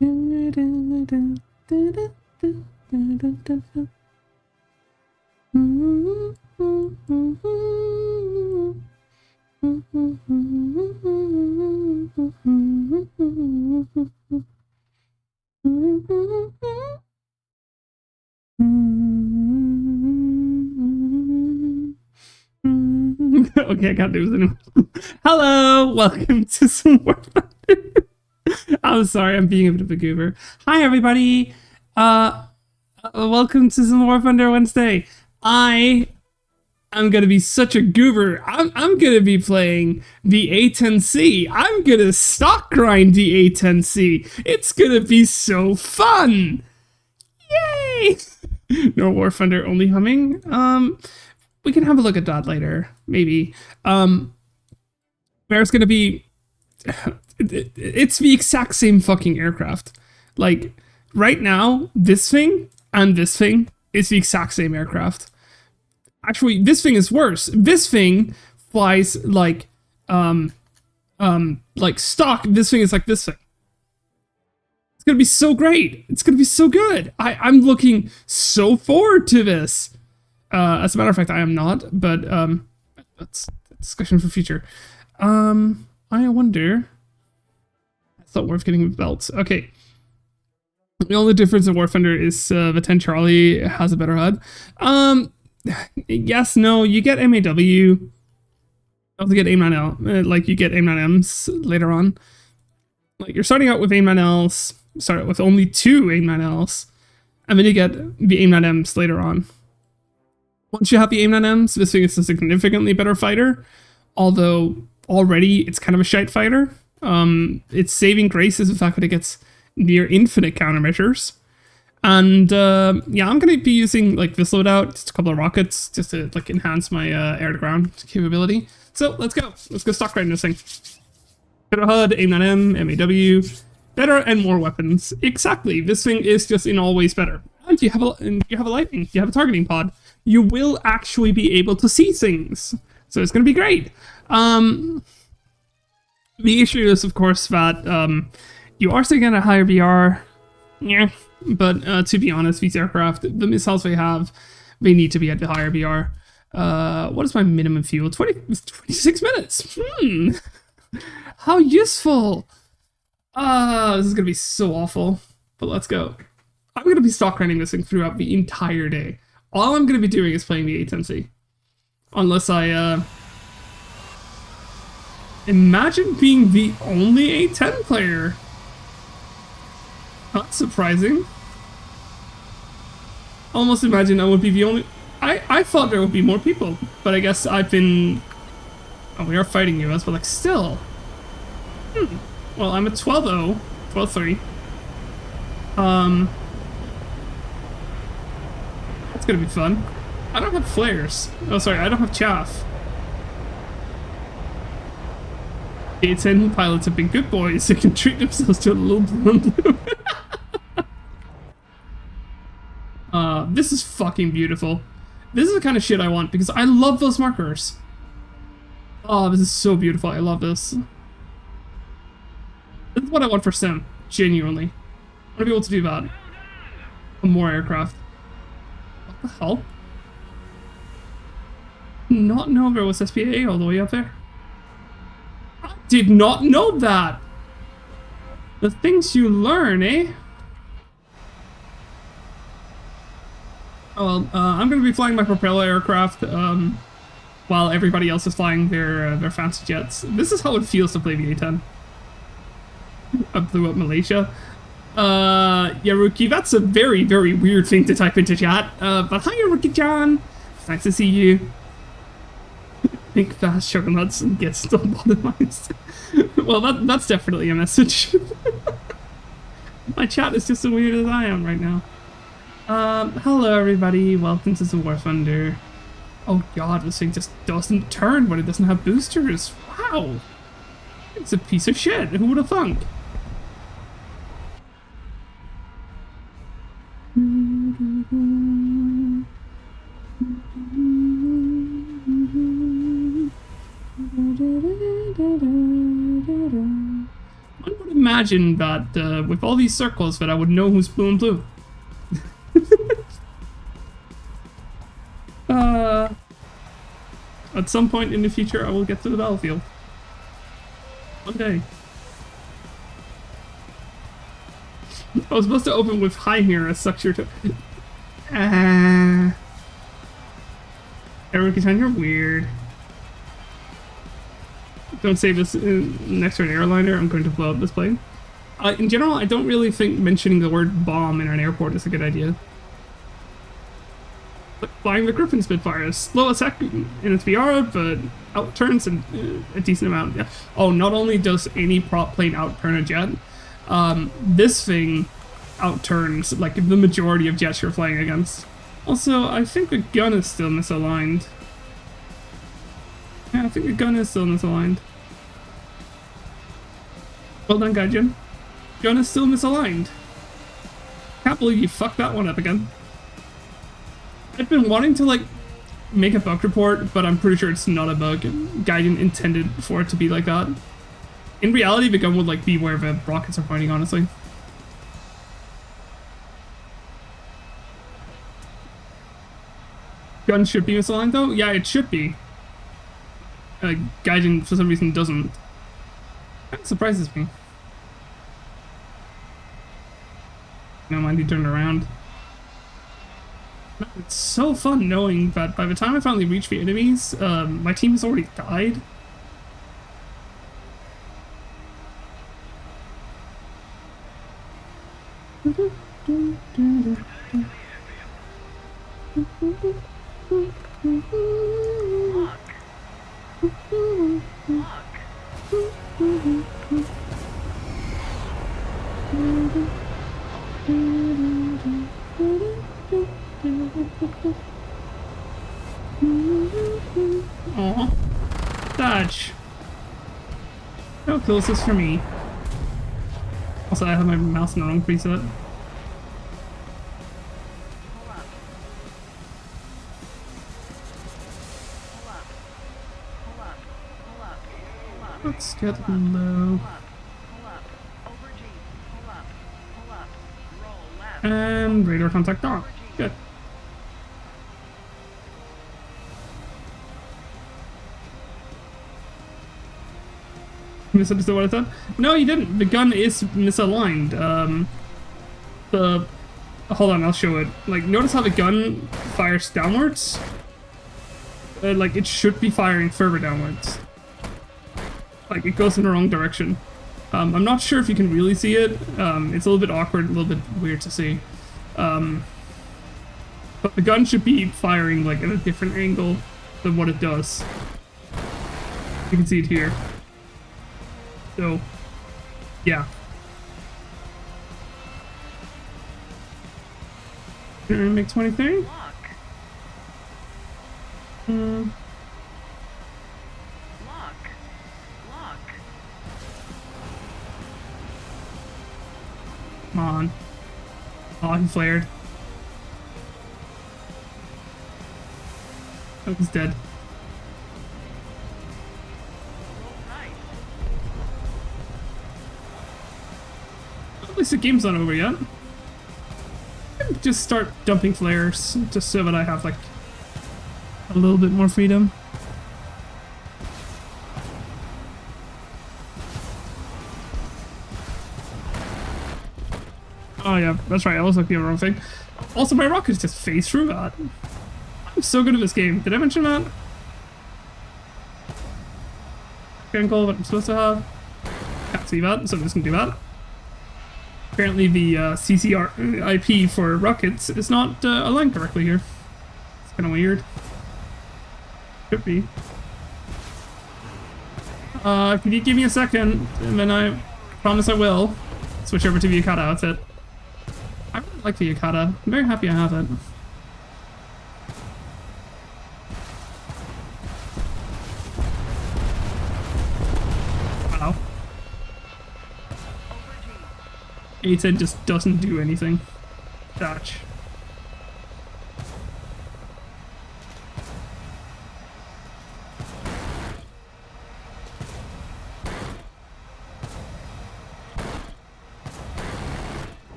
Okay, I can't do this anymore. Hello, welcome to some War Thunder. I'm sorry, I'm being a bit of a goober. Hi, everybody. Welcome to some War Thunder Wednesday. I'm gonna be such a goober. I'm gonna be playing the A10C. I'm gonna stock grind the A10C. It's gonna be so fun. Yay! No War Thunder, only humming. We can have a look at that later, maybe. There's gonna be... It's the exact same fucking aircraft. Like, right now, this thing and this thing is the exact same aircraft. Actually, this thing is worse. This thing flies like stock. This thing is like this thing. It's gonna be so great. It's gonna be so good. I'm looking so forward to this. As a matter of fact, I am not, but that's a discussion for future. I wonder. It's not worth getting belts. Okay. The only difference in War Thunder is the 10 Charlie has a better HUD. Yes, no, you get MAW. You also get AIM-9L. Like, you get AIM-9Ms later on. Like, you're starting out with AIM-9Ls. Start out with only 2 AIM-9Ls. And then you get the AIM-9Ms later on. Once you have the AIM-9Ms, this thing is a significantly better fighter. Although, already, it's kind of a shite fighter. Its saving grace is the fact that it gets near infinite countermeasures. And, yeah, I'm going to be using, like, this loadout, just a couple of rockets, just to, like, enhance my air-to-ground capability. So, let's go. Let's go stock grinding this thing. Better HUD, AIM-9M, MAW, better and more weapons. Exactly. This thing is just in all ways better. And you have a lightning. You have a targeting pod. You will actually be able to see things. So it's going to be great. The issue is, of course, that you are still getting a higher BR. Yeah. But to be honest, these aircraft, the missiles they have, they need to be at the higher BR. What is my minimum fuel? 26 minutes. How useful. This is going to be so awful. But let's go. I'm going to be stock grinding this thing throughout the entire day. All I'm going to be doing is playing the A10C. Unless I, imagine being the only A10 player. Not surprising. Almost imagine I would be the only... I thought there would be more people. But I guess I've been... Oh, we are fighting US, but like, still. Well, I'm at 12-0. 12-3. It's gonna be fun. I don't have flares. Oh, sorry, I don't have chaff. A10 pilots have been good boys. They can treat themselves to a little blue. This is fucking beautiful. This is the kind of shit I want because I love those markers. Oh, this is so beautiful. I love this. This is what I want for Sim. Genuinely. I want to be able to do that. More aircraft. What the hell? Not know there was SPA all the way up there. I did not know that. The things you learn, eh? Oh, well, I'm going to be flying my propeller aircraft while everybody else is flying their fancy jets. This is how it feels to play the A10. I blew up Malaysia. Yeah, Rookie, that's a very, very weird thing to type into chat. But hi, Rookie-chan. It's nice to see you. Think fast chocolates and get still bottomized. Well, that's definitely a message. My chat is just as weird as I am right now. Hello everybody, welcome to some War Thunder. Oh god, this thing just doesn't turn when it doesn't have boosters. Wow! It's a piece of shit, who would have thunk? imagine that with all these circles that I would know who's blue and blue. At some point in the future, I will get to the battlefield. One day. I was supposed to open with hi here, as sucks your toe. Everyone, you're weird. Don't say this next to an airliner, I'm going to blow up this plane. In general, I don't really think mentioning the word bomb in an airport is a good idea. But flying the Griffin Spitfire is slow as heck in its VR, but outturns a decent amount. Yeah. Oh, not only does any prop plane outturn a jet, this thing outturns like the majority of jets you're flying against. Also, I think the gun is still misaligned. Yeah, I think the gun is still misaligned. Well done, Gaijin. Gun is still misaligned. Can't believe you fucked that one up again. I've been wanting to like make a bug report, but I'm pretty sure it's not a bug. Gaijin intended for it to be like that. In reality, the gun would like be where the rockets are pointing, honestly. Gun should be misaligned though? Yeah, it should be. Gaijin for some reason doesn't. That surprises me. No mind, he turned around. It's so fun knowing that by the time I finally reach the enemies, my team has already died. Aw. Dodge. How close is for me? Also, I have my mouse in the wrong preset. Let's get low. And radar contact off. Good. Misunderstood what I said? No, you didn't. The gun is misaligned. Hold on, I'll show it. Like, notice how the gun fires downwards? Like, it should be firing further downwards. Like, it goes in the wrong direction. I'm not sure if you can really see it. It's a little bit awkward, a little bit weird to see. But the gun should be firing, like, at a different angle than what it does. You can see it here. So, yeah. Make 23? Come on. Oh, he flared. Oh, he's dead. At least the game's not over yet. Just start dumping flares, just so that I have, like, a little bit more freedom. Oh yeah, that's right, I was looking at the wrong thing. Also, my rockets just phased through that. I'm so good at this game. Did I mention that? Angle, what I'm supposed to have. Can't see that, so I'm just gonna do that. Apparently the CCR IP for rockets is not aligned correctly here. It's kind of weird. Could be. Could you give me a second, and then I promise I will switch over to the Yukata outfit. I really like the Yukata. I'm very happy I have it. Wow. A10 just doesn't do anything. Dodge.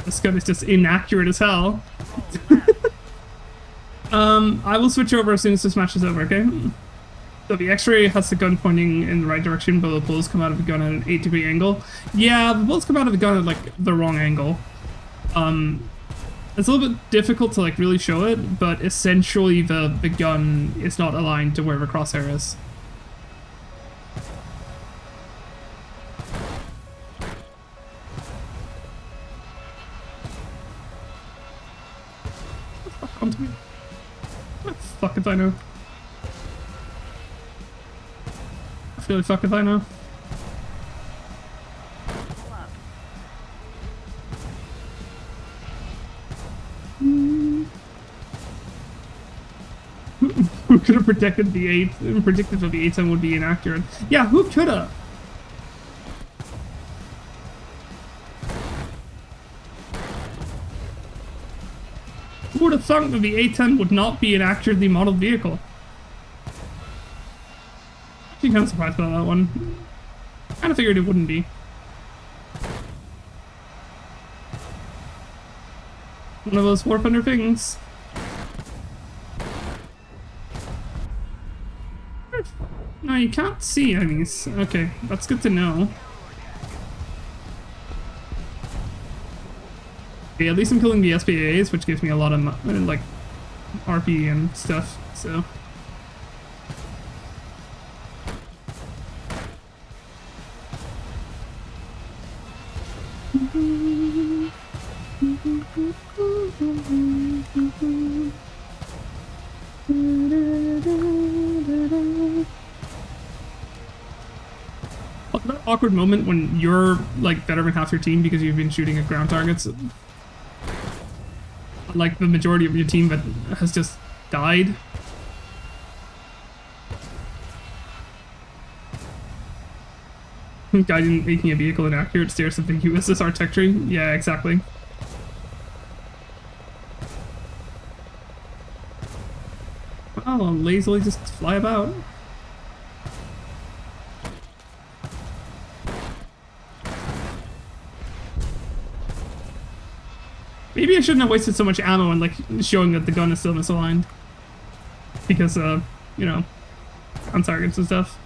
This gun is just inaccurate as hell. I will switch over as soon as this match is over, okay? So the X-ray has the gun pointing in the right direction, but the bullets come out of the gun at an 8-degree angle. Yeah, the bullets come out of the gun at like the wrong angle. It's a little bit difficult to like really show it, but essentially the gun is not aligned to where the crosshair is. Onto me. What the fuck if I know? I feel like fuck if I know. Who could have predicted the 8? Predicted that the 810 would be inaccurate? Yeah, who could have? Who would have thought that the 810 would not be an accurately modeled vehicle? Actually, kind of surprised by that one. Kind of figured it wouldn't be. One of those Warfunder things. No, you can't see enemies. Okay, that's good to know. Okay, at least I'm killing the SPAs, which gives me a lot of like RP and stuff. So. That awkward moment when you're like better than half your team because you've been shooting at ground targets. Like the majority of your team that has just died. Gaijin making a vehicle inaccurate stares at the USS architecture. Yeah, exactly. Oh, I'll lazily just fly about. Maybe I shouldn't have wasted so much ammo on like showing that the gun is still misaligned. Because, you know, on targets and stuff.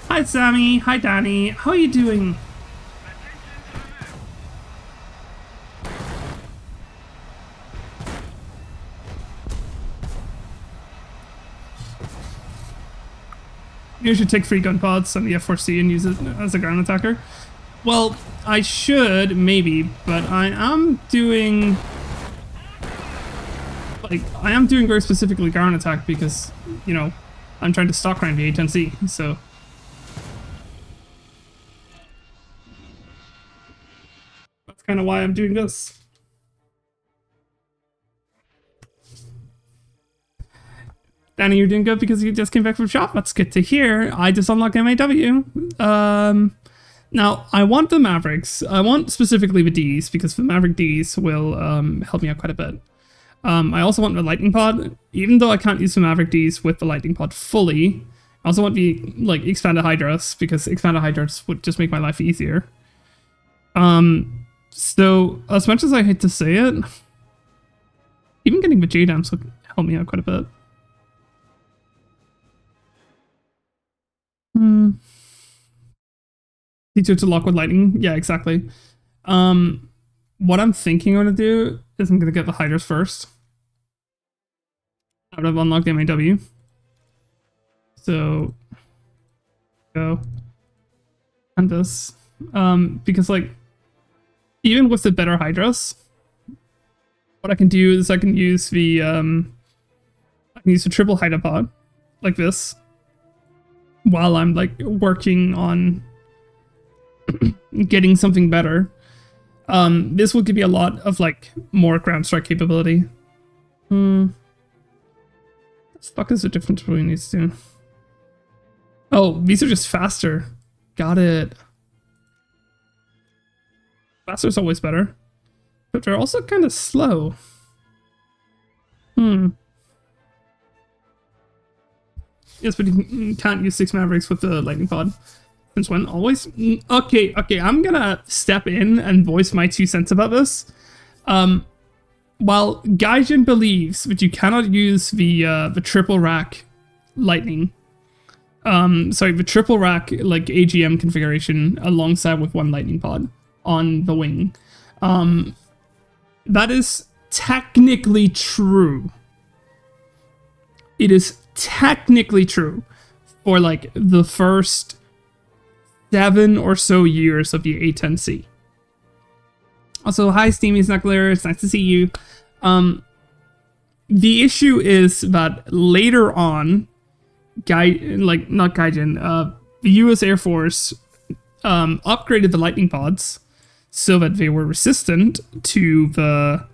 Hi Sammy, hi Danny, how are you doing? You should take free gun pods on the F4C and use it as a ground attacker. Well, I should, maybe, but I am doing very specifically ground attack because, you know, I'm trying to stock grind the A10C, so. That's kind of why I'm doing this. Danny, you're doing good because you just came back from shop. That's good to hear. I just unlocked MAW. Now, I want the Mavericks. I want specifically the Ds because the Maverick Ds will help me out quite a bit. I also want the Lightning Pod, even though I can't use the Maverick Ds with the Lightning Pod fully. I also want the like Expanded Hydras because Expanded Hydras would just make my life easier. So as much as I hate to say it, even getting the JDAMs would help me out quite a bit. Teacher to lock with lightning. Yeah, exactly. What I'm thinking I'm gonna do is I'm gonna get the Hydras first. Out of unlocked MAW. So go and this. Because like even with the better Hydras, what I can do is I can use the triple Hydra pod like this while I'm like working on getting something better. This will give me a lot of like more ground strike capability. What the fuck is the difference between these two? Oh, these are just faster. Got it. Faster's always better. But they're also kind of slow. Yes, but you can't use 6 Mavericks with the lightning pod. Since when? Always? Okay, I'm gonna step in and voice my 2 cents about this. While Gaijin believes that you cannot use the triple rack lightning, the triple rack like AGM configuration alongside with 1 lightning pod on the wing, that is technically true. It is technically true for like the first 7 or so years of the A10C. Also, hi Steamy Snuggler, it's nice to see you. The issue is that later on, not Gaijin, the US Air Force upgraded the lightning pods so that they were resistant to the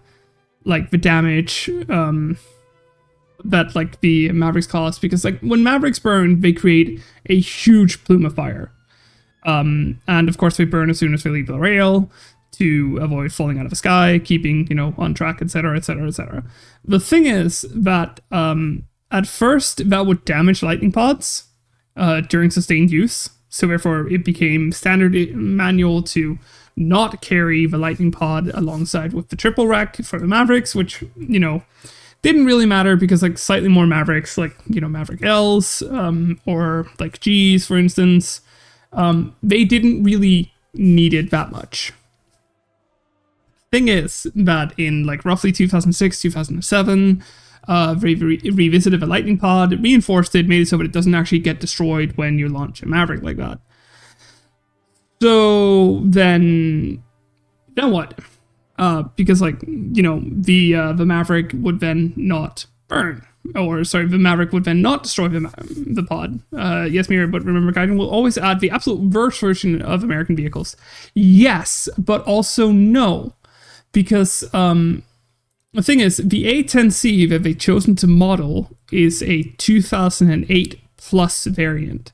damage that like the Mavericks cause, because like when Mavericks burn, they create a huge plume of fire. And of course they burn as soon as they leave the rail to avoid falling out of the sky, keeping, on track, etc, etc, etc. The thing is that at first that would damage lightning pods during sustained use, so therefore it became standard manual to not carry the lightning pod alongside with the triple rack for the Mavericks, which, didn't really matter because like slightly more Mavericks, like, Maverick Ls, or like Gs, for instance, they didn't really need it that much. Thing is that in like roughly 2006, 2007, they revisited the lightning pod, reinforced it, made it so that it doesn't actually get destroyed when you launch a Maverick like that. So then what? Because like, the Maverick would then not burn. Or, sorry, the Maverick would then not destroy the pod. Yes, Mira, but remember, Gaijin will always add the absolute worst version of American vehicles. Yes, but also no. Because the thing is, the A10C that they've chosen to model is a 2008 plus variant.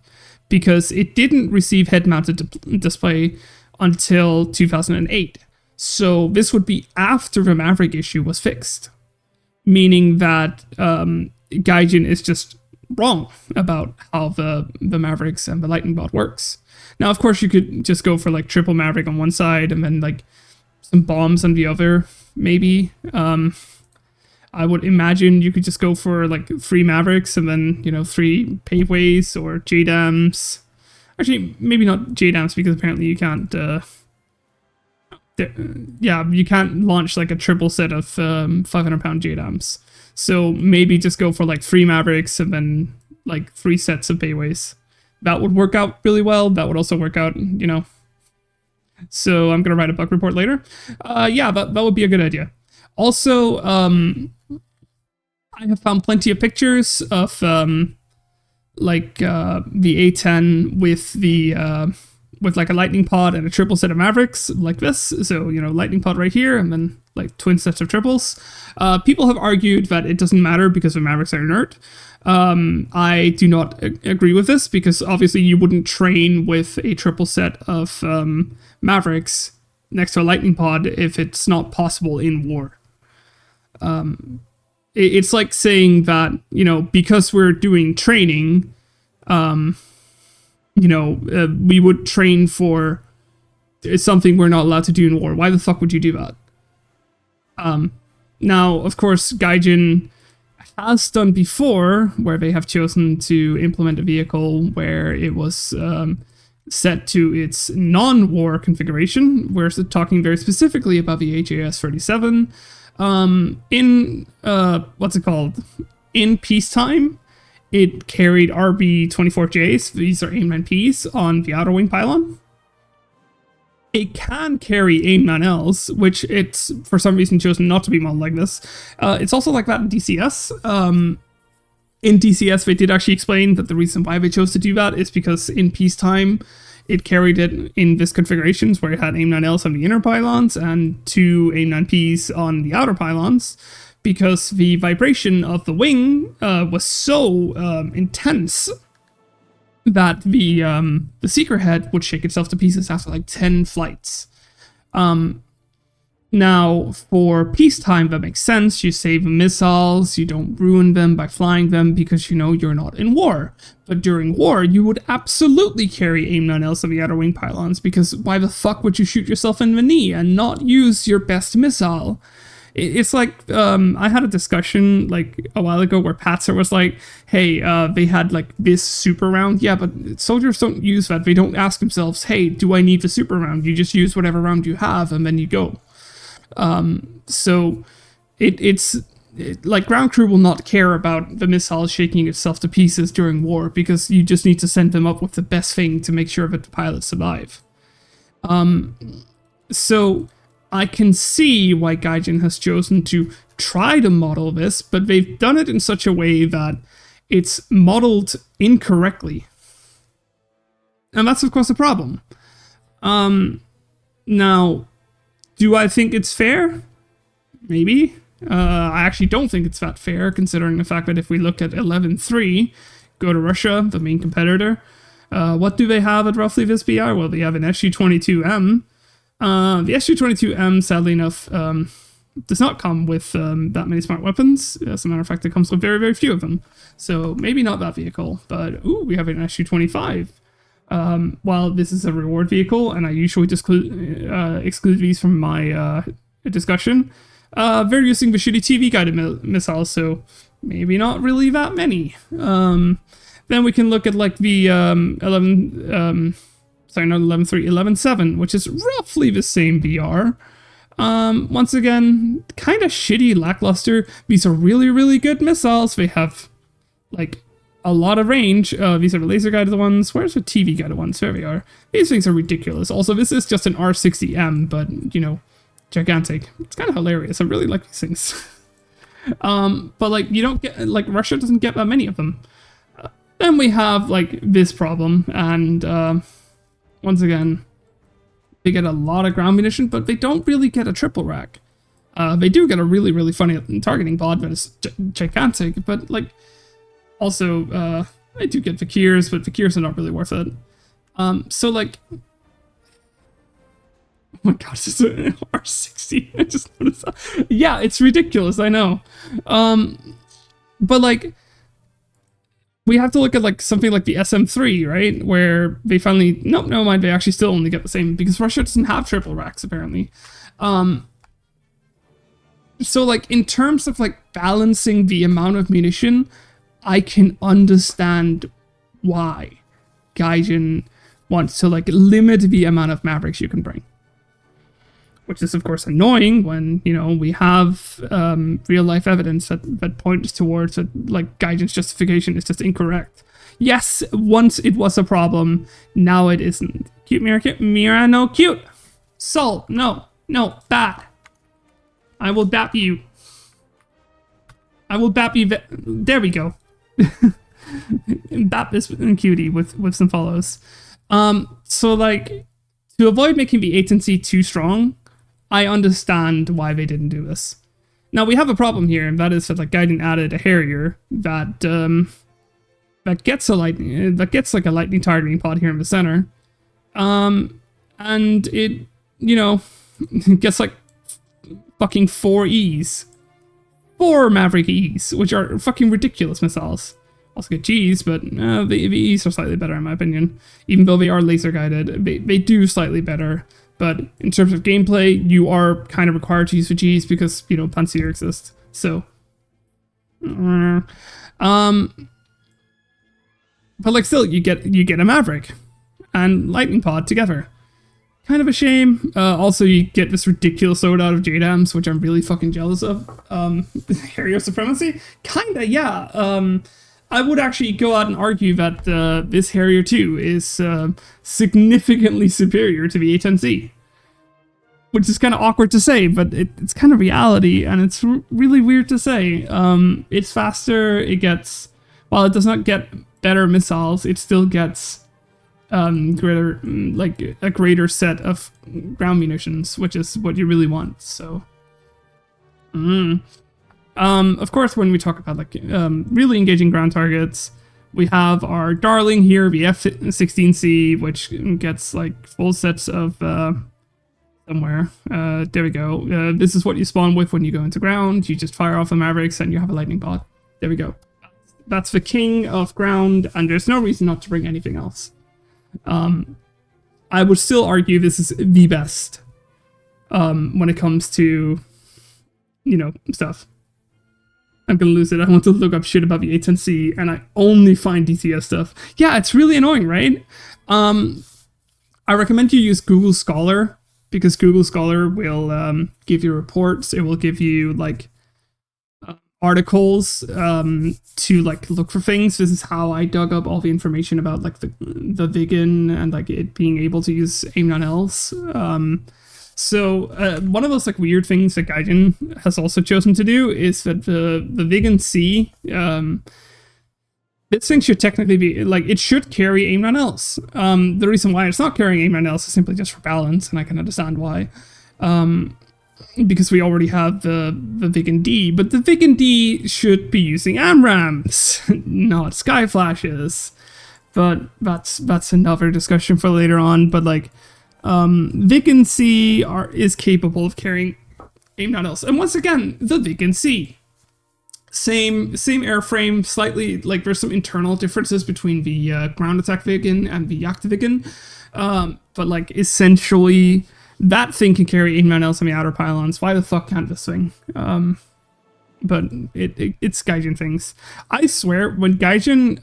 Because it didn't receive head-mounted display until 2008. So this would be after the Maverick issue was fixed. Meaning that Gaijin is just wrong about how the Mavericks and the lightning bot works. Now, of course, you could just go for like triple Maverick on one side and then like some bombs on the other, maybe. I would imagine you could just go for like 3 Mavericks and then, 3 paveways or JDAMs. Actually, maybe not JDAMs because apparently you can't... you can't launch like a triple set of 500-pound JDAMs. So maybe just go for like 3 Mavericks and then like 3 sets of payways. That would work out really well. That would also work out, So I'm going to write a bug report later. That would be a good idea. Also, I have found plenty of pictures of the A10 with like a lightning pod and a triple set of Mavericks like this. So, lightning pod right here and then like twin sets of triples. People have argued that it doesn't matter because the Mavericks are inert. I do not agree with this because obviously you wouldn't train with a triple set of Mavericks next to a lightning pod if it's not possible in war. It's like saying that, because we're doing training, we would train for something we're not allowed to do in war. Why the fuck would you do that? Now, of course, Gaijin has done before, where they have chosen to implement a vehicle where it was set to its non-war configuration. We're talking very specifically about the HAS 37. in peacetime, it carried RB-24Js, these are AIM-9Ps, on the outer wing pylon. It can carry AIM-9Ls, which it's for some reason chosen not to be modeled like this. It's also like that in DCS. In DCS, they did actually explain that the reason why they chose to do that is because in peacetime, it carried it in this configurations where it had AIM-9Ls on the inner pylons and 2 AIM-9Ps on the outer pylons, because the vibration of the wing was so intense that the seeker head would shake itself to pieces after like 10 flights. Now, for peacetime, that makes sense. You save missiles, you don't ruin them by flying them because you know you're not in war. But during war, you would absolutely carry AIM-9Ls on the outer wing pylons, because why the fuck would you shoot yourself in the knee and not use your best missile? It's like, I had a discussion like a while ago where Patzer was like, hey, they had like this super round. Yeah, but soldiers don't use that. They don't ask themselves, hey, do I need the super round? You just use whatever round you have and then you go. So it's like ground crew will not care about the missile shaking itself to pieces during war, because you just need to send them up with the best thing to make sure that the pilots survive. So I can see why Gaijin has chosen to try to model this, but they've done it in such a way that it's modeled incorrectly. And that's of course a problem. Now, do I think it's fair? Maybe. I actually don't think it's that fair, considering the fact that if we look at 11.3, go to Russia, the main competitor, what do they have at roughly this BR? Well, they have an SU-22M. The SU-22M, sadly enough, does not come with that many smart weapons. As a matter of fact, it comes with very, very few of them. So maybe not that vehicle, but ooh, we have an SU-25. While this is a reward vehicle, and I usually exclude these from my discussion, they're using the shitty TV-guided missiles, so maybe not really that many. Then we can look at like the 11.7, which is roughly the same BR. Once again, kind of shitty, lackluster. These are really, really good missiles. They have like a lot of range. These are the laser guided ones. Where's the TV guided ones? There they are. These things are ridiculous. Also, this is just an R60M, but you know, gigantic. It's kind of hilarious. I really like these things. But like, you don't get, like, Russia doesn't get that many of them. Then we have like this problem, and once again, they get a lot of ground munition, but they don't really get a triple rack. They do get a really, really funny targeting pod that is gigantic, but like, also, I do get Fakirs, but Fakirs are not really worth it. So like, oh my god, this is an R60. I just noticed that. Yeah, it's ridiculous, I know. But like, we have to look at like something like the SM3, right? Where they finally, nope, never mind, they actually still only get the same, because Russia doesn't have triple racks, apparently. So like, in terms of like balancing the amount of munition, I can understand why Gaijin wants to like limit the amount of Mavericks you can bring. Which is of course annoying when, you know, we have real life evidence that points towards that like Gaijin's justification is just incorrect. Yes, once it was a problem, now it isn't. Cute Mira, cute Mira, no cute. Salt, no, bad. I will bap you. I will bap you. There we go. Bap this cutie with some follows. So like, to avoid making the agency too strong, I understand why they didn't do this. Now we have a problem here, and that is that like Gaijin added a Harrier that gets like a lightning targeting pod here in the center, and it, you know, gets like fucking 4 Maverick E's, which are fucking ridiculous missiles. Also get G's, but the E's are slightly better in my opinion. Even though they are laser guided, they do slightly better. But in terms of gameplay, you are kind of required to use the G's because, you know, Panzer exists. So, but like still, you get a Maverick and Lightning Pod together. kind of a shame. Also, you get this ridiculous load out of JDAMs, which I'm really fucking jealous of. Harrier Supremacy? Kinda, yeah. I would actually go out and argue that this Harrier 2 is significantly superior to the A10C. Which is kind of awkward to say, but it's kind of reality, and it's really weird to say. It's faster, it gets... While it does not get better missiles, it still gets greater, like, a greater set of ground munitions, which is what you really want, so... Of course, when we talk about, like, really engaging ground targets, we have our darling here, the F-16C, which gets, like, full sets of... somewhere. There we go. This is what you spawn with when you go into ground. You just fire off the Mavericks and you have a lightning bot. There we go. That's the king of ground, and there's no reason not to bring anything else. I would still argue this is the best when it comes to, you know, stuff. I'm gonna lose it. I want to look up shit about the A10C, and I only find DTS stuff. Yeah, it's really annoying, right? I recommend you use Google Scholar, because Google Scholar will give you reports. It will give you, like, articles to, like, look for things. This is how I dug up all the information about, like, the Viggen and, like, it being able to use AIM-9Ls. So one of those, like, weird things that Gaijin has also chosen to do is that the Viggen C, this thing should technically be, like, it should carry AIM-9Ls. The reason why it's not carrying AIM-9Ls is simply just for balance, and I can understand why. Because we already have the Viggen D, but the Viggen D should be using AMRAAMs, not Sky Flashes. But that's another discussion for later on. But, like, Viggen C is capable of carrying AIM-9Ls. And once again, the Viggen C. Same airframe, slightly, like, there's some internal differences between the ground attack Viggen and the Jagd Viggen. But, like, essentially, that thing can carry AIM-9Ls on the outer pylons. Why the fuck can't this thing? But it's Gaijin things. I swear, when Gaijin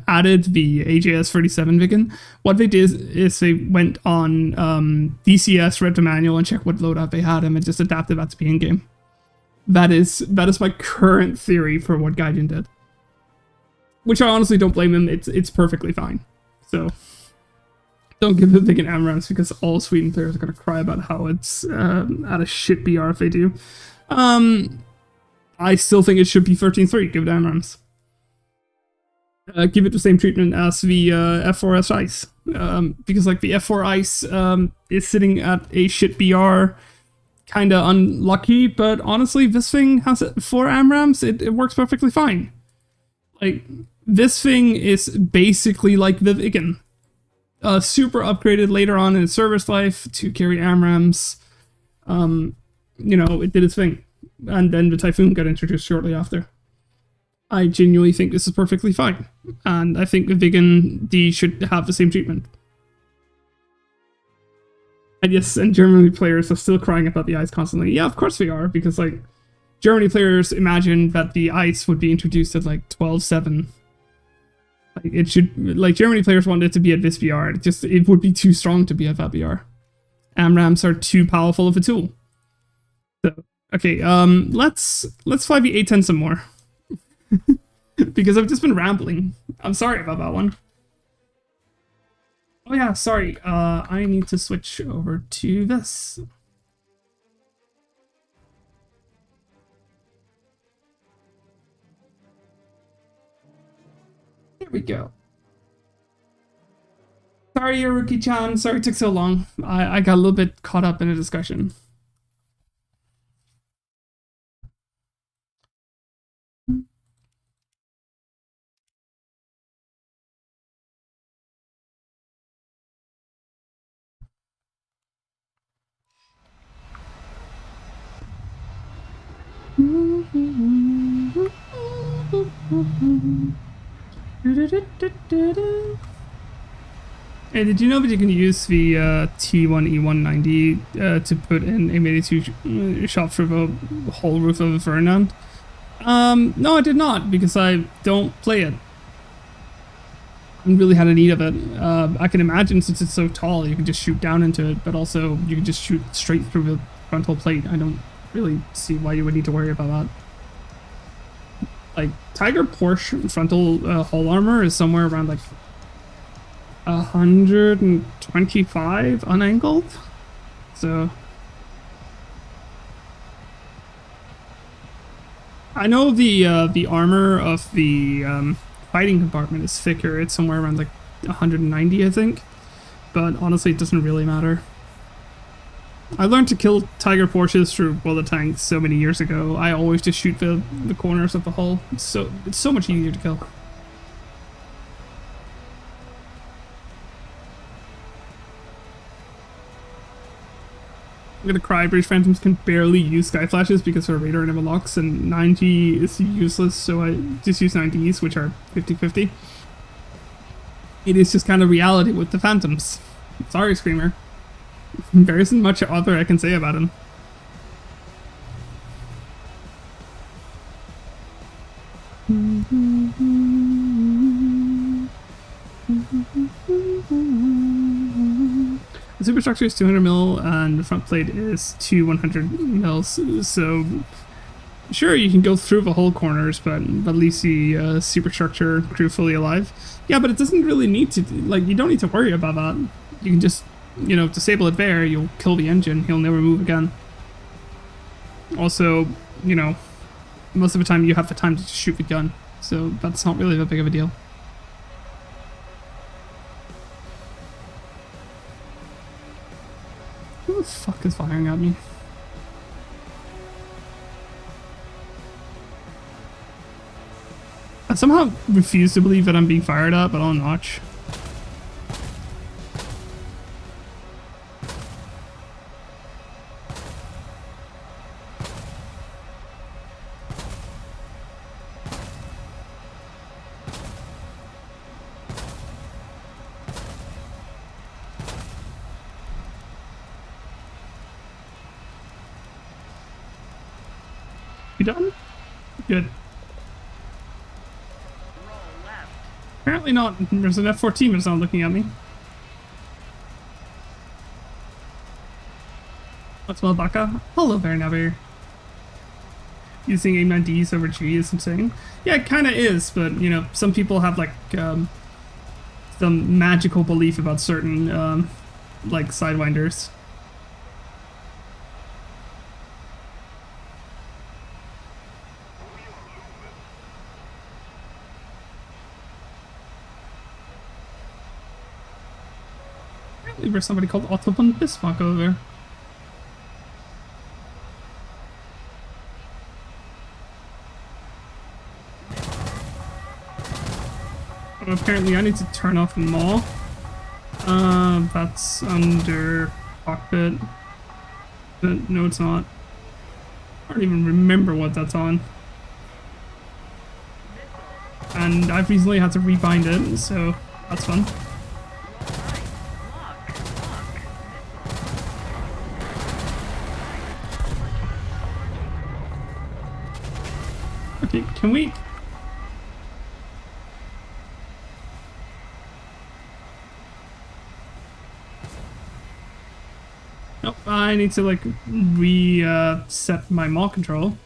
added the AJS-37 Viggen, what they did is they went on DCS, read the manual, and checked what loadout they had, and it just adapted that to be in-game. That is my current theory for what Gaijin did. Which I honestly don't blame him. It's perfectly fine. So don't give the Viggen AMRAAMs, because all Sweden players are gonna cry about how it's at a shit BR if they do. I still think it should be 13-3. Give it AMRAAMs. Give it the same treatment as the F4S Ice. Because, like, the F4 Ice is sitting at a shit BR. Kinda unlucky, but honestly, this thing has 4 AMRAAMs. It works perfectly fine. Like, this thing is basically like the Viggen. Super upgraded later on in its service life to carry AMRAAMs. You know, it did its thing. And then the Typhoon got introduced shortly after. I genuinely think this is perfectly fine. And I think the Viggen D should have the same treatment. And yes, and Germany players are still crying about the ice constantly. Yeah, of course they are, because, like, Germany players imagined that the ice would be introduced at, like, 12.7. Like, it should, like, Germany players wanted it to be at this BR. It would be too strong to be at that BR. AMRAAMs are too powerful of a tool. So, okay, let's fly the A10 some more. Because I've just been rambling. I'm sorry about that one. Oh yeah, sorry, I need to switch over to this. There we go. Sorry, Yaruki-chan, sorry it took so long. I got a little bit caught up in a discussion. Hey, did you know that you can use the T1E190 to put in a M82 shot through the whole roof of a Ferdinand? No, I did not, because I don't play it. and really had a need of it. I can imagine since it's so tall, you can just shoot down into it, but also you can just shoot straight through the frontal plate. I don't really see why you would need to worry about that. Like, Tiger Porsche frontal hull armor is somewhere around like 125 unangled. So I know the armor of the fighting compartment is thicker. It's somewhere around like 190, I think. But honestly, it doesn't really matter. I learned to kill Tiger Porsches through bullet tanks so many years ago. I always just shoot the corners of the hull. It's so much easier to kill. I'm gonna cry. British Phantoms can barely use sky flashes because our radar never locks, and 9G is useless, so I just use 9Ds, which are 50-50. It is just kind of reality with the Phantoms. Sorry, Screamer. There isn't much other I can say about him. The superstructure is 200 mil and the front plate is 100 mils, so sure you can go through the whole corners, but at least the superstructure crew fully alive. Yeah, but it doesn't really need to, like, you don't need to worry about that. You can just, you know, disable it there, you'll kill the engine, he'll never move again. Also, you know, most of the time you have the time to just shoot the gun, so that's not really that big of a deal. Who the fuck is firing at me? I somehow refuse to believe that I'm being fired at, but I'll notch. You done? Good. Apparently not. There's an F-14 that's not looking at me. What's well, Baka? Hello there, Navi. Using AIM-9Ds over G is insane. Yeah, it kind of is, but, you know, some people have, like, some magical belief about certain, like, Sidewinders. There's somebody called Otto von Bismarck over there. Oh, apparently I need to turn off the maw. That's under cockpit. But no, it's not. I don't even remember what that's on. And I've recently had to rebind it, so that's fun. Okay, can we... Nope, I need to, like, reset my maw control.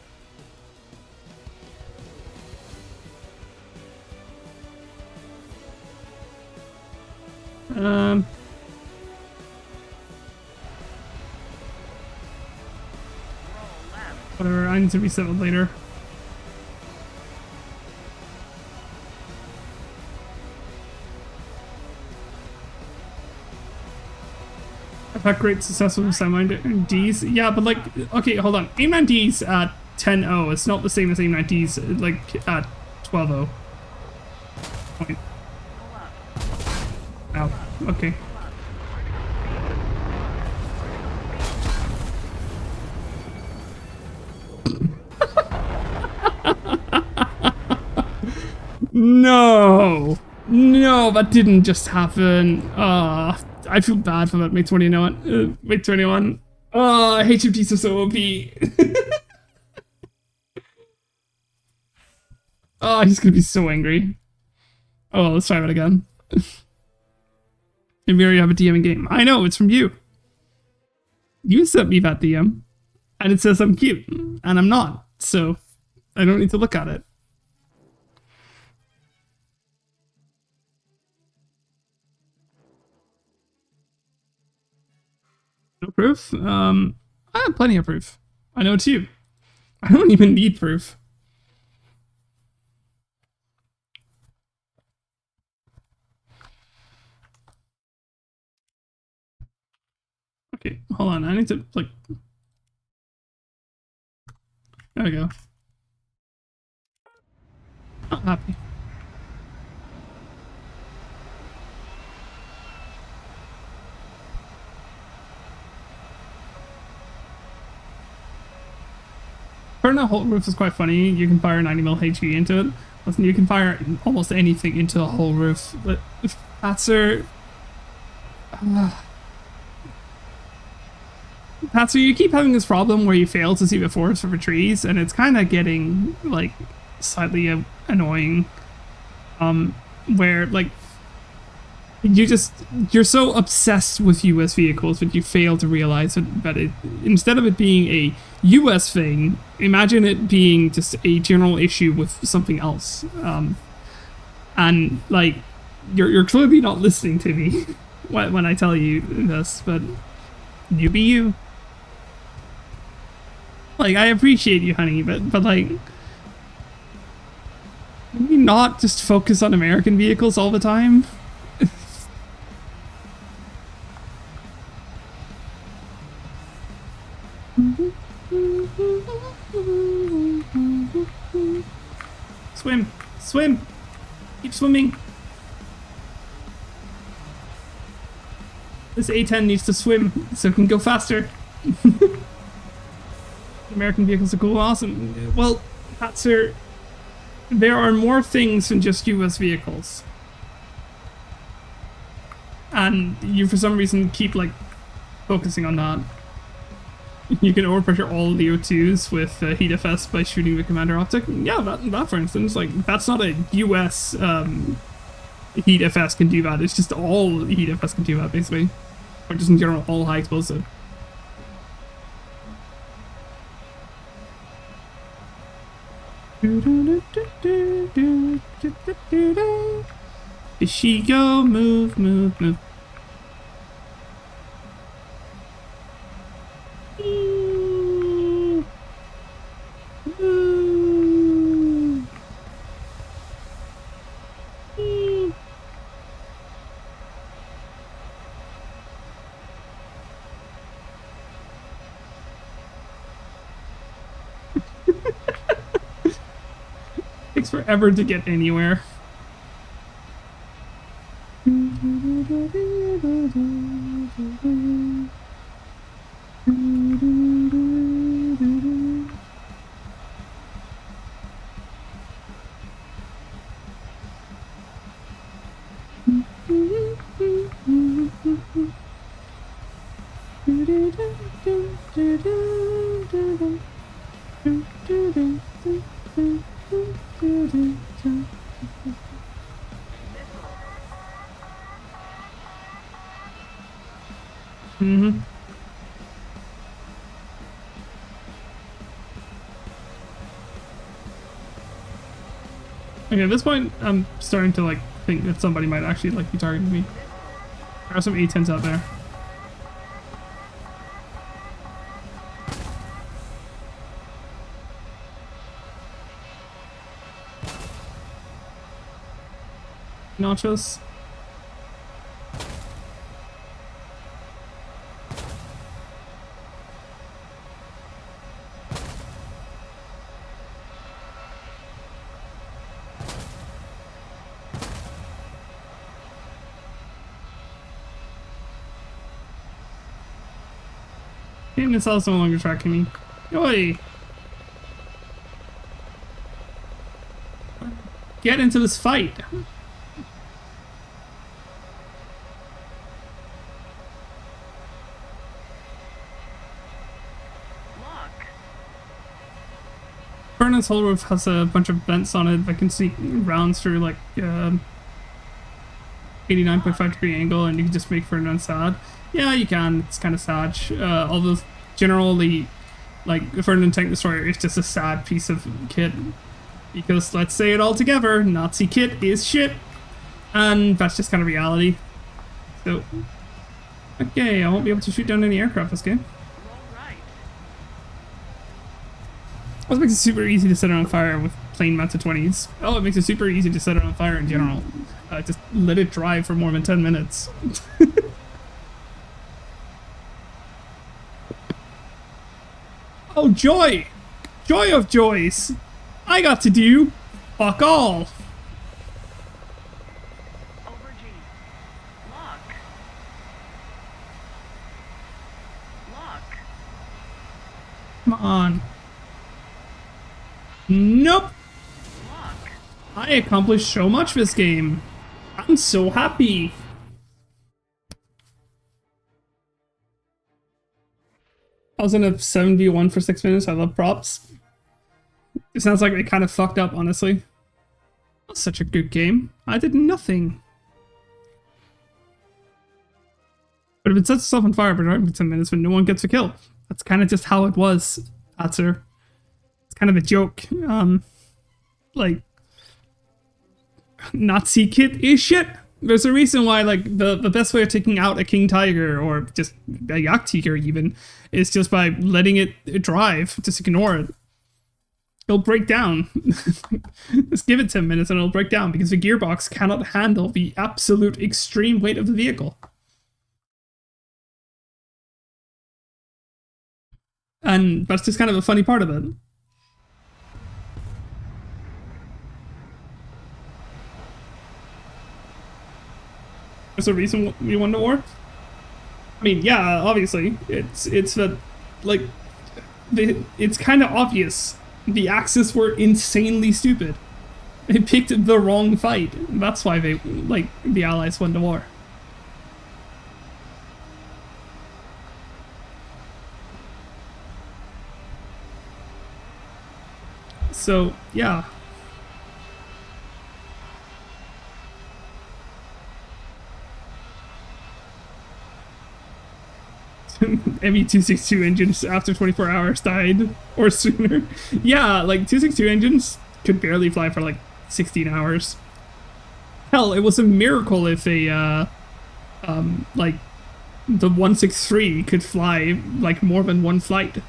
Whatever, I need to reset it later. I've had great success with AIM-9Ds. Yeah, but like, okay, hold on. AIM-9Ds at 10.0, it's not the same as AIM-9Ds like at 12.0. Point. Ow, okay. No! No, that didn't just happen. I feel bad for that Mate 21. Mate 21. HFTs are so OP. Oh, he's gonna be so angry. Oh, let's try that again. And we already have a DM in game. I know, it's from you. You sent me that DM. And it says I'm cute. And I'm not. So I don't need to look at it. No proof? I have plenty of proof. I know it's you. I don't even need proof. Okay, hold on. I need to, like... There we go. Not happy. Turn a whole roof is quite funny. You can fire 90mm HE into it. Listen, you can fire almost anything into a whole roof. But Patzer... Patzer, you keep having this problem where you fail to see the forest for the trees, and it's kind of getting, like, slightly annoying. Where, like, you're so obsessed with US vehicles that you fail to realize that instead of it being a US thing, imagine it being just a general issue with something else. And, like, you're clearly not listening to me when I tell you this, but you be you. Like, I appreciate you, honey, but like, can we not just focus on American vehicles all the time? Swim! Swim! Keep swimming! This A10 needs to swim so it can go faster. American vehicles are cool, awesome. Well, Patzer, there are more things than just US vehicles. And you, for some reason, keep, like, focusing on that. You can overpressure all of the O2s with heat FS by shooting the commander optic. Yeah, that for instance, like, that's not a US heat FS can do that. It's just all heat FS can do that, basically. Or just in general, all high explosive. Fishy go, move, move, move. Takes forever to get anywhere. Okay, at this point, I'm starting to, like, think that somebody might actually, like, be targeting me. There are some A10s out there. Nachos. This also no longer tracking me. Oi! Get into this fight! Furnace Hull Roof has a bunch of vents on it that can sneak rounds through, like, 89.5 degree angle, and you can just make Ferdinand sad. Yeah, you can. It's kind of sad. Although generally, like the Ferdinand Tank Destroyer is just a sad piece of kit. Because let's say it all together, Nazi kit is shit, and that's just kind of reality. So, okay, I won't be able to shoot down any aircraft this game. Also makes it super easy to set it on fire with plain Matza 20s. Oh, it makes it super easy to set it on fire in general. Just let it dry for more than 10 minutes. Oh, joy! Joy of joys! I got to do fuck all! Come on. Nope! I accomplished so much this game. I'm so happy. I was in a 7v1 for 6 minutes. I love props. It sounds like they kind of fucked up, honestly. That's such a good game. I did nothing. But if it sets itself on fire for 10 minutes when no one gets a kill, that's kind of just how it was, Atzer. It's kind of a joke. Like, Nazi kit is shit. There's a reason why, like, the best way of taking out a King Tiger, or just a Yak Tiger even, is just by letting it drive. Just ignore it. It'll break down. Just give it 10 minutes and it'll break down, because the gearbox cannot handle the absolute extreme weight of the vehicle. And that's just kind of a funny part of it. There's a reason we won the war? I mean, yeah, obviously. It's that, like, it's kind of obvious. The Axis were insanely stupid. They picked the wrong fight. That's why they, like, the Allies won the war. So, yeah. ME-262 engines after 24 hours died, or sooner. Yeah, like, 262 engines could barely fly for, like, 16 hours. Hell, it was a miracle if they, like, the 163 could fly, like, more than one flight.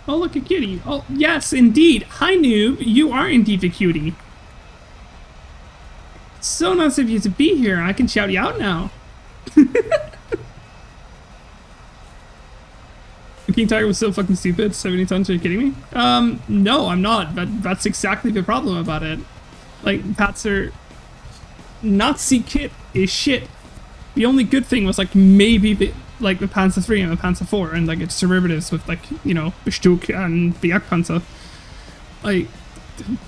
Oh, look, a kitty. Oh, yes, indeed. Hi, noob. You are indeed a cutie. So nice of you to be here. I can shout you out now. The King Tiger was so fucking stupid. 70 tons, are you kidding me? No, I'm not. That's exactly the problem about it. Like, Patzer... Nazi kit is shit. The only good thing was, like, maybe the Panzer 3 and the Panzer 4 and, like, its derivatives with, like, you know, the Stuck and the Jagdpanzer. Like,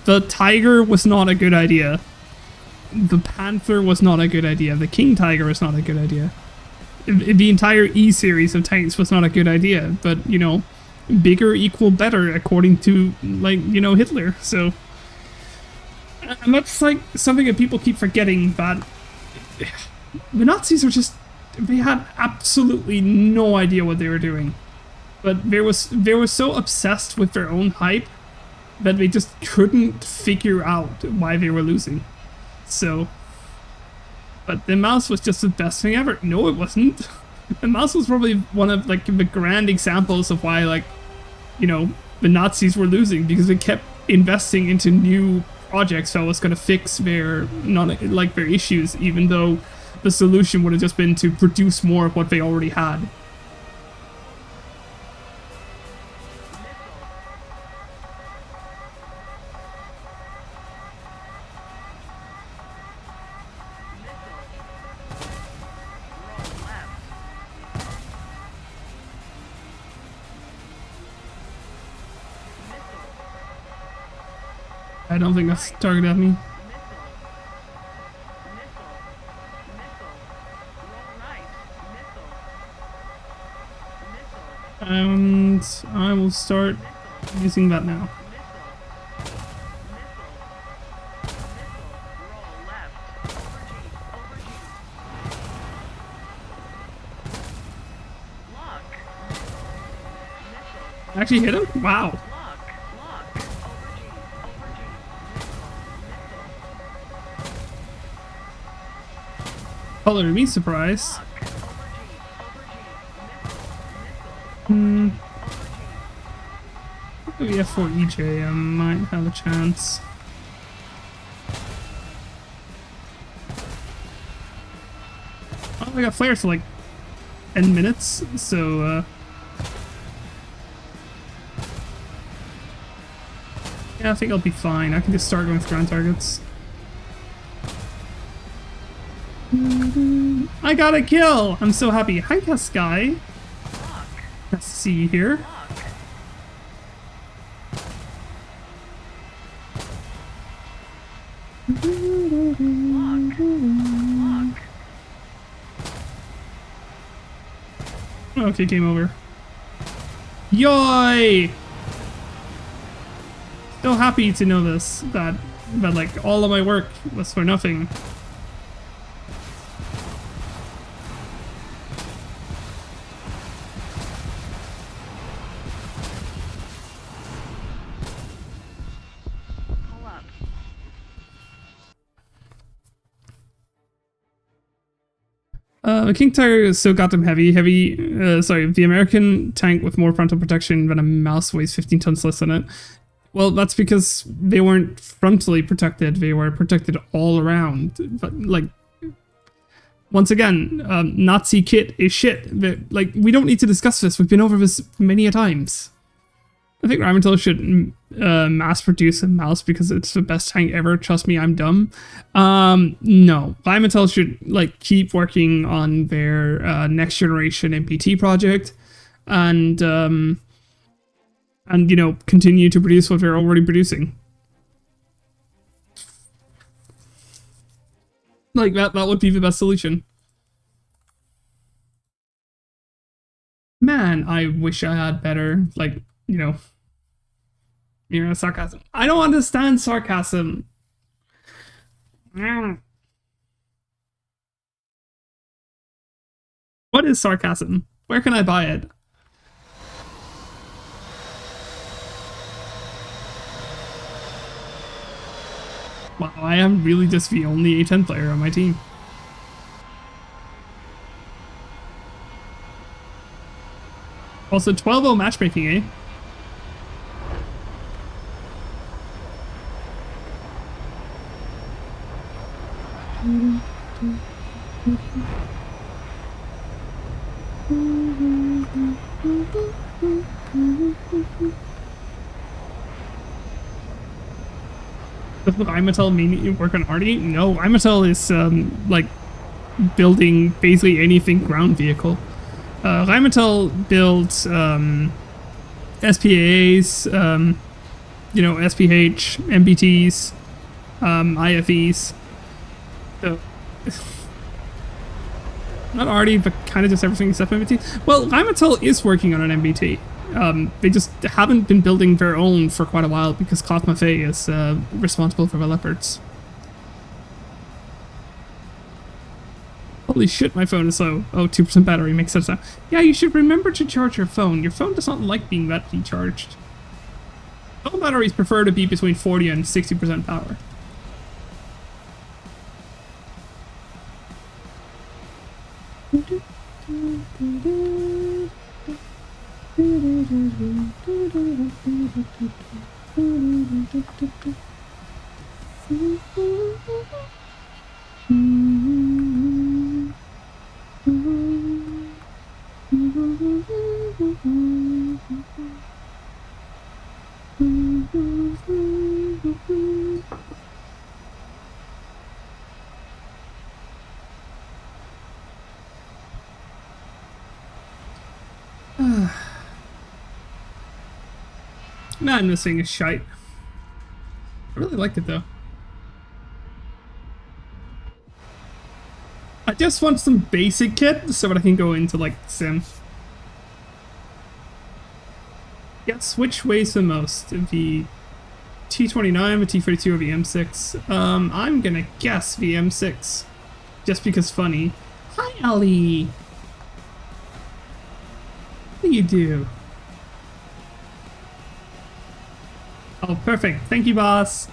the Tiger was not a good idea. The Panther was not a good idea. The King Tiger was not a good idea. The entire E-series of tanks was not a good idea, but, you know, bigger equal better according to, like, you know, Hitler, so... And that's, like, something that people keep forgetting, that the Nazis are just... They had absolutely no idea what they were doing. But they were so obsessed with their own hype that they just couldn't figure out why they were losing. So... But the mouse was just the best thing ever. No, it wasn't. The mouse was probably one of, like, the grand examples of why, like, you know, the Nazis were losing, because they kept investing into new projects that was going to fix their, like, their issues, even though the solution would have just been to produce more of what they already had. I don't think that's targeted at me. And I will start using that now. Actually hit him? Wow. Color me surprised. Maybe F4 EJ, I might have a chance. Oh, I got flares for like 10 minutes, so yeah, I think I'll be fine. I can just start going with ground targets. I got a kill! I'm so happy. Hi, Sky. Nice to see you here. Okay, game over. Yoy! So happy to know this, that like all of my work was for nothing. The King Tiger is so goddamn heavy. Sorry, the American tank with more frontal protection than a mouse weighs 15 tons less than it. Well, that's because they weren't frontally protected. They were protected all around. But, like, once again, Nazi kit is shit. But, like, we don't need to discuss this. We've been over this many a times. I think Rheinmetall should mass produce a mouse because it's the best tank ever. Trust me, I'm dumb. No, Rheinmetall should like keep working on their next generation MPT project, and you know, continue to produce what they're already producing. Like that would be the best solution. Man, I wish I had better, like, you know, sarcasm. I don't understand sarcasm. What is sarcasm? Where can I buy it? Wow, I am really just the only A10 player on my team. Also, 12-0 matchmaking, eh? Does Rheinmetall mean you work on Artie? No, Rheinmetall is like building basically anything ground vehicle. Rheinmetall builds SPAs, you know, SPH, MBTs, IFEs. So, not Artie, but kind of just everything except MBT. Well, Rheinmetall is working on an MBT. They just haven't been building their own for quite a while because Claude Maffei is responsible for the Leopards. Holy shit, my phone is slow. Oh, 2% battery makes sense now. Yeah, you should remember to charge your phone. Your phone does not like being that decharged. Phone batteries prefer to be between 40 and 60% power. Man, this thing is shite. really liked it though. I just want some basic kit so that I can go into like sim. Guess which weighs the most? The T29, the T32, or the M6? I'm gonna guess the M6. Just because funny. Hi, Ellie! What do you do? Oh, perfect. Thank you, boss.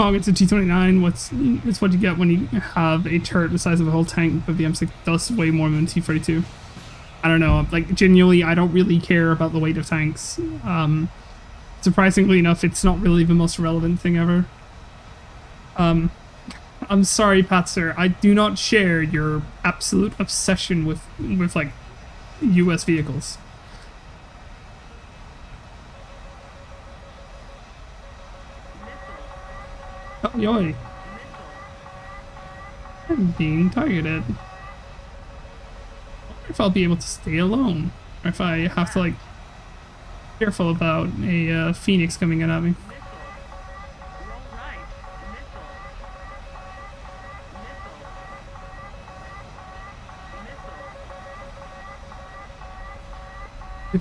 Oh, it's a T29. It's what you get when you have a turret the size of a whole tank, but the M6 does way more than T32. I don't know, like, genuinely, I don't really care about the weight of tanks. Surprisingly enough, it's not really the most relevant thing ever. I'm sorry, Patzer, I do not share your absolute obsession with like, US vehicles. Oh, yoy. I'm being targeted. I wonder if I'll be able to stay alone. Or if I have to, like, be careful about a Phoenix coming in at me.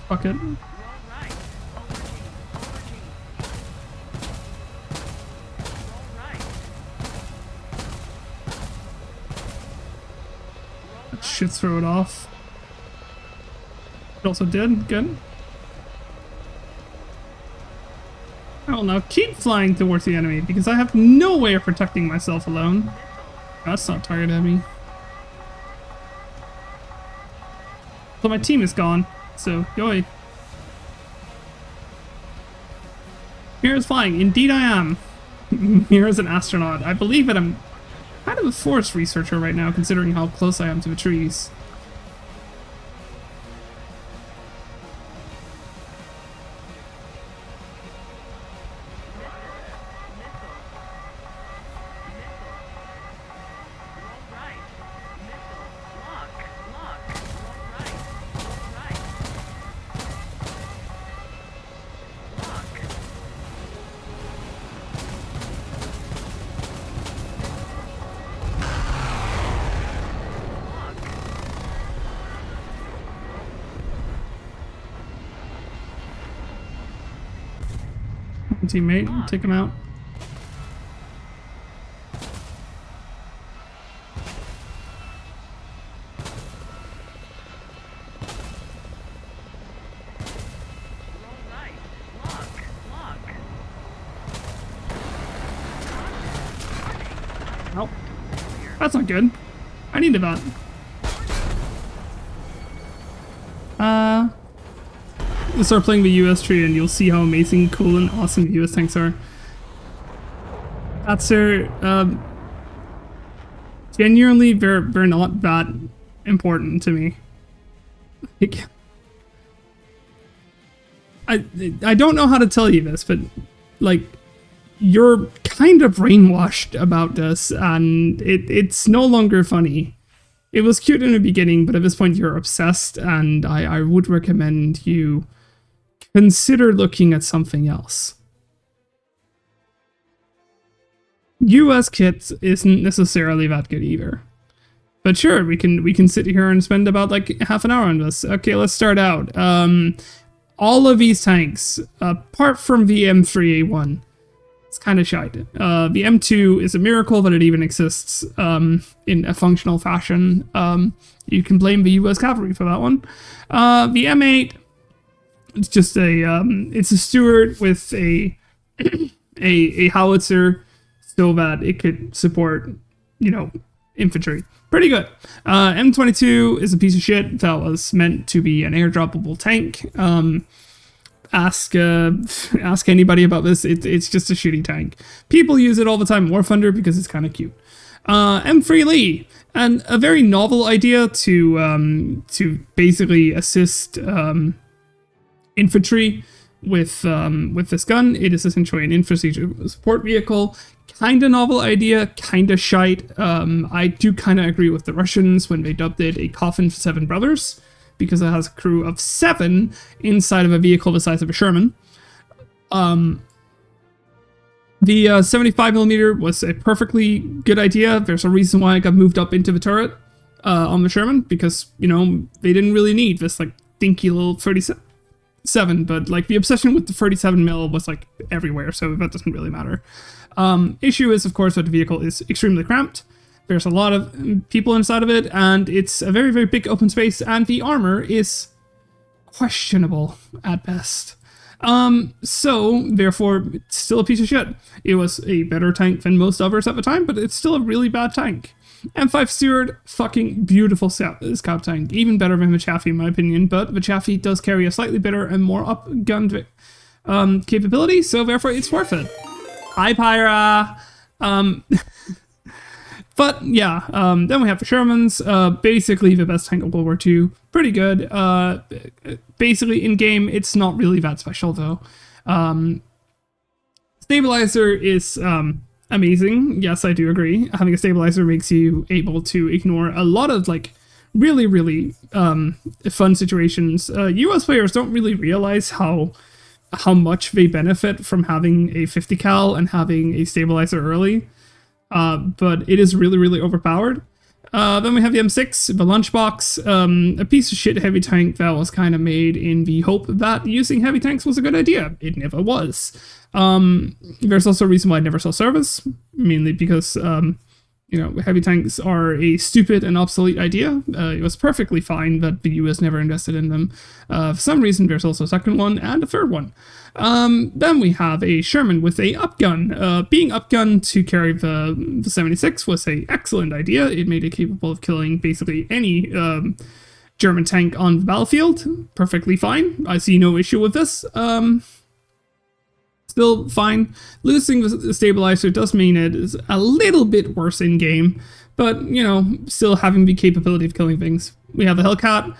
Fuck it. That should throw it off. It also did. Good. I will now keep flying towards the enemy because I have no way of protecting myself alone. That's not target heavy. So my team is gone. So, yoy. Mira's flying. Indeed I am. Mira's an astronaut. I believe that I'm kind of a forest researcher right now, considering how close I am to the trees. Teammate, take him out. Oh, that's not good. I needed that. Start playing the US tree and you'll see how amazing, cool, and awesome the US tanks are. Patzer, genuinely, they're not that important to me. Like, I don't know how to tell you this, but like, you're kind of brainwashed about this, and it's no longer funny. It was cute in the beginning, but at this point you're obsessed, and I would recommend you consider looking at something else. US kits isn't necessarily that good either. But sure, we can sit here and spend about like half an hour on this. Okay, let's start out. All of these tanks, apart from the M3A1, it's kind of shite. The M2 is a miracle that it even exists in a functional fashion. You can blame the US cavalry for that one. The M8, it's just a it's a Stuart with a howitzer so that it could support, infantry. Pretty good. M22 is a piece of shit that was meant to be an airdroppable tank. Ask anybody about this. It's just a shitty tank. People use it all the time in War Thunder because it's kind of cute. M3 Lee, and a very novel idea to basically assist infantry with this gun. It is essentially an infantry support vehicle. Kind of novel idea, kind of shite. I do kind of agree with the Russians when they dubbed it a coffin for 7 brothers, because it has a crew of 7 inside of a vehicle the size of a Sherman. The 75mm was a perfectly good idea. There's a reason why it got moved up into the turret on the Sherman, because, they didn't really need this, like, dinky little 37, but, like, the obsession with the 37mm was, like, everywhere, so that doesn't really matter. Issue is, of course, that the vehicle is extremely cramped. There's a lot of people inside of it, and it's a very, very big open space, and the armor is questionable at best. So, therefore, it's still a piece of shit. It was a better tank than most others at the time, but it's still a really bad tank. M5 Steward, fucking beautiful scout tank. Even better than the Chaffee, in my opinion, but the Chaffee does carry a slightly better and more up-gunned capability, so therefore it's worth it. Hi, Pyra! But yeah, then we have the Shermans, basically the best tank of World War II. Pretty good. Basically, in-game, it's not really that special, though. Stabilizer is amazing. Yes, I do agree. Having a stabilizer makes you able to ignore a lot of, like, really, really fun situations. US players don't really realize how much they benefit from having a 50 cal and having a stabilizer early. But it is really, really overpowered. Then we have the M6, the Lunchbox, a piece of shit heavy tank that was kind of made in the hope that using heavy tanks was a good idea. It never was. There's also a reason why I never saw service, mainly because, heavy tanks are a stupid and obsolete idea. It was perfectly fine that the US never invested in them. For some reason, there's also a second one and a third one. Then we have a Sherman with a upgun. Being upgun to carry the 76 was a excellent idea. It made it capable of killing basically any German tank on the battlefield. Perfectly fine. I see no issue with this. Still fine. Losing the stabilizer does mean it is a little bit worse in game, but still having the capability of killing things. We have the Hellcat.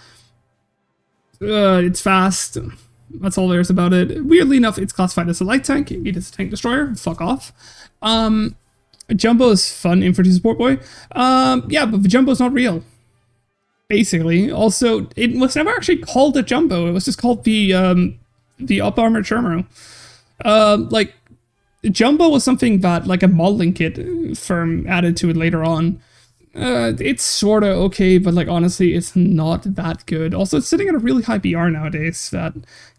It's fast. That's all there is about it. Weirdly enough, it's classified as a light tank. It is a tank destroyer. Fuck off. Jumbo is fun infantry support boy. Yeah, but the Jumbo's not real. Basically. Also, it was never actually called a Jumbo. It was just called the up armored Sherman. Like, Jumbo was something that, like, a modeling kit firm added to it later on. It's sorta okay, but, like, honestly, it's not that good. Also, it's sitting at a really high BR nowadays that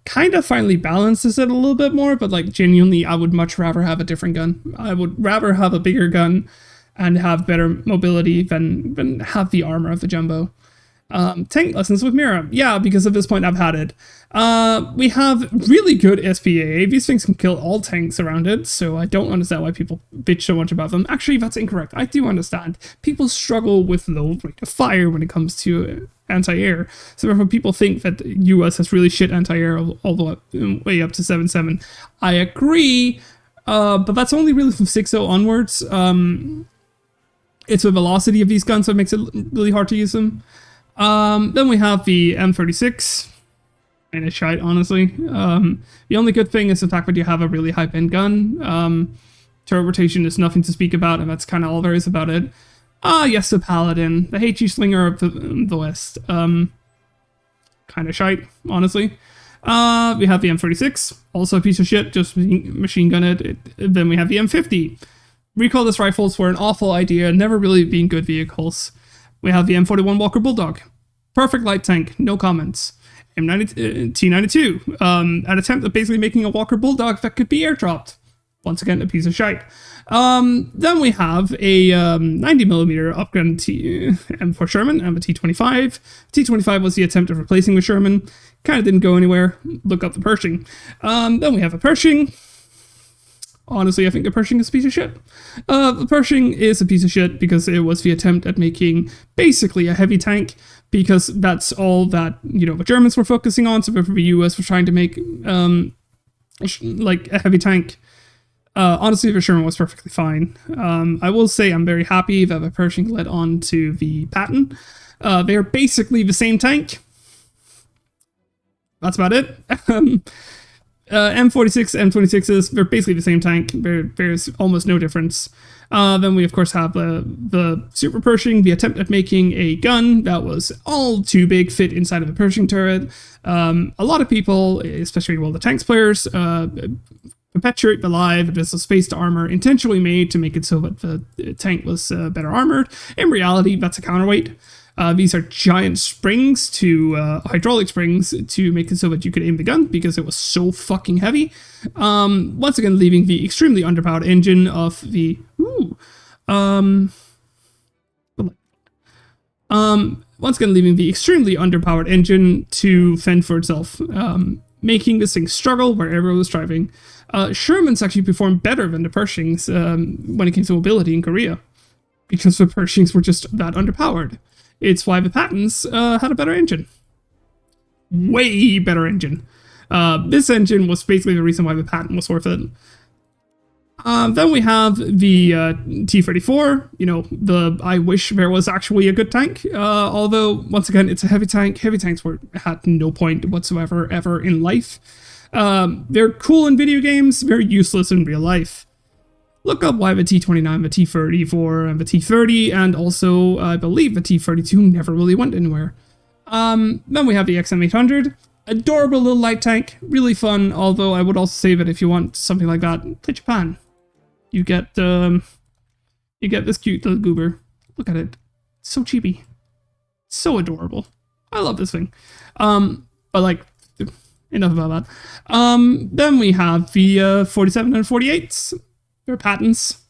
kind of finally balances it a little bit more, but, like, genuinely, I would much rather have a different gun. I would rather have a bigger gun and have better mobility than have the armor of the Jumbo. Tank lessons with Mira. Yeah, because at this point I've had it. We have really good SPAA. These things can kill all tanks around it, so I don't understand why people bitch so much about them. Actually, that's incorrect. I do understand. People struggle with low rate of fire when it comes to anti-air. So therefore people think that the US has really shit anti-air all the way up to 7.7. I agree, but that's only really from 6.0 onwards. It's the velocity of these guns that makes it really hard to use them. Then we have the M36, and it's shite, honestly. The only good thing is the fact that you have a really high bend gun. Turret rotation is nothing to speak about, and that's kind of all there is about it. Yes, the Paladin, the HE Slinger of the West. Kind of shite, honestly. We have the M36, also a piece of shit, just machine gun it. Then we have the M50. Recoilless rifles were an awful idea, never really being good vehicles. We have the M41 Walker Bulldog. Perfect light tank, no comments. T92, an attempt at basically making a Walker Bulldog that could be airdropped. Once again, a piece of shite. Then we have a 90mm upgun M4 Sherman and the T25. T25 was the attempt of replacing the Sherman. Kind of didn't go anywhere. Look up the Pershing. Then we have a Pershing. Honestly, I think the Pershing is a piece of shit. The Pershing is a piece of shit because it was the attempt at making basically a heavy tank, because that's all that, the Germans were focusing on. So the US was trying to make like a heavy tank. Honestly, the Sherman was perfectly fine. I will say I'm very happy that the Pershing led on to the Patton. They're basically the same tank. That's about it. M46, M26s, they're basically the same tank. There's almost no difference. Then we, of course, have the Super Pershing, the attempt at making a gun that was all too big, fit inside of a Pershing turret. A lot of people, especially the tanks players, perpetuate the lie that this was spaced armor intentionally made to make it so that the tank was better armored. In reality, that's a counterweight. These are giant springs hydraulic springs to make it so that you could aim the gun because it was so fucking heavy. Once again, leaving the extremely underpowered engine of the to fend for itself, making this thing struggle wherever it was driving. Shermans actually performed better than the Pershings when it came to mobility in Korea, because the Pershings were just that underpowered. It's why the Pattons had a better engine. Way better engine. This engine was basically the reason why the Patton was worth it. Then we have the T-34. I wish there was actually a good tank. Although, once again, it's a heavy tank. Heavy tanks had no point whatsoever ever in life. They're cool in video games. Very useless in real life. Look up why the T-29, the T-34, and the T-30, and also, I believe, the T-32 never really went anywhere. Then we have the XM800. Adorable little light tank. Really fun, although I would also say that if you want something like that, play Japan. You get this cute little goober. Look at it. It's so cheapy. So adorable. I love this thing. But, enough about that. Then we have the 47 and 48s. They're Pattons.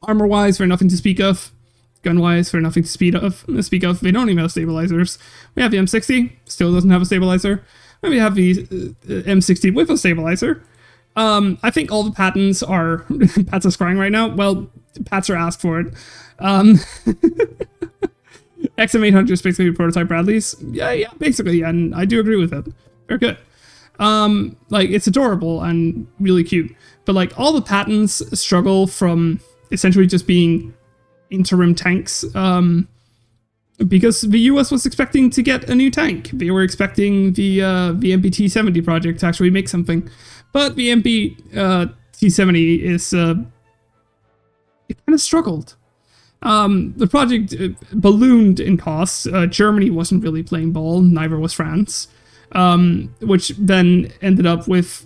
Armor-wise, they're nothing to speak of. Gun-wise, they're nothing to speak of. They don't even have stabilizers. We have the M60, still doesn't have a stabilizer. And we have the M60 with a stabilizer. I think all the Pattons are... Pats are crying right now. Well, Pats are asked for it. XM800 is basically prototype Bradleys. Yeah, basically, and I do agree with it. They're good. It's adorable and really cute. But, all the Pattons struggle from essentially just being interim tanks, because the US was expecting to get a new tank. They were expecting the MBT-70 project to actually make something. But the MBT-70 is... it kind of struggled. The project ballooned in costs. Germany wasn't really playing ball, neither was France. Which then ended up with,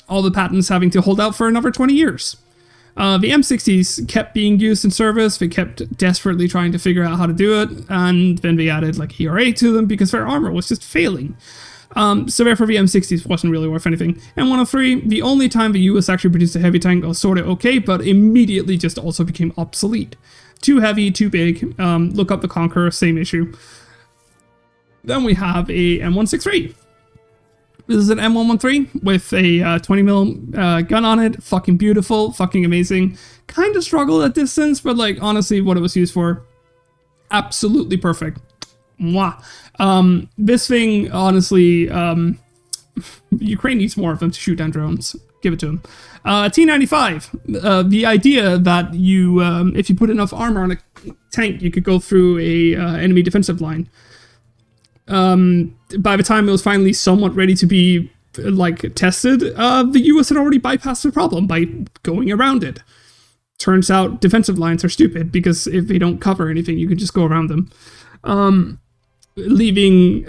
all the Pattons having to hold out for another 20 years. The M60s kept being used in service. They kept desperately trying to figure out how to do it, and then they added ERA to them because their armor was just failing. So therefore the M60s wasn't really worth anything. And 103, the only time the US actually produced a heavy tank was sort of okay, but immediately just also became obsolete. Too heavy, too big. Look up the Conqueror, same issue. Then we have a M163. This is an M113 with a 20mm gun on it. Fucking beautiful, fucking amazing. Kind of struggled at distance, but honestly, what it was used for, absolutely perfect. Mwah. This thing, honestly, Ukraine needs more of them to shoot down drones. Give it to them. T-95. The idea that you, if you put enough armor on a tank, you could go through a enemy defensive line. By the time it was finally somewhat ready to be tested, the US had already bypassed the problem by going around it. Turns out defensive lines are stupid because if they don't cover anything, you can just go around them. Leaving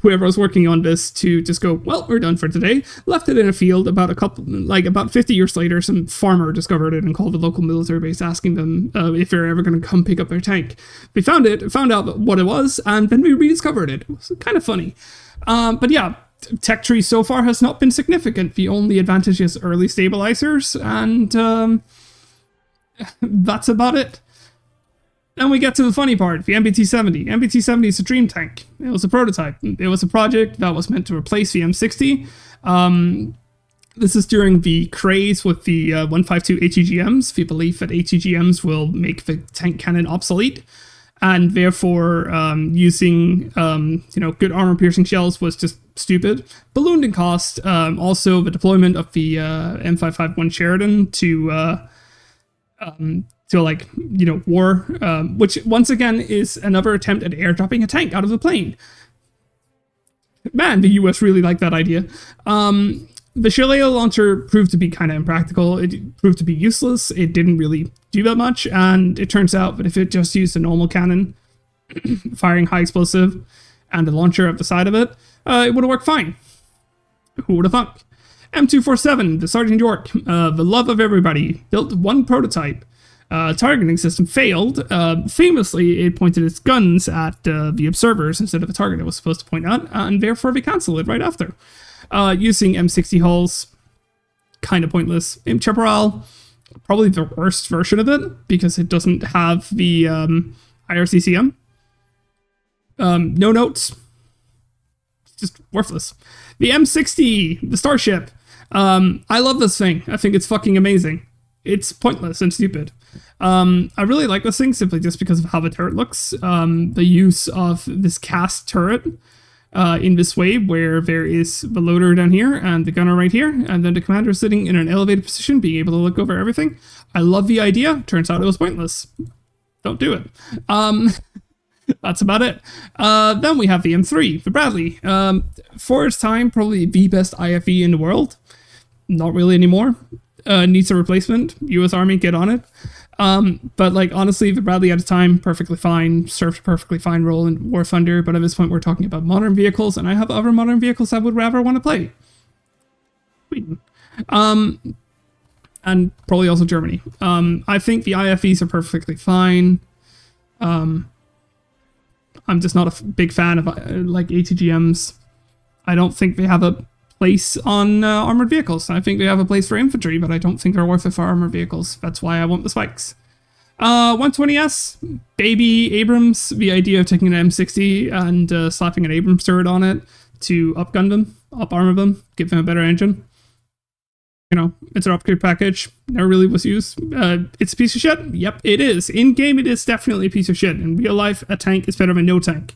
whoever was working on this to just go, well, we're done for today. Left it in a field. About 50 years later, some farmer discovered it and called the local military base asking them if they're ever going to come pick up their tank. They found out what it was, and then we rediscovered it. It was kind of funny. But yeah, tech tree so far has not been significant. The only advantage is early stabilizers, and that's about it. Then we get to the funny part, the MBT-70. MBT-70 is a dream tank. It was a prototype. It was a project that was meant to replace the M60. This is during the craze with the 152 HEGMs. If you believe that HEGMs will make the tank cannon obsolete, and therefore using good armor piercing shells was just stupid. Ballooned in cost. Also, the deployment of the M551 Sheridan to war, which once again is another attempt at airdropping a tank out of the plane. Man, the US really liked that idea. The Shillelagh launcher proved to be kind of impractical. It proved to be useless. It didn't really do that much, and it turns out that if it just used a normal cannon, firing high explosive, and a launcher at the side of it, it would have worked fine. Who would have thunk? M247, the Sergeant York, the love of everybody, built one prototype. Targeting system failed. Famously, it pointed its guns at the observers instead of the target it was supposed to point at, and therefore they canceled it right after. Using M60 hulls, kind of pointless. M Chaparral, probably the worst version of it, because it doesn't have the IRCCM. No notes. Just worthless. The M60, the Starship. I love this thing. I think it's fucking amazing. It's pointless and stupid. I really like this thing simply just because of how the turret looks. The use of this cast turret in this way, where there is the loader down here and the gunner right here, and then the commander sitting in an elevated position, being able to look over everything. I love the idea. Turns out it was pointless. Don't do it. That's about it. Then we have the M3, the Bradley. For its time, probably the best IFE in the world. Not really anymore. Needs a replacement. US Army, get on it. But honestly, the Bradley at a time, perfectly fine, served a perfectly fine role in War Thunder, but at this point we're talking about modern vehicles, and I have other modern vehicles I would rather want to play. Sweden. And probably also Germany. I think the IFEs are perfectly fine. I'm just not a big fan of ATGMs. I don't think they have a place on armored vehicles. I think they have a place for infantry, but I don't think they're worth it for armored vehicles. That's why I want the spikes. 120S, baby Abrams. The idea of taking an M60 and slapping an Abrams turret on it to upgun them, up armor them, give them a better engine. It's an upgrade package. Never really was used. It's a piece of shit. Yep, it is. In game, it is definitely a piece of shit. In real life, a tank is better than no tank.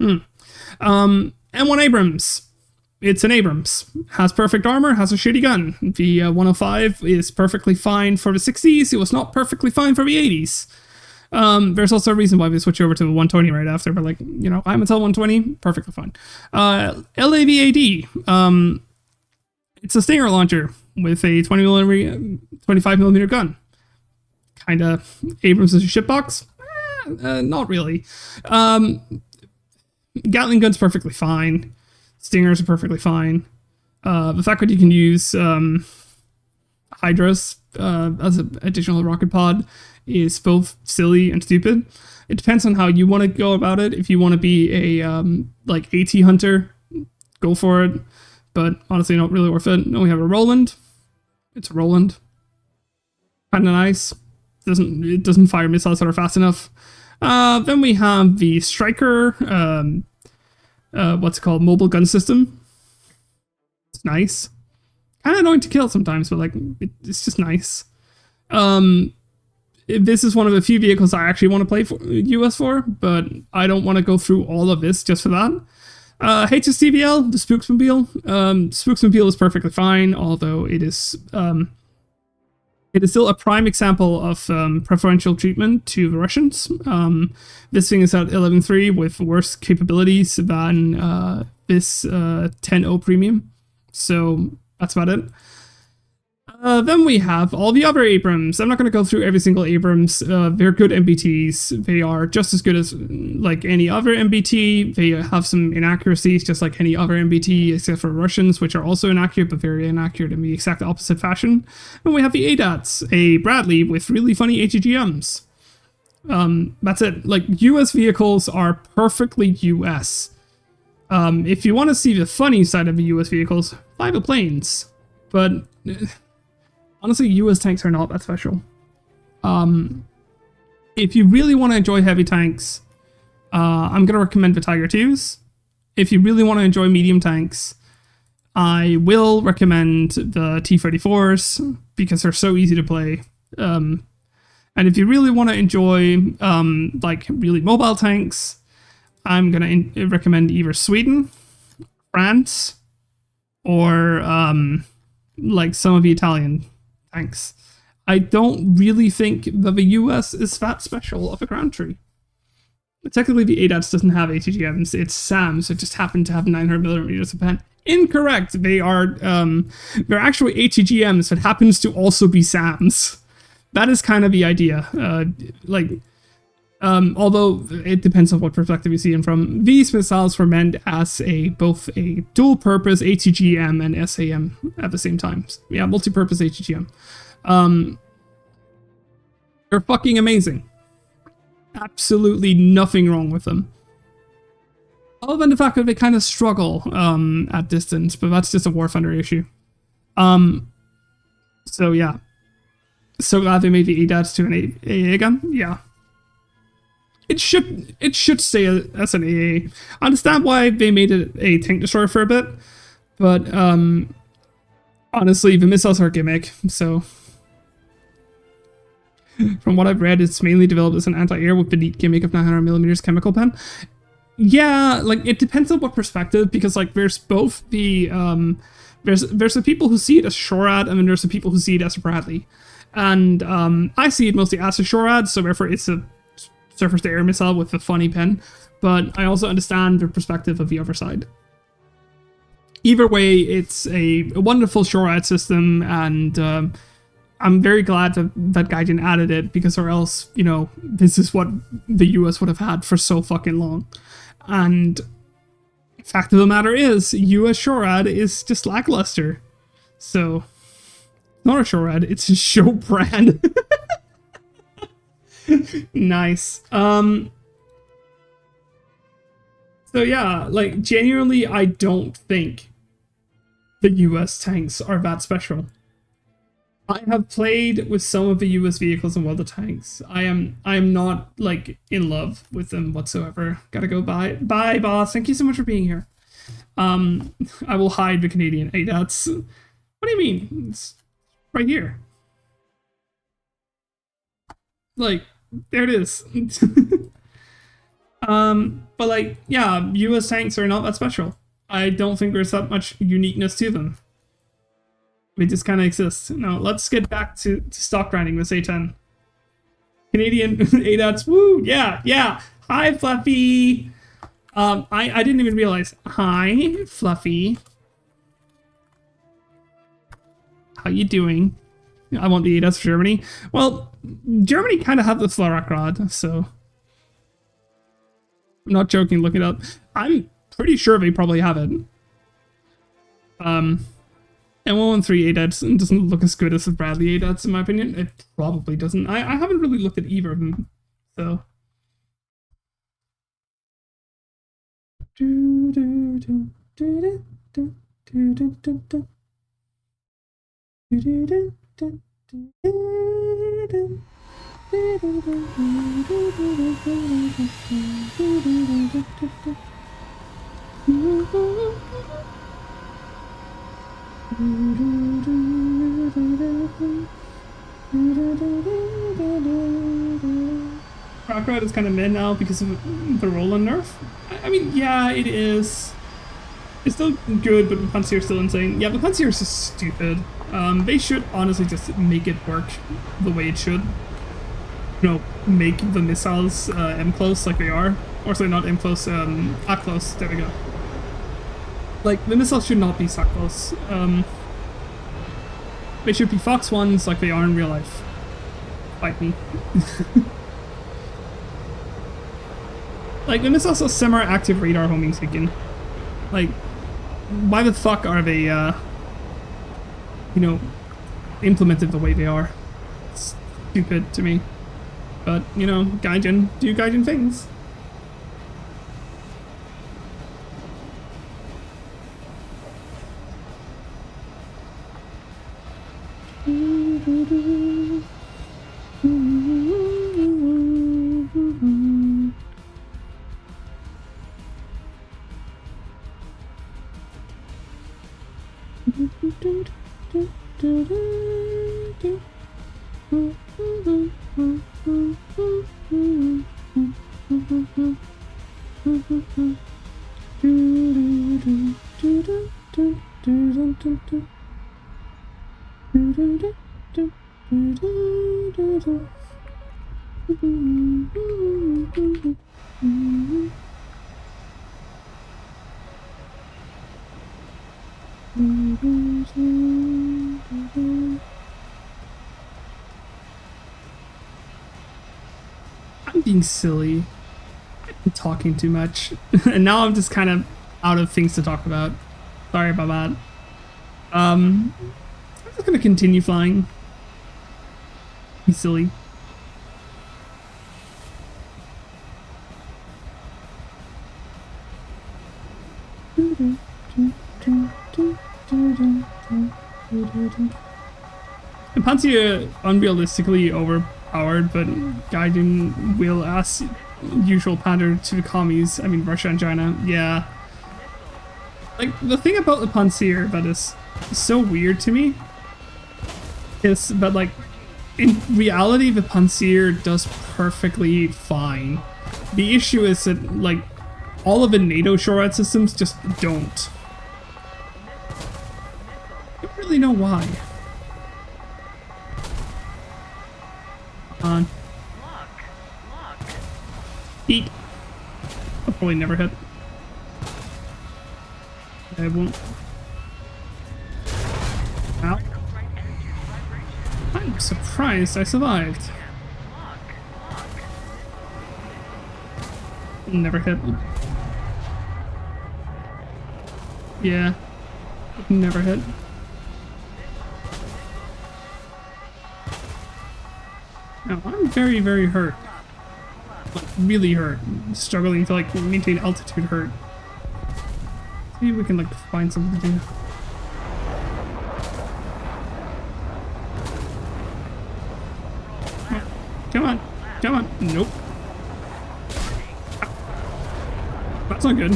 M1 Abrams. It's an Abrams. Has perfect armor, has a shitty gun. The 105 is perfectly fine for the 60s. It was not perfectly fine for the 80s. There's also a reason why we switch over to the 120 right after, but I'm until 120, perfectly fine. LAVAD. It's a Stinger launcher with a 25mm gun. Kinda Abrams is a shitbox? Not really. Gatling gun's perfectly fine. Stingers are perfectly fine. The fact that you can use Hydras as an additional rocket pod is both silly and stupid. It depends on how you want to go about it. If you want to be a AT hunter, go for it. But honestly, not really worth it. Then we have a Roland. It's a Roland. Kind of nice. It doesn't fire missiles that are fast enough. Then we have the Striker. What's it called? Mobile gun system. It's nice. Kind of annoying to kill sometimes, but it's just nice. This is one of the few vehicles I actually want to play for US for, but I don't want to go through all of this just for that. HSTVL, the Spooksmobile. Spooksmobile is perfectly fine, although it is still a prime example of preferential treatment to the Russians. This thing is at 11.3 with worse capabilities than this 10.0 premium. So that's about it. Then we have all the other Abrams. I'm not going to go through every single Abrams. They're good MBTs. They are just as good as any other MBT. They have some inaccuracies just like any other MBT, except for Russians, which are also inaccurate, but very inaccurate in the exact opposite fashion. And we have the ADATs, a Bradley with really funny HEGMs. That's it. US vehicles are perfectly US. If you want to see the funny side of the US vehicles, fly the planes. But honestly, US tanks are not that special. If you really want to enjoy heavy tanks, I'm going to recommend the Tiger IIs. If you really want to enjoy medium tanks, I will recommend the T-34s because they're so easy to play. And if you really want to enjoy like really mobile tanks, I'm gonna recommend either Sweden, France, or like some of the Italian tanks. I don't really think that the US is that special of a country. Technically, the ADATS doesn't have ATGMs. It's SAMs. It just happen to have 900mm of pen. Incorrect. They're actually ATGMs that happens to also be SAMs. That is kind of the idea. Although it depends on what perspective you see them from, these missiles were meant as both a dual-purpose ATGM and SAM at the same time. Yeah, multi-purpose ATGM. They're fucking amazing. Absolutely nothing wrong with them. Other than the fact that they kind of struggle at distance, but that's just a Warfinder issue. So yeah. So glad they made the ADATS to an AA gun. Yeah. It should stay as an AA. I understand why they made it a tank destroyer for a bit, but honestly, the missiles are a gimmick, so... From what I've read, it's mainly developed as an anti-air with the neat gimmick of 900mm chemical pen. Yeah, like, it depends on what perspective, because, like, there's both the, there's the people who see it as SHORAD, and then there's the people who see it as a Bradley. And, I see it mostly as a SHORAD, so therefore it's a surface-to-air missile with a funny pen, but I also understand the perspective of the other side. Either way, it's a wonderful SHORAD system, and, I'm very glad that Gaijin added it, because or else, you know, this is what the US would have had for so fucking long. And fact of the matter is, US SHORAD is just lackluster. So, not a SHORAD, it's a show brand. Nice. So yeah, like, genuinely, I don't think the US tanks are that special. I have played with some of the US vehicles and the tanks. I am not, like, in love with them whatsoever. Gotta go. Bye, boss. Thank you so much for being here. I will hide the Canadian ADATs. What do you mean? It's right here. Like, there it is. But, like, yeah, US tanks are not that special. I don't think there's that much uniqueness to them. They just kind of exist. Now, let's get back to stock grinding with A10. Canadian ADATs, woo, yeah. Hi, Fluffy. I didn't even realize. Hi, Fluffy. How you doing? I want the ADATs for Germany. Well, Germany kind of have the Flarakrad, so... I'm not joking, look it up. I'm pretty sure they probably have it. M113 ADATS doesn't look as good as the Bradley ADATS, in my opinion. It probably doesn't. I haven't really looked at either of them, so... Rockride is kind of mid now because of the Roland nerf. I mean, yeah, it is. It's still good, but the Panzer is still insane. Yeah, the Panzer is just stupid. They should honestly just make it work the way it should. You know, make the missiles M-close like they are. Or sorry, not M-close, A-close. There we go. Like, the missiles should not be SAC-close. They should be Fox 1s like they are in real life. Fight me. Like, the missiles are semi-active radar homing again. Like, why the fuck are they, you know, implemented the way they are? It's stupid to me. But, you know, Gaijin do Gaijin things. I'm being silly. I'm talking too much. And now I'm just kind of out of things to talk about. Sorry about that. I'm just gonna continue flying. Be silly. And Pansia unrealistically overpowered, but Gaijin will, as usual, pander to the commies. I mean, Russia and China. Yeah. Like, the thing about the Panzer that is so weird to me is that, like, in reality, the Panzer does perfectly fine. The issue is that, like, all of the NATO shortcut systems just don't. I don't really know why. Come on. Eat. I'll probably never hit. I won't. Ow. I'm surprised I survived. Never hit. Yeah. Never hit. Now, I'm very, very hurt. Like, really hurt. Struggling to, like, maintain altitude hurt. See if we can, like, find something to do. Come on. Come on. Nope. That's not good.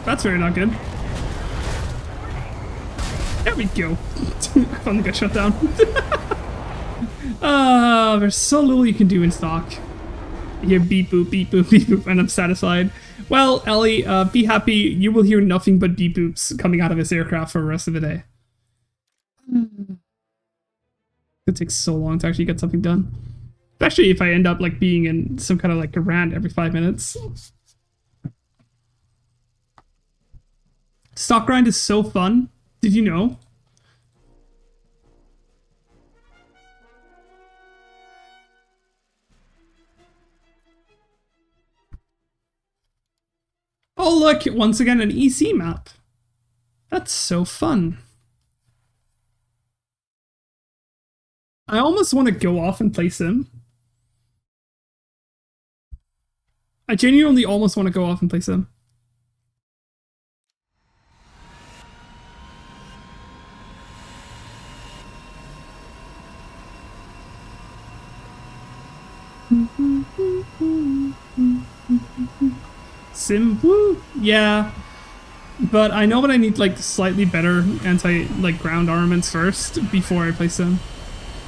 That's very not good. There we go. I finally got shut down. There's so little you can do in stock. You hear beep boop, beep boop, beep boop, and I'm satisfied. Well, Ellie, be happy. You will hear nothing but beep boops coming out of this aircraft for the rest of the day. It takes so long to actually get something done. Especially if I end up like being in some kind of like a rant every 5 minutes. Stock grind is so fun. Did you know? Oh look, once again an EC map. That's so fun. I almost want to go off and play Sim. I genuinely almost want to go off and play Sim. Sim, woo, yeah. But I know that I need like slightly better anti ground armaments first before I play Sim.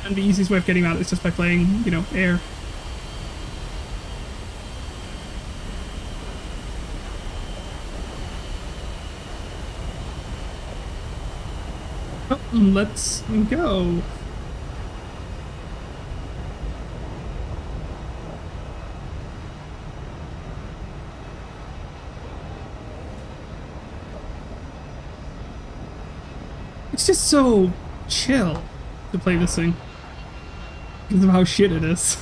And the easiest way of getting that is just by playing, you know, air. Oh, let's go. It's just so chill to play this thing because of how shit it is.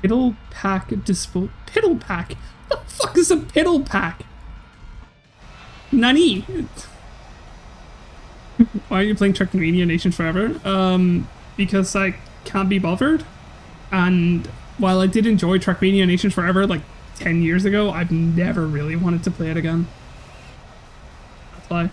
Piddle pack dispo. Piddle pack? What the fuck is a piddle pack? Nani? Why are you playing Trackmania Nation Forever? Because I can't be bothered. And while I did enjoy Trackmania Nation Forever like 10 years ago, I've never really wanted to play it again. That's why.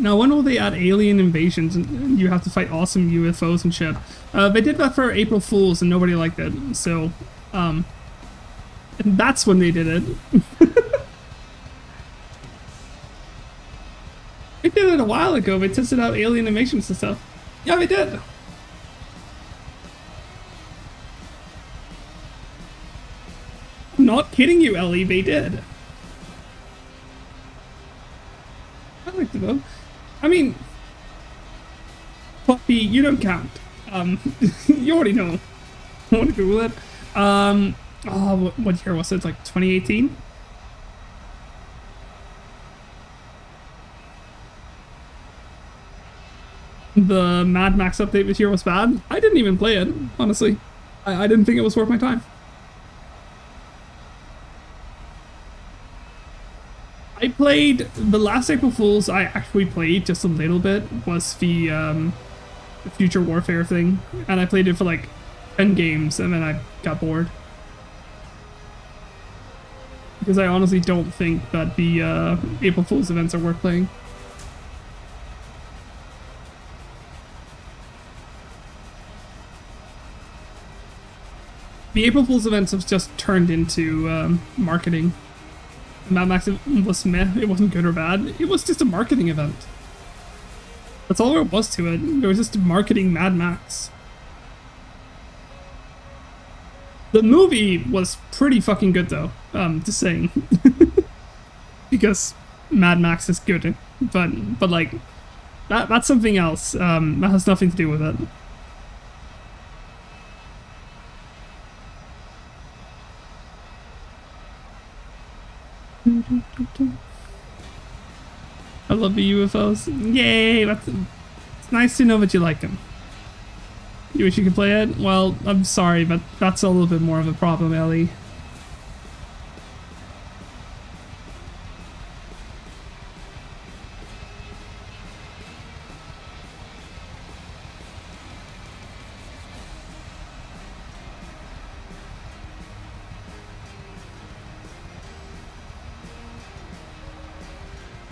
Now, when will they add alien invasions and you have to fight awesome UFOs and shit? They did that for April Fools and nobody liked it, so, and that's when they did it. They did it a while ago. They tested out alien invasions and stuff. Yeah, they did. I'm not kidding you, Ellie. They did. I liked it though. I mean, Puppy, you don't count. You already know. I want to Google it. Oh, what year was it? Like 2018? The Mad Max update this year was bad. I didn't even play it, honestly. I didn't think it was worth my time. I played the last April Fools. I actually played just a little bit. Was the Future Warfare thing, and I played it for like 10 games, and then I got bored because I honestly don't think that the April Fools events are worth playing. The April Fools events have just turned into marketing. Mad Max was meh. It wasn't good or bad. It was just a marketing event. That's all there was to it. It was just marketing Mad Max. The movie was pretty fucking good though. Just saying. Because Mad Max is good. But like, that's something else. That has nothing to do with it. I love the UFOs. Yay! It's nice to know that you like them. You wish you could play it? Well, I'm sorry, but that's a little bit more of a problem, Ellie.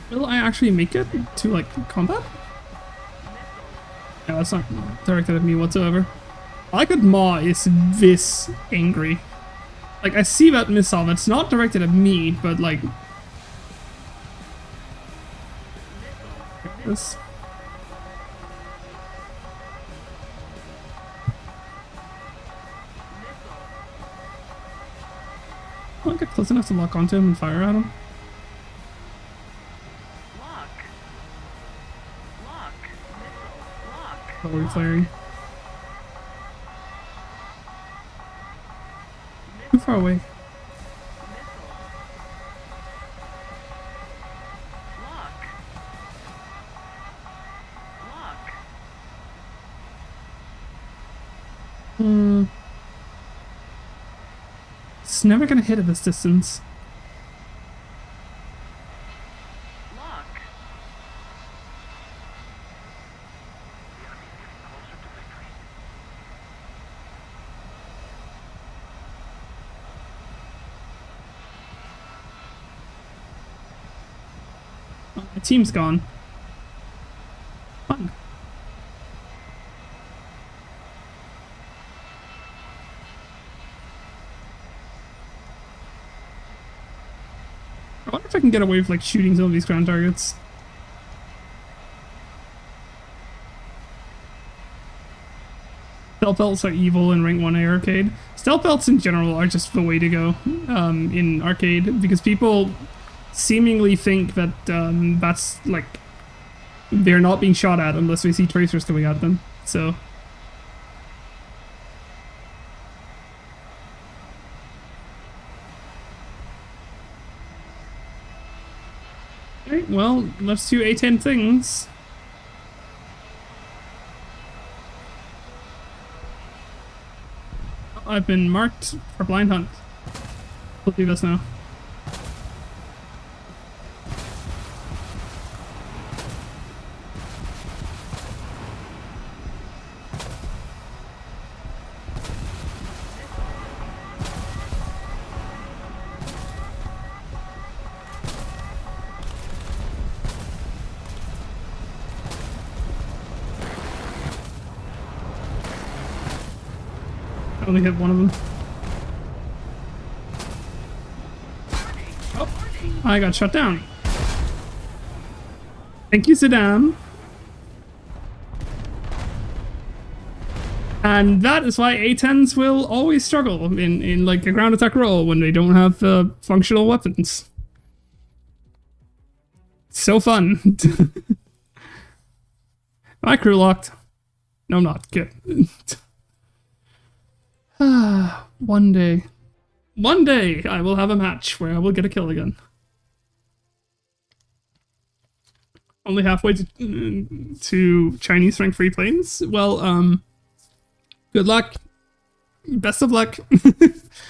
Will I actually make it to, like, combat? No, that's not directed at me whatsoever. I like that Ma is this angry. Like, I see that missile, that's not directed at me, but, like... This. I'll get close enough to lock onto him and fire at him. What are we firing? Too far away. It's never gonna hit at this distance. My team's gone. Fun. I wonder if I can get away with like shooting some of these ground targets. Stealth belts are evil in Rank 1A arcade. Stealth belts in general are just the way to go in arcade because people seemingly think that that's like they're not being shot at unless they see tracers coming at them. So okay, well, let's do A10 things. I've been marked for blind hunt. We'll do this now. I only hit one of them. Oh, I got shut down. Thank you, Saddam. And that is why A10s will always struggle in like a ground attack role when they don't have functional weapons. So fun. Am I crew locked? No, I'm not. Good. One day I will have a match where I will get a kill again. Only halfway to Chinese rank free planes. Well, good luck. Best of luck.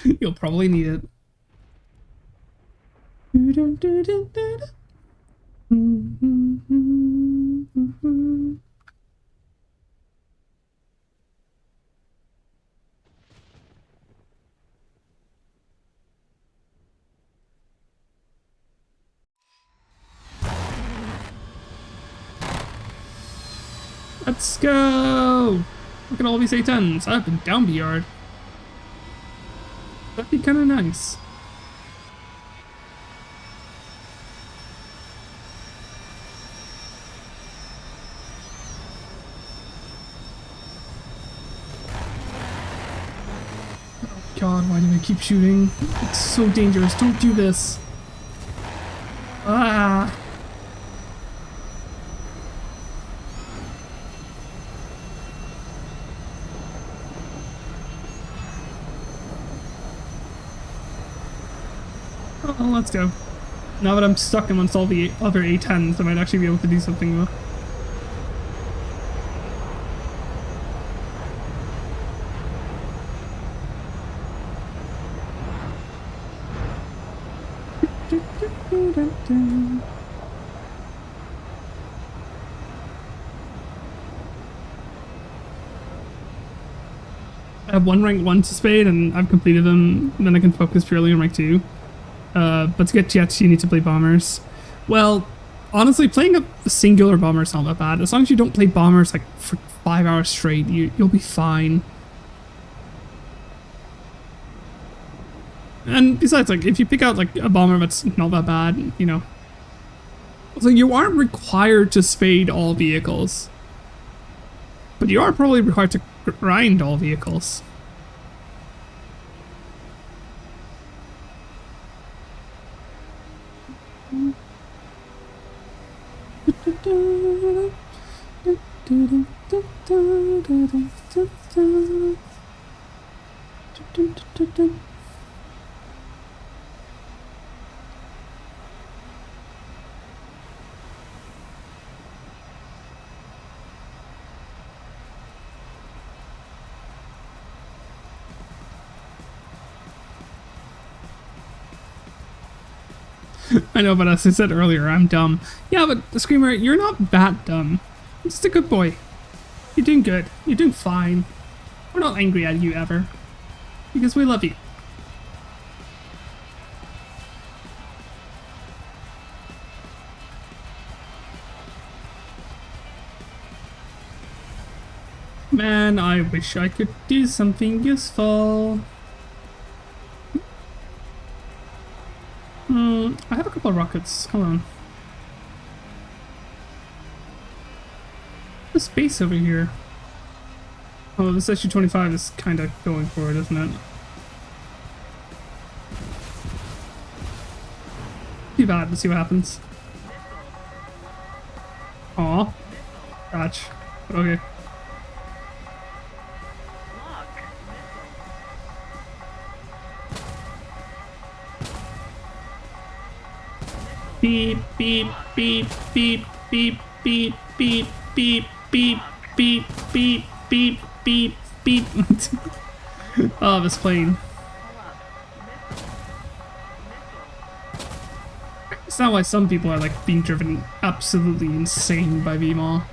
You'll probably need it. Let's go! Look at all these A10s. I've been down the yard. That'd be kind of nice. Oh god, why do I keep shooting? It's so dangerous. Don't do this. Ah! Oh, let's go. Now that I'm stuck amongst all the other A10s, I might actually be able to do something though. I have one rank 1 to spade and I've completed them, then I can focus purely on rank 2. But to get jets, you need to play bombers. Well, honestly, playing a singular bomber is not that bad. As long as you don't play bombers like for 5 hours straight, you'll be fine. And besides, like, if you pick out like a bomber that's not that bad, you know. So you aren't required to spade all vehicles. But you are probably required to grind all vehicles. I know, but as I said earlier, I'm dumb. Yeah, but Screamer, you're not that dumb. You're just a good boy. You're doing good. You're doing fine. We're not angry at you ever. Because we love you. Man, I wish I could do something useful. I have a couple of rockets. Hold on. The space over here. Oh, this SU-25 is kind of going for it, isn't it? Too bad. Let's see what happens. Aw. Gotch. Okay. Beep, beep, beep, beep, beep, beep, beep, beep, beep, beep, beep, beep, beep, beep. Oh, this plane. It's not why some people are like being driven absolutely insane by VMAW.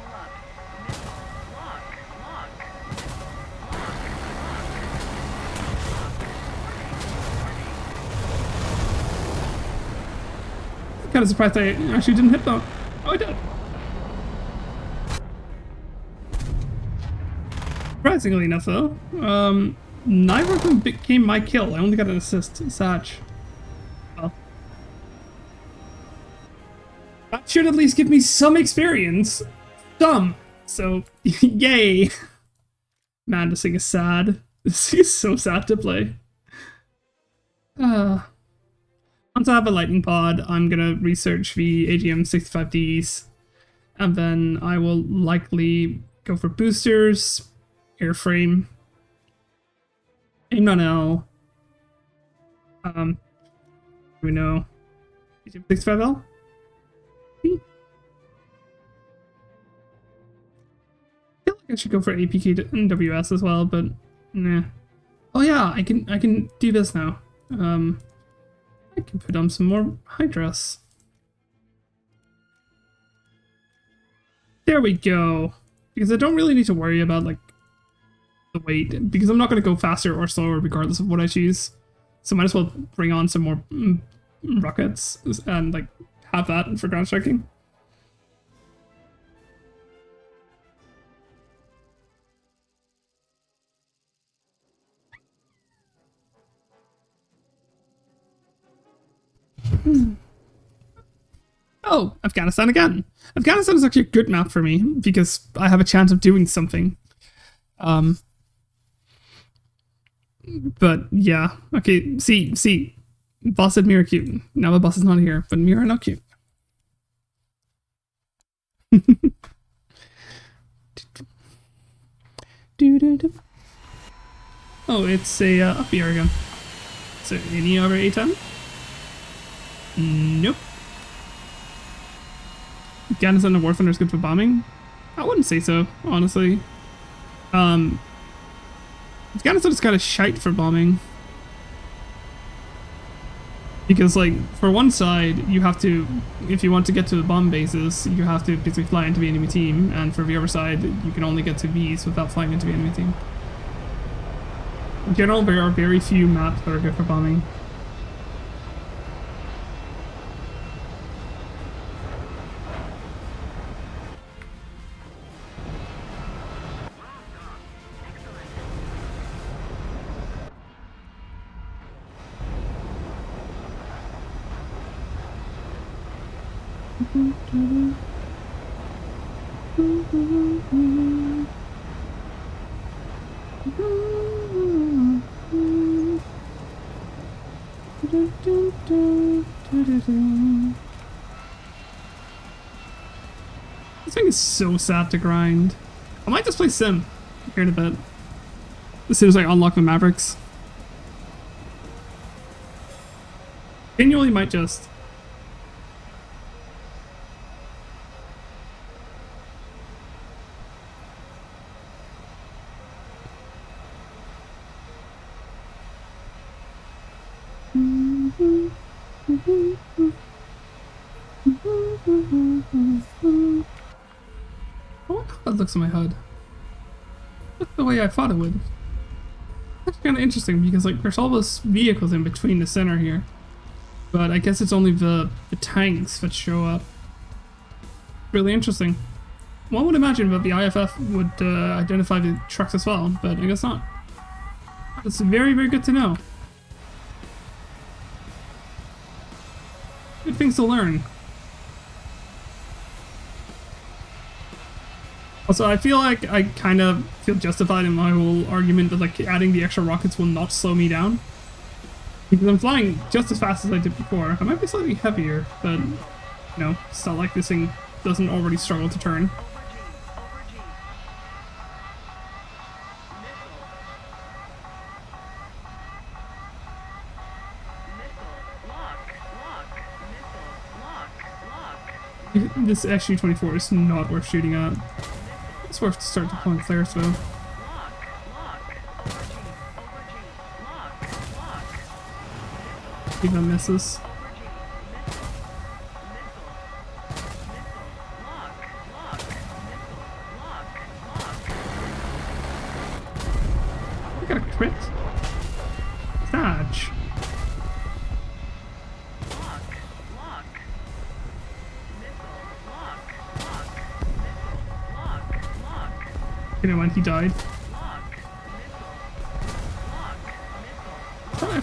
Kind of surprised I actually didn't hit that. Oh, I did. Surprisingly enough, though, neither of them became my kill. I only got an assist. Satch. Well, that should at least give me some experience. Some. So, yay. Man, this thing is sad. This is so sad to play. Once I have a lightning pod, I'm gonna research the AGM 65Ds, and then I will likely go for boosters, airframe, aim on L. We know AGM 65L. I feel like I should go for APK and WS as well, but nah. Oh yeah, I can do this now. I can put on some more Hydras. There we go. Because I don't really need to worry about like the weight, because I'm not going to go faster or slower regardless of what I choose. So might as well bring on some more rockets and like have that for ground striking. Oh, Afghanistan again. Afghanistan is actually a good map for me because I have a chance of doing something. But yeah, okay. See, boss said Mira cute. Now the boss is not here, but Mira not cute. Oh, it's a up here again. So any over A10? Nope. Afghanistan and War Thunder is good for bombing? I wouldn't say so, honestly. Afghanistan is kind of shite for bombing. Because, like, for one side, you have to, if you want to get to the bomb bases, you have to basically fly into the enemy team, and for the other side, you can only get to these without flying into the enemy team. In general, there are very few maps that are good for bombing. This thing is so sad to grind. I might just play Sim here in a bit. As soon as I unlock the Mavericks. Genuinely might just. Oh, that looks in my HUD. Look the way I thought it would. That's kind of interesting because like there's all those vehicles in between the center here, but I guess it's only the tanks that show up. Really interesting. One would imagine that the IFF would identify the trucks as well, but I guess not. That's very, very good to know. Good things to learn. Also, I feel like I kind of feel justified in my whole argument that like adding the extra rockets will not slow me down. Because I'm flying just as fast as I did before. I might be slightly heavier, but you know, it's not like this thing doesn't already struggle to turn. This SU-24 is not worth shooting at. It's worth to start deploying flares though. Even misses. I got a crit. Dodge. You know when he died.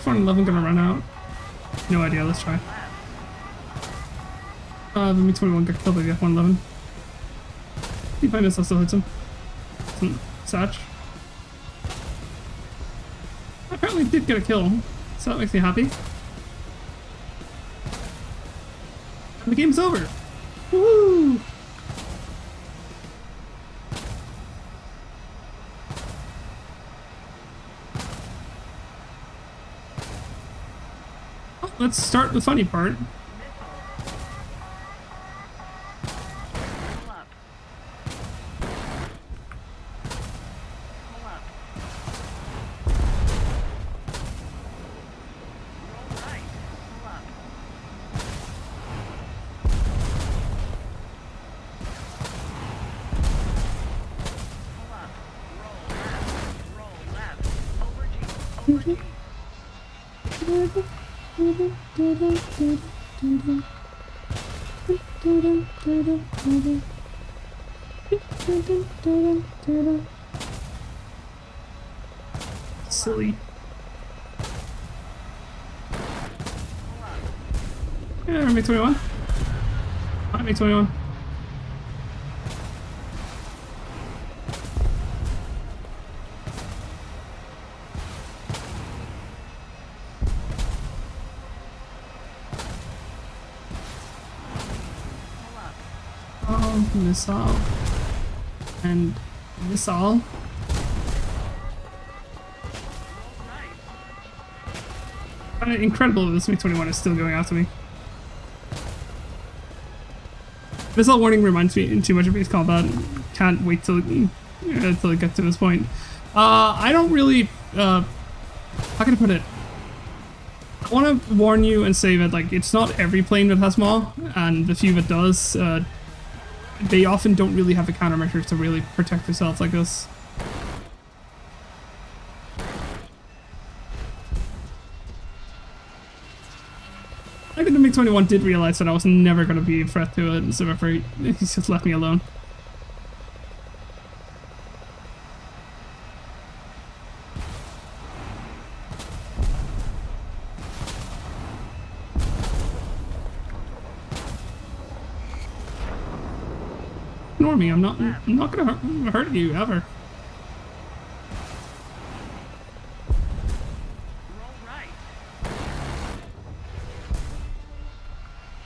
F111 gonna run out? No idea, let's try. The Me-21 got killed by the F111. He finds us, still hits him. Some Satch. Apparently did get a kill, so that makes me happy. And the game's over! Woo! Oh, let's start the funny part. Silly. Yeah, Me-21. Hi, Me-21. Oh, missile. And missile. Incredible that this Me-21 is still going after me. Missile warning reminds me too much of base combat. Can't wait till it gets to this point. I don't really, how can I put it? I want to warn you and say that like it's not every plane that has maw, and the few that does, they often don't really have the countermeasures to really protect yourself like this. I think the MiG-21 did realize that I was never going to be a threat to it, so therefore he just left me alone. Ignore me, I'm not going to hurt you ever.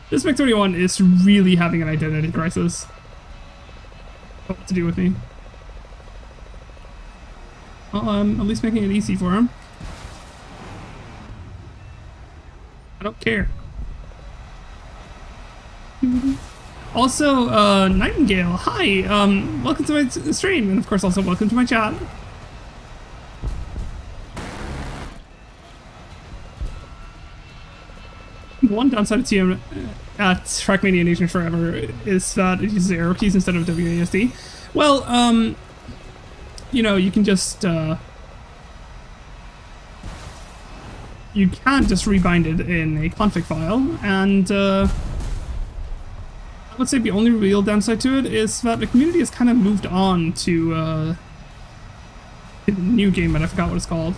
This MiG-21 is really having an identity crisis. What to do with me? Well, I'm at least making it easy for him. I don't care. Also, Nightingale, hi! Welcome to my stream, and of course also welcome to my chat. One downside of TM at Trackmania Nation Forever is that it uses arrow keys instead of WASD. Well, you know, you can just, you can just rebind it in a config file, and, I would say the only real downside to it is that the community has kind of moved on to, a new game that I forgot what it's called.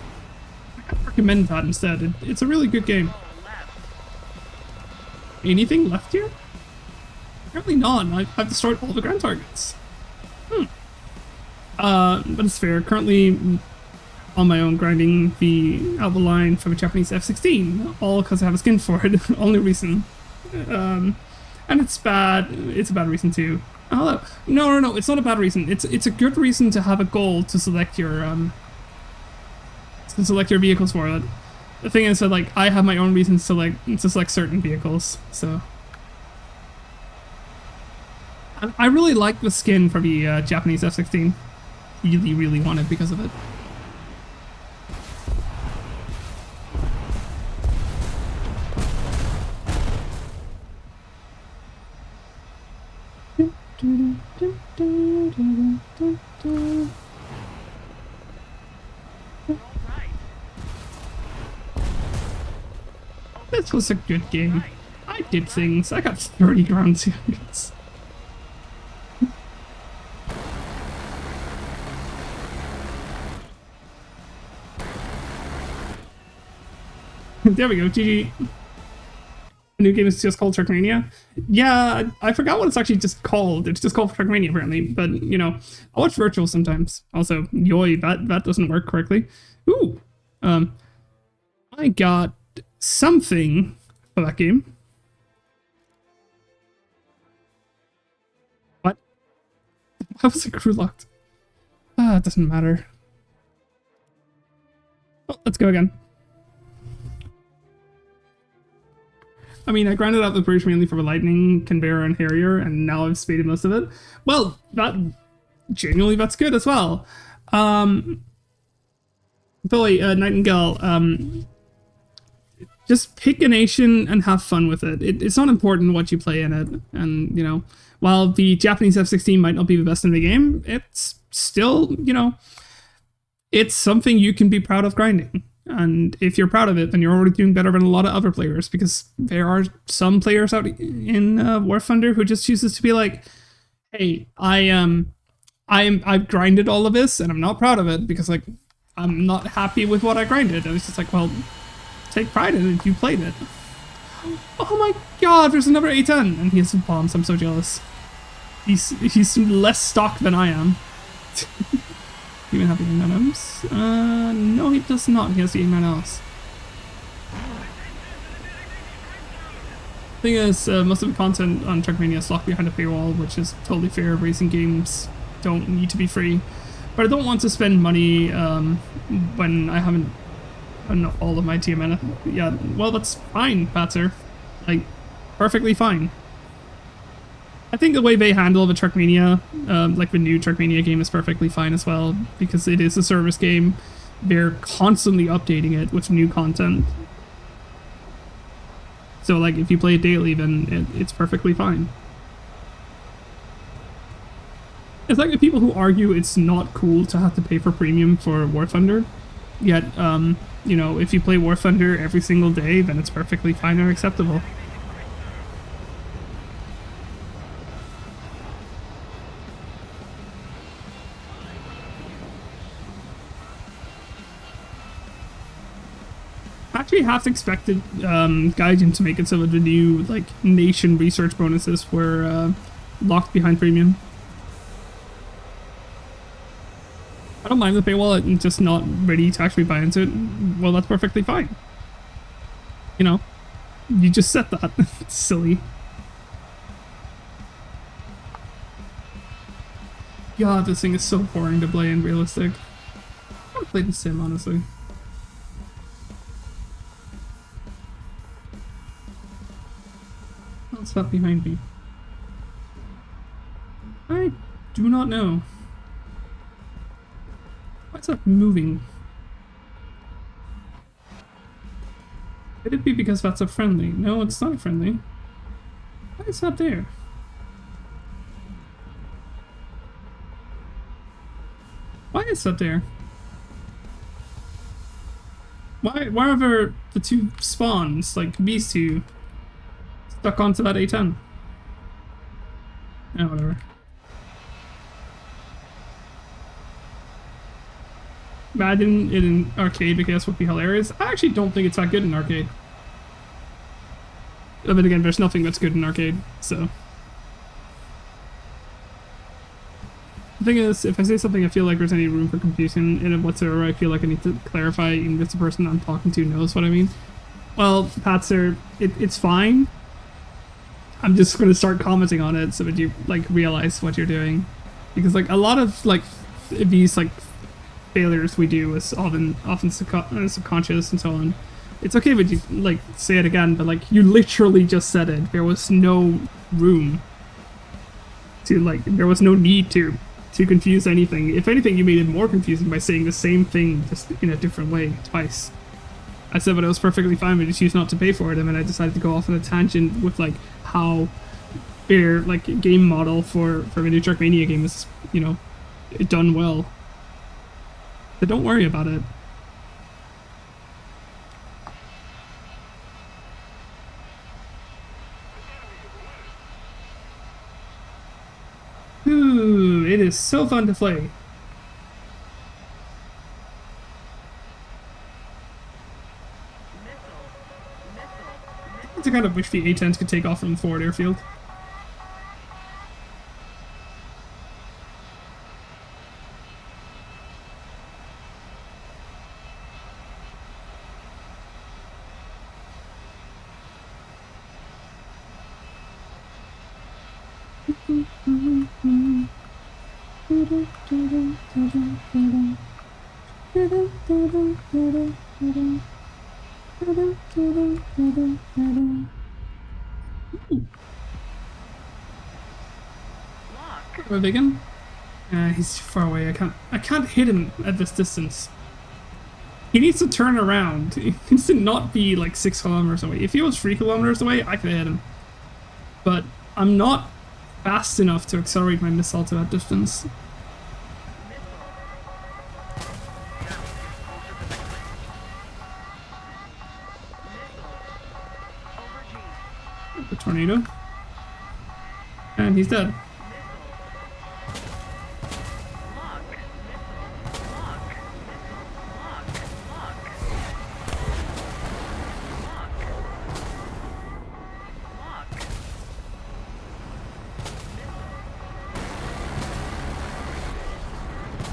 I recommend that instead. It's a really good game. Anything left here? Apparently not. I've destroyed all the ground targets. But it's fair. Currently on my own grinding the Alpha line from a Japanese F-16, all because I have a skin for it. Only reason. And it's bad. It's a bad reason too. Oh no! It's not a bad reason. It's a good reason to have a goal to select your vehicles for it. The thing is that like I have my own reasons to select certain vehicles, so I really like the skin for the Japanese F-16. Really want it because of it. This was a good game. I did things. I got 30 ground series. There we go, GG. The new game is just called Trackmania. Yeah, I forgot what it's actually just called. It's just called Trackmania apparently, but you know, I watch virtual sometimes. Also, yoi, that doesn't work correctly. Ooh, I got something for that game. What? How was the crew locked? Ah, it doesn't matter. Oh, let's go again. I mean, I grinded out the bridge mainly for Lightning, Canberra, and Harrier, and now I've spaded most of it. Well, genuinely, that's good as well. Billy, Nightingale, just pick a nation and have fun with it. It's not important what you play in it. And, you know, while the Japanese F-16 might not be the best in the game, it's still, you know, it's something you can be proud of grinding. And if you're proud of it, then you're already doing better than a lot of other players, because there are some players out in War Thunder who just chooses to be like, hey, I've grinded all of this and I'm not proud of it because like I'm not happy with what I grinded. And it's just like, well, take pride in it. You played it. Oh my god, there's another A10 and he has some bombs. I'm so jealous. He's less stock than I am. Even have the A9Ms? No, he does not. He has the A9Ls. Thing is, most of the content on Trackmania is locked behind a paywall, which is totally fair. Racing games don't need to be free. But I don't want to spend money when I haven't done all of my TMN. Yeah, well, that's fine, Patzer. Like, perfectly fine. I think the way they handle the Trackmania, like the new Trackmania game, is perfectly fine as well, because it is a service game. They're constantly updating it with new content. So, like, if you play it daily, then it's perfectly fine. It's like the people who argue it's not cool to have to pay for premium for War Thunder, yet, you know, if you play War Thunder every single day, then it's perfectly fine or acceptable. Actually half expected Gaijin to make it so that the new like nation research bonuses were locked behind premium. I don't mind the paywall, I'm just not ready to actually buy into it. Well, that's perfectly fine. You know, you just said that. It's silly. God, this thing is so boring to play and realistic. I want to play the sim, honestly. What's that behind me? I do not know. Why is that moving? Could it be because that's a friendly? No, it's not a friendly. Why is that there? Why is that there? Why are there the two spawns, like these two, stuck onto that A10? Oh, whatever. Imagine it in arcade, I guess, would be hilarious. I actually don't think it's that good in arcade. But again, there's nothing that's good in arcade, so. The thing is, if I say something I feel like there's any room for confusion in it whatsoever, I feel like I need to clarify even if the person I'm talking to knows what I mean. Well, Patzer, it's fine. I'm just going to start commenting on it so that you, like, realize what you're doing. Because, like, a lot of, like, these, like, failures we do is often subconscious and so on. It's okay if you, like, say it again, but, like, you literally just said it. There was no room to, like, there was no need to confuse anything. If anything, you made it more confusing by saying the same thing just in a different way twice. I said that it was perfectly fine, but you choose not to pay for it, and then I decided to go off on a tangent with, like, how their, like, game model for a new Trackmania game is, you know, done well. But don't worry about it. Ooh, it is so fun to play. to kind of wish the A-10s could take off from the forward airfield. Are they again? He's too far away. I can't hit him at this distance. He needs to turn around. He needs to not be like 6 kilometers away. If he was 3 kilometers away, I could hit him. But I'm not fast enough to accelerate my missile to that distance. The tornado. And he's dead.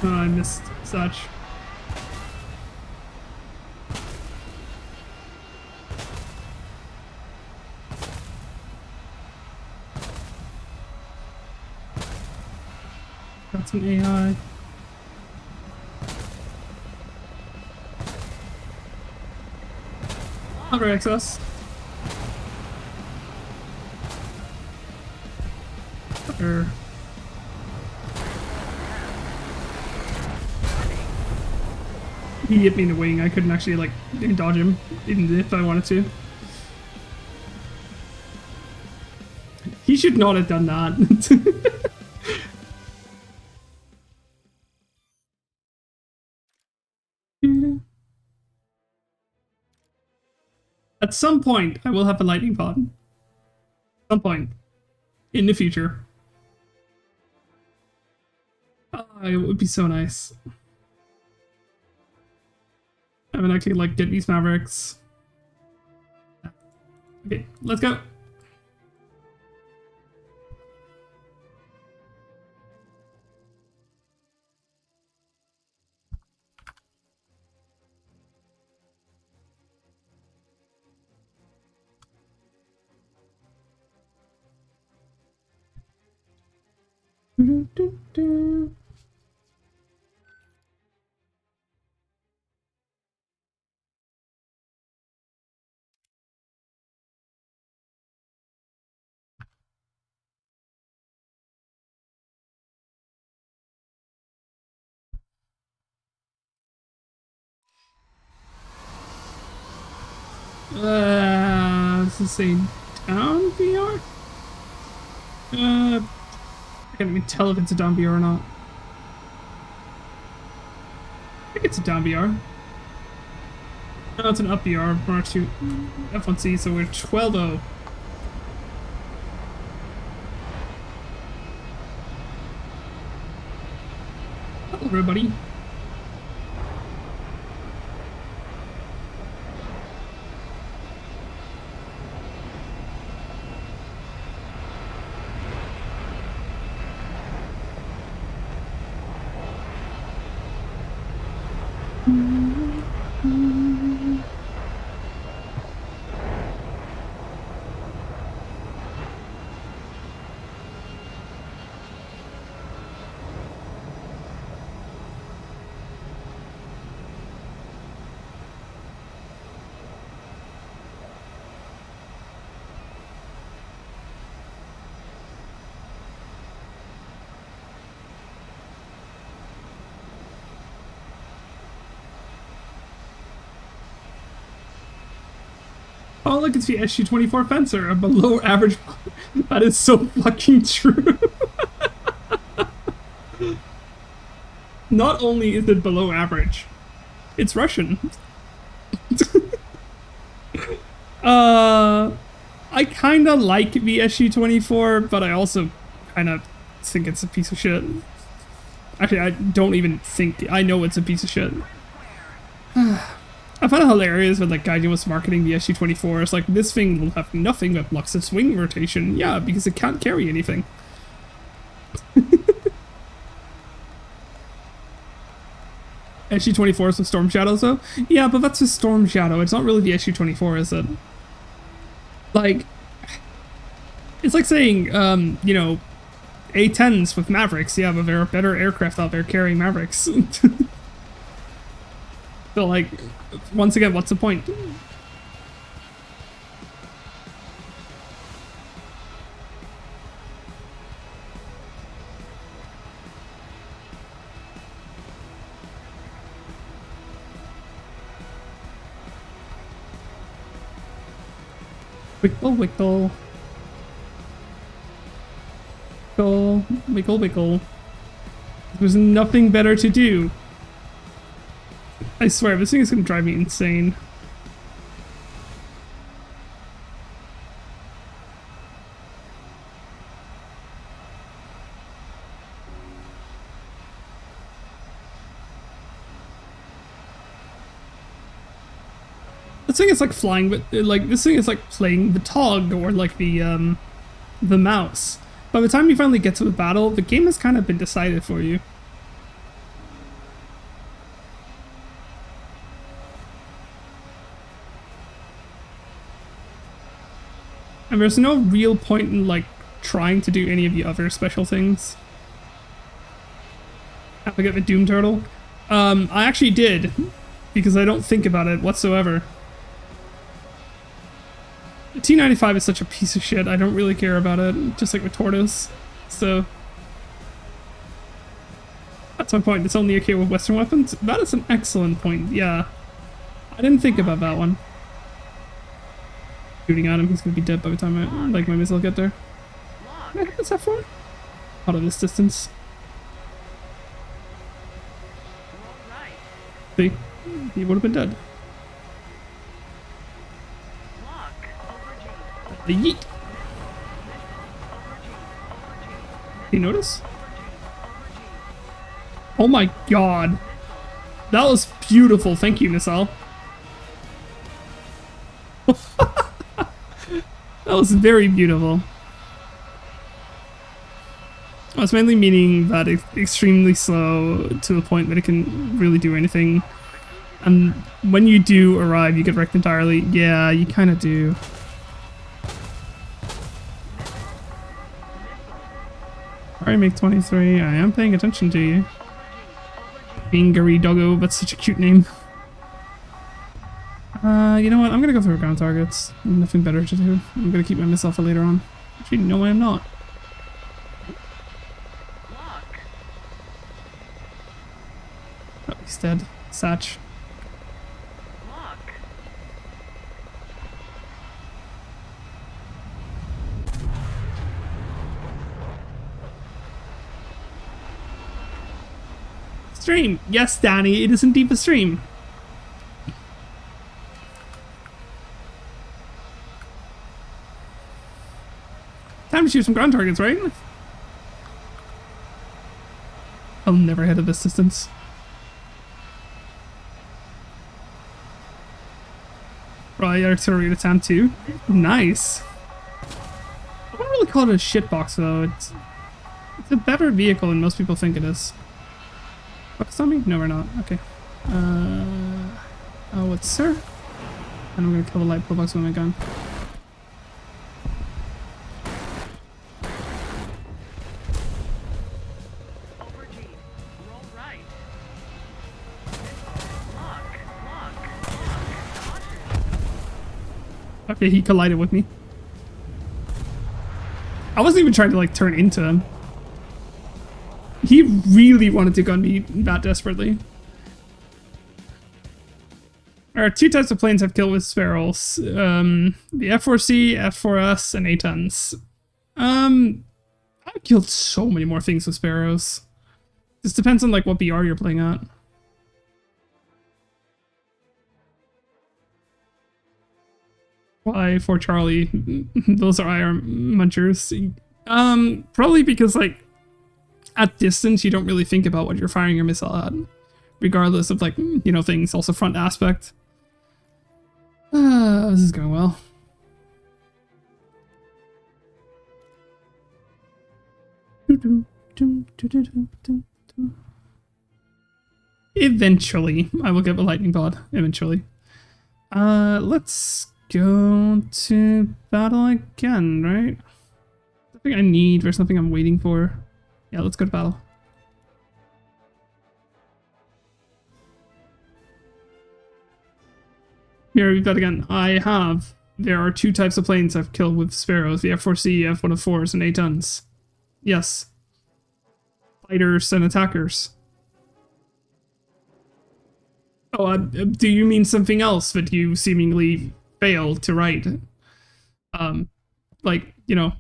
Oh, I missed such. That's an AI. Over excess. Or he hit me in the wing. I couldn't actually like dodge him, even if I wanted to. He should not have done that. At some point, I will have a lightning pod. At some point. In the future. Oh, it would be so nice. I mean, I could like get these Mavericks. Okay, let's go. This is a down VR? I can't even tell if it's a down VR or not. I think it's a down VR. No, it's an up VR. March to F1C, so we're 12-0. Hello, everybody. Oh, look, it's the SG-24 Fencer, a below average. That is so fucking true. Not only is it below average, it's Russian. I kinda like the SG-24, but I also kinda think it's a piece of shit. Actually, I don't even think, I know it's a piece of shit. I find it hilarious when like Gaijin was marketing the SG-24. It's like, this thing will have nothing that blocks its wing rotation. Yeah, because it can't carry anything. SG-24s with Storm Shadows though? Yeah, but that's a Storm Shadow. It's not really the SG-24, is it? Like, it's like saying, you know, A-10s with Mavericks. Yeah, but there are better aircraft out there carrying Mavericks. So, like, once again, what's the point? Wiggle, wiggle. Wiggle, wiggle, wiggle. There's nothing better to do. I swear, this thing is gonna drive me insane. This thing is like flying, but like this thing is like playing the tog or like the mouse. By the time you finally get to the battle, the game has kind of been decided for you. And there's no real point in like trying to do any of the other special things. Have I get the Doom Turtle? I actually did, because I don't think about it whatsoever. The T-95 is such a piece of shit, I don't really care about it, just like with Tortoise. So that's my point, it's only okay with Western weapons? That is an excellent point, yeah. I didn't think about that one. Shooting at him, he's gonna be dead by the time my missile get there. What is that for? Out of this distance. See? He would have been dead. The yeet! Did you notice? Oh my god! That was beautiful, thank you, missile. That was very beautiful. I was mainly meaning that it's extremely slow to the point that it can really do anything. And when you do arrive, you get wrecked entirely. Yeah, you kind of do. Alright, make 23. I am paying attention to you. Angry Doggo, that's such a cute name. You know what? I'm gonna go for ground targets. Nothing better to do. I'm gonna keep my missile for later on. Actually, no, I am not. Oh, he's dead. Satch. Stream! Yes, Danny, it is indeed the stream. Time to shoot some ground targets, right? I'll never head at this distance. Right, artillery to TAM 2. Nice. I wouldn't really call it a shitbox though. It's a better vehicle than most people think it is. Focus on me? No, we're not. Okay. Oh, what's sir? And I'm gonna kill the light pillbox with my gun. Okay, he collided with me. I wasn't even trying to like turn into him. He really wanted to gun me that desperately. There are two types of planes I've killed with Sparrows. The F4C, F4S, and A-10s. I've killed so many more things with Sparrows. This depends on like what BR you're playing at. Why for Charlie? Those are IR munchers. Probably because like at distance you don't really think about what you're firing your missile at, regardless of like, you know, things. Also front aspect. This is going well. Eventually, I will get the lightning pod. Eventually. Let's go to battle again, right? Something I need or something I'm waiting for. Yeah, let's go to battle. Here we've got again. There are two types of planes I've killed with sparrows: the F4C, F104s, and A-tons. Yes. Fighters and attackers. Oh, do you mean something else that you seemingly failed to write? Like, you know,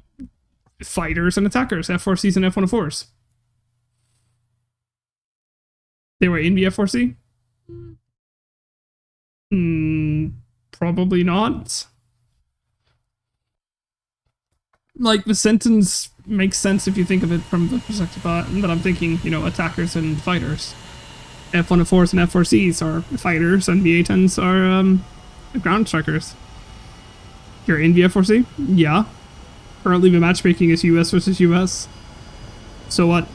fighters and attackers, F4Cs and F104s. They were in the F4C? Probably not. Like, the sentence makes sense if you think of it from the perspective that I'm thinking, you know, attackers and fighters. F104s and F4Cs are fighters, and the A-10s are ground strikers. You're in the F4C? Yeah. Currently the matchmaking is US versus US. So what?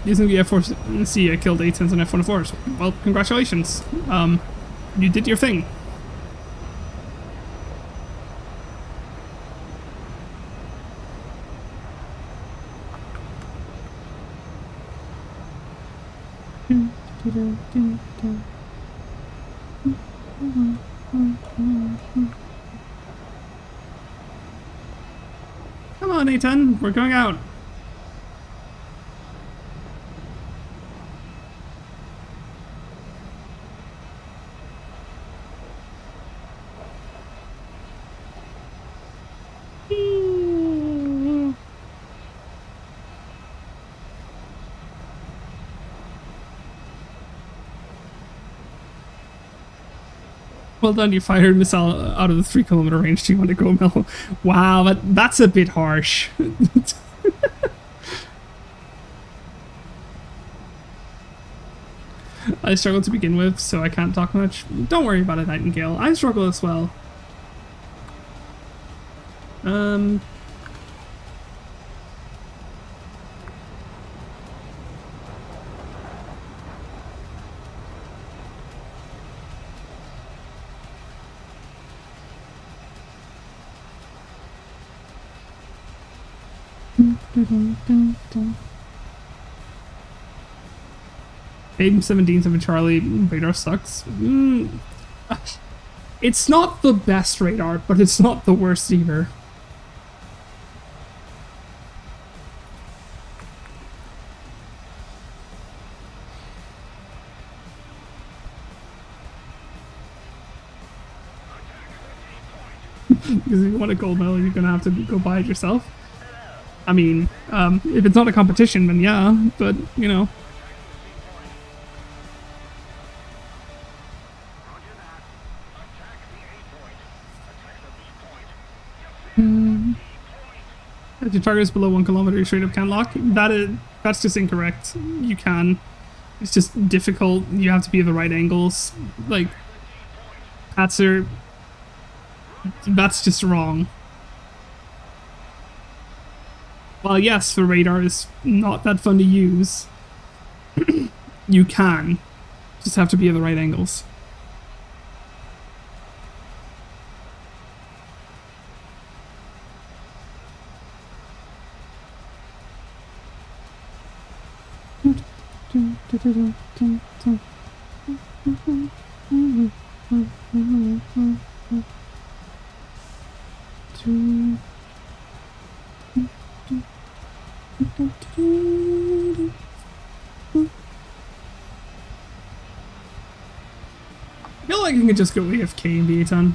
Using the F4C, I killed A-10s and F104s. Well, congratulations. You did your thing. Come on, A-10, we're going out. Well done, you fired a missile out of the 3-kilometer range. Do you want to go, Mel? Wow, that's a bit harsh. I struggle to begin with, so I can't talk much. Don't worry about it, Nightingale. I struggle as well. Aim 17 Charlie, radar sucks. It's not the best radar, but it's not the worst either. Because if you want a gold medal, you're gonna have to go buy it yourself. I mean, if it's not a competition, then yeah, but, you know. If your target is below 1 kilometer, you straight up can't lock. That's just incorrect. You can. It's just difficult. You have to be at the right angles. Like, that's just wrong. Well, yes, the radar is not that fun to use. You can. Just have to be at the right angles. I feel like I can just go AFK in the A-10.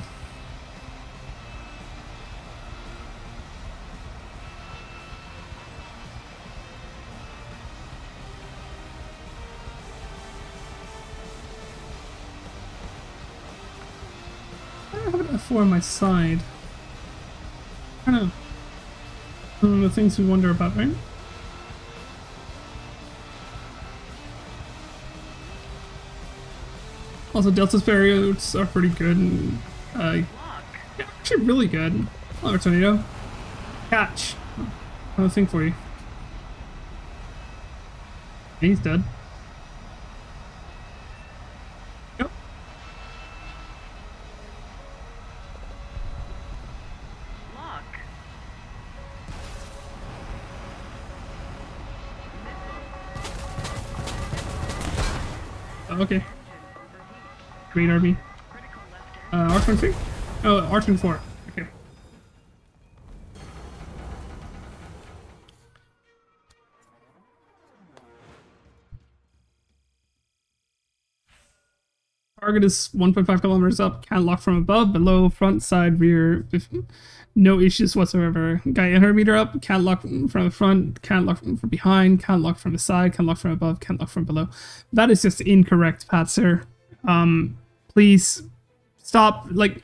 I have an F4 on my side. Kind of the things we wonder about, right? Also, Delta's barriers are pretty good. And, yeah, actually really good. Oh, tornado. Catch. Another thing for you. He's dead. Yep. Oh, okay. Green RB. R23? Oh, R24. Okay. Target is 1.5 kilometers up, can't lock from above, below, front, side, rear, no issues whatsoever. Gaijin meter up, can't lock from the front, can't lock from behind, can't lock from the side, can't lock from above, can't lock from below. That is just incorrect, Patser. Please stop. Like,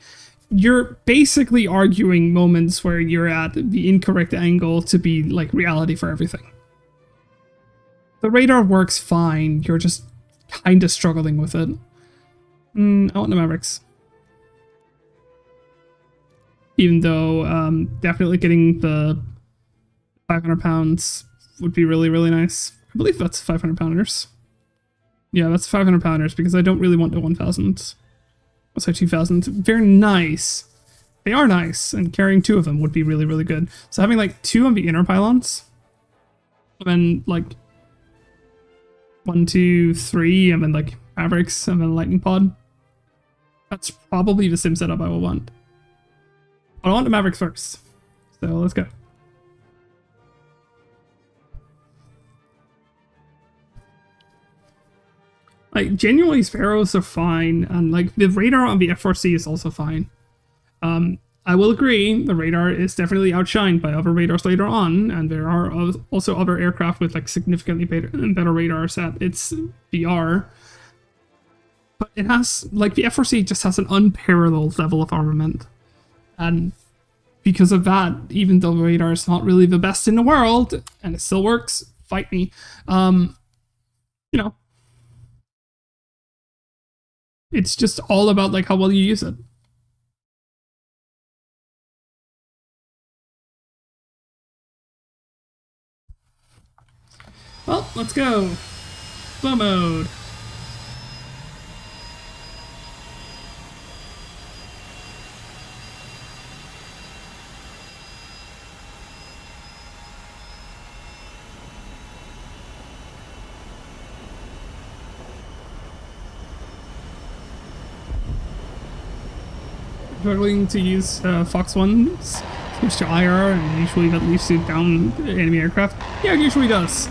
you're basically arguing moments where you're at the incorrect angle to be like reality for everything. The radar works fine, you're just kind of struggling with it. I want the Mavericks. Even though definitely getting the 500 pounds would be really, really nice. I believe that's 500 pounders. Yeah, that's 500 pounders because I don't really want the 1000. I'll say 2000. Very nice. They are nice, and carrying 2 of them would be really, really good. So having like 2 on the inner pylons, and then like 1, 2, 3, and then like Mavericks, and then Lightning Pod. That's probably the sim setup I will want. But I want the Mavericks first. So let's go. Like, genuinely Sparrows are fine, and like the radar on the F4C is also fine. I will agree, the radar is definitely outshined by other radars later on, and there are also other aircraft with like significantly better radars at its VR. But it has, like, the F4C just has an unparalleled level of armament. And because of that, even though the radar is not really the best in the world, and it still works, fight me, you know, it's just all about like how well you use it. Well, let's go. Slow mode. Struggling to use Fox 1, switch to IR, and usually that leads to down enemy aircraft. Yeah, it usually does.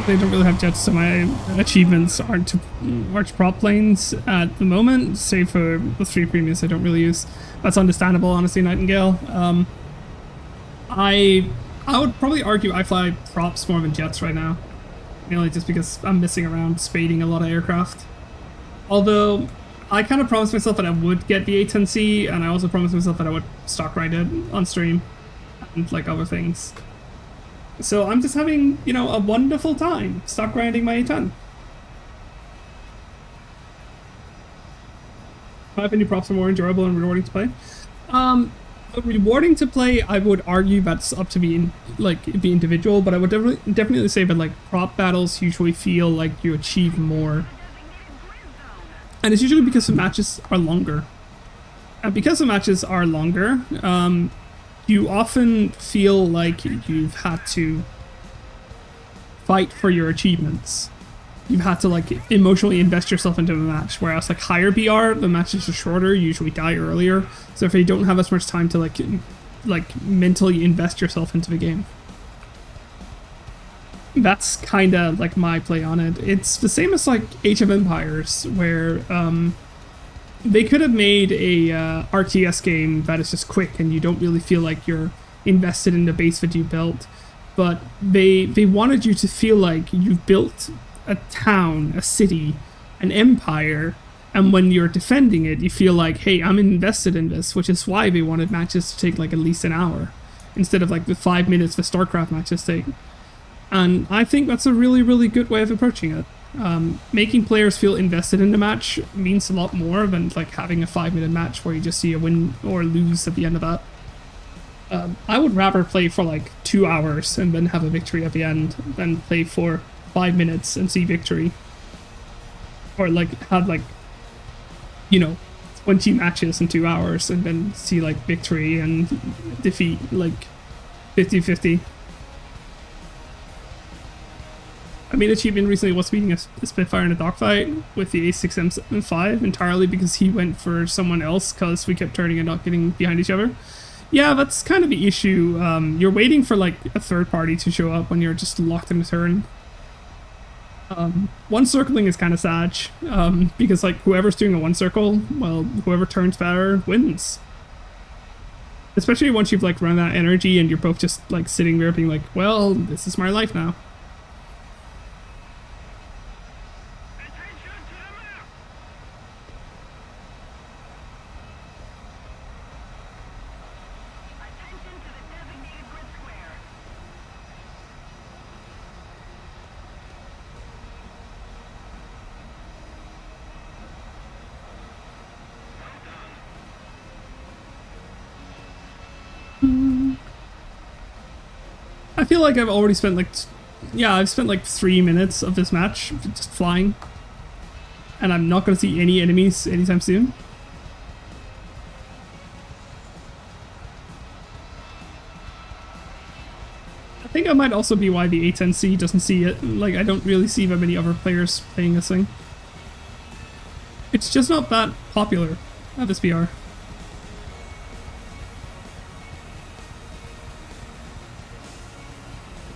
They don't really have jets, so my achievements aren't to prop planes at the moment, save for the 3 premiums I don't really use. That's understandable, honestly, Nightingale. I would probably argue I fly props more than jets right now, mainly just because I'm missing around spading a lot of aircraft. Although, I kind of promised myself that I would get the A10C, and I also promised myself that I would stock ride it on stream, and like other things. So I'm just having, you know, a wonderful time stock grinding my A10. Five new props are more enjoyable and rewarding to play. Rewarding to play, I would argue that's up to be the individual, but I would definitely say that like prop battles usually feel like you achieve more. And it's usually because the matches are longer. And because the matches are longer, you often feel like you've had to fight for your achievements. You've had to like emotionally invest yourself into a match, whereas like higher BR, the matches are shorter, you usually die earlier. So if you don't have as much time to like mentally invest yourself into the game. That's kind of like my play on it. It's the same as like Age of Empires, where they could have made a RTS game that is just quick and you don't really feel like you're invested in the base that you built, but they wanted you to feel like you've built a town, a city, an empire And when you're defending it, you feel like, hey, I'm invested in this, which is why they wanted matches to take like at least an hour instead of like the 5 minutes the StarCraft matches take. And I think that's a really, really good way of approaching it. Making players feel invested in the match means a lot more than like having a 5-minute match where you just see a win or lose at the end of that. I would rather play for like 2 hours and then have a victory at the end than play for 5 minutes and see victory. Or like have like, 20 matches in 2 hours and then see like victory and defeat like 50-50. I made achievement recently was beating a Spitfire in a dogfight with the A6M5 entirely because he went for someone else because we kept turning and not getting behind each other. Yeah, that's kind of the issue. You're waiting for like a third party to show up when you're just locked in a turn. One circling is kind of sad because like whoever's doing a one circle, well, whoever turns better wins. Especially once you've like run out of energy and you're both just like sitting there being like, well, this is my life now. I feel like I've already spent like, I've spent like 3 minutes of this match just flying. And I'm not going to see any enemies anytime soon. I think that might also be why the A10C doesn't see it. Like, I don't really see that many other players playing this thing. It's just not that popular at this BR.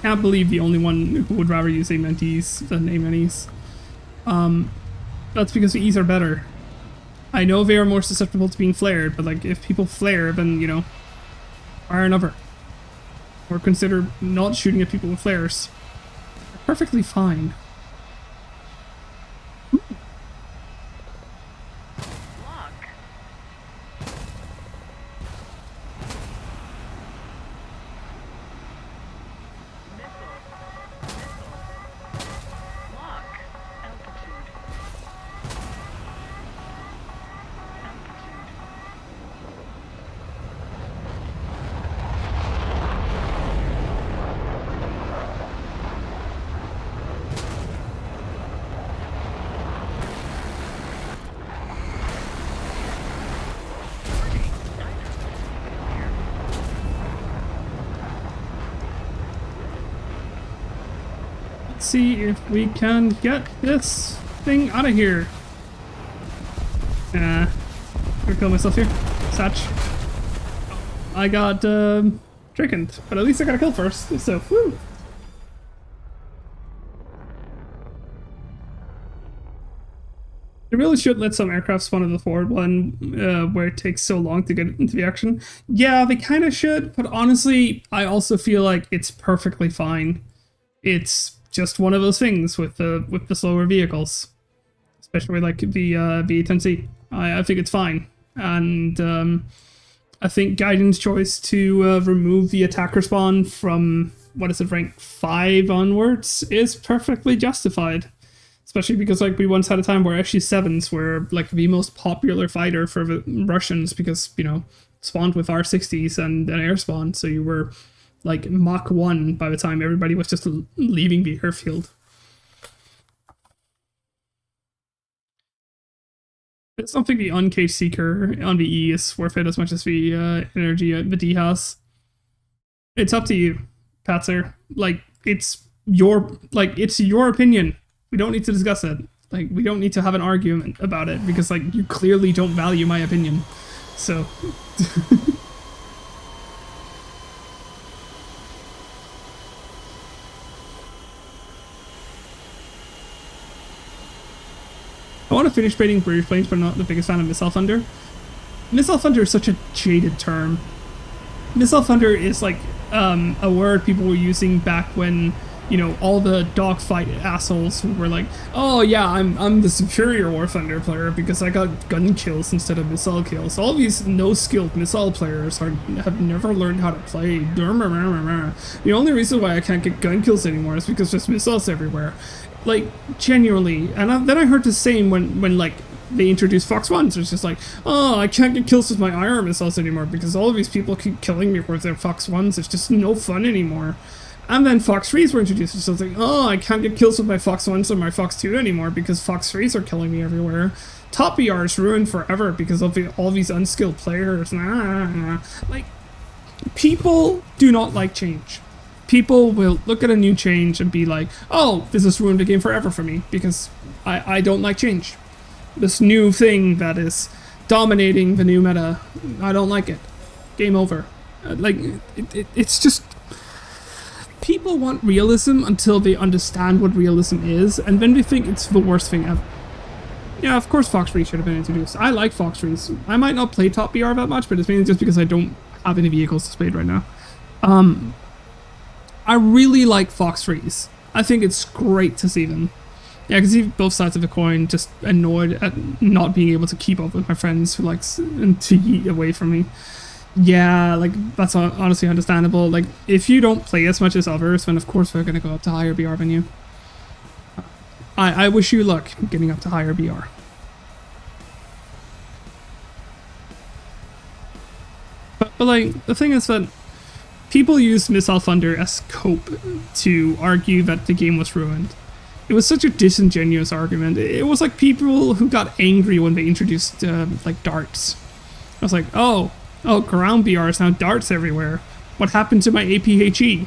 Can't believe the only one who would rather use A-Mentees than A-Minis. That's because the E's are better. I know they are more susceptible to being flared, but like if people flare, then fire another. Or consider not shooting at people with flares. They're perfectly fine. See if we can get this thing out of here. I'm gonna kill myself here. Satch. I got trickened, but at least I got a kill first, so woo! They really should let some aircraft spawn in the forward one where it takes so long to get into the action. Yeah, they kind of should, but honestly, I also feel like it's perfectly fine. It's just one of those things with the slower vehicles, especially like the A10C. I think it's fine, and I think Gaijin's choice to remove the attacker spawn from what is it, rank 5 onwards is perfectly justified. Especially because like we once had a time where SG7s were like the most popular fighter for the Russians because spawned with R60s and an air spawn, so you were like Mach 1 by the time everybody was just leaving the airfield. I don't think the Uncaged Seeker on the E is worth it as much as the energy the D has. It's up to you, Patzer. Like, it's your opinion. We don't need to discuss it. Like, we don't need to have an argument about it because like you clearly don't value my opinion. So I want to finish trading British planes, but I'm not the biggest fan of Missile Thunder. Missile Thunder is such a jaded term. Missile Thunder is like a word people were using back when you know, all the dogfight assholes who were like, oh yeah, I'm the superior War Thunder player because I got gun kills instead of missile kills. All these no-skilled missile players have never learned how to play. The only reason why I can't get gun kills anymore is because there's missiles everywhere. Like, genuinely. And then I heard the same when like, they introduced Fox 1s. It's just like, oh, I can't get kills with my IR missiles anymore because all of these people keep killing me with their Fox 1s. It's just no fun anymore. And then Fox 3s were introduced. So it's like, oh, I can't get kills with my Fox 1s or my Fox 2 anymore because Fox 3s are killing me everywhere. Top BR is ruined forever because of all these unskilled players. Like, people do not like change. People will look at a new change and be like, oh, this has ruined the game forever for me because I don't like change. This new thing that is dominating the new meta, I don't like it. Game over. Like, it's just... People want realism until they understand what realism is, and then they think it's the worst thing ever. Yeah, of course Fox 3 should have been introduced. I like Fox 3s. I might not play top BR that much, but it's mainly just because I don't have any vehicles to spade right now. I really like Fox 3s. I think it's great to see them. Yeah, I can see both sides of the coin, just annoyed at not being able to keep up with my friends who likes to yeet away from me. Yeah, like, that's honestly understandable. Like, if you don't play as much as others, then of course they're going to go up to higher BR than you. I wish you luck getting up to higher BR. But like, the thing is that people use Missile Thunder as cope to argue that the game was ruined. It was such a disingenuous argument. It was like people who got angry when they introduced, like, darts. I was like, oh, ground BR is now darts everywhere. What happened to my APHE?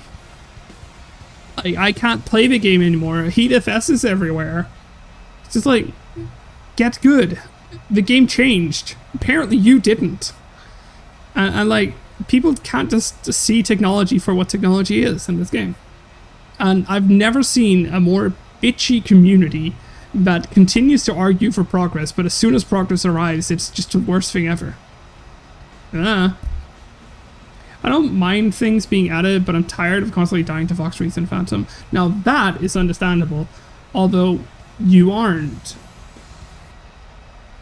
I can't play the game anymore. Heat FS is everywhere. It's just like, get good. The game changed. Apparently you didn't. And like, people can't just see technology for what technology is in this game. And I've never seen a more bitchy community that continues to argue for progress, but as soon as progress arrives, it's just the worst thing ever. I don't mind things being added, but I'm tired of constantly dying to Fox 3s and Phantom. Now that is understandable, although you aren't.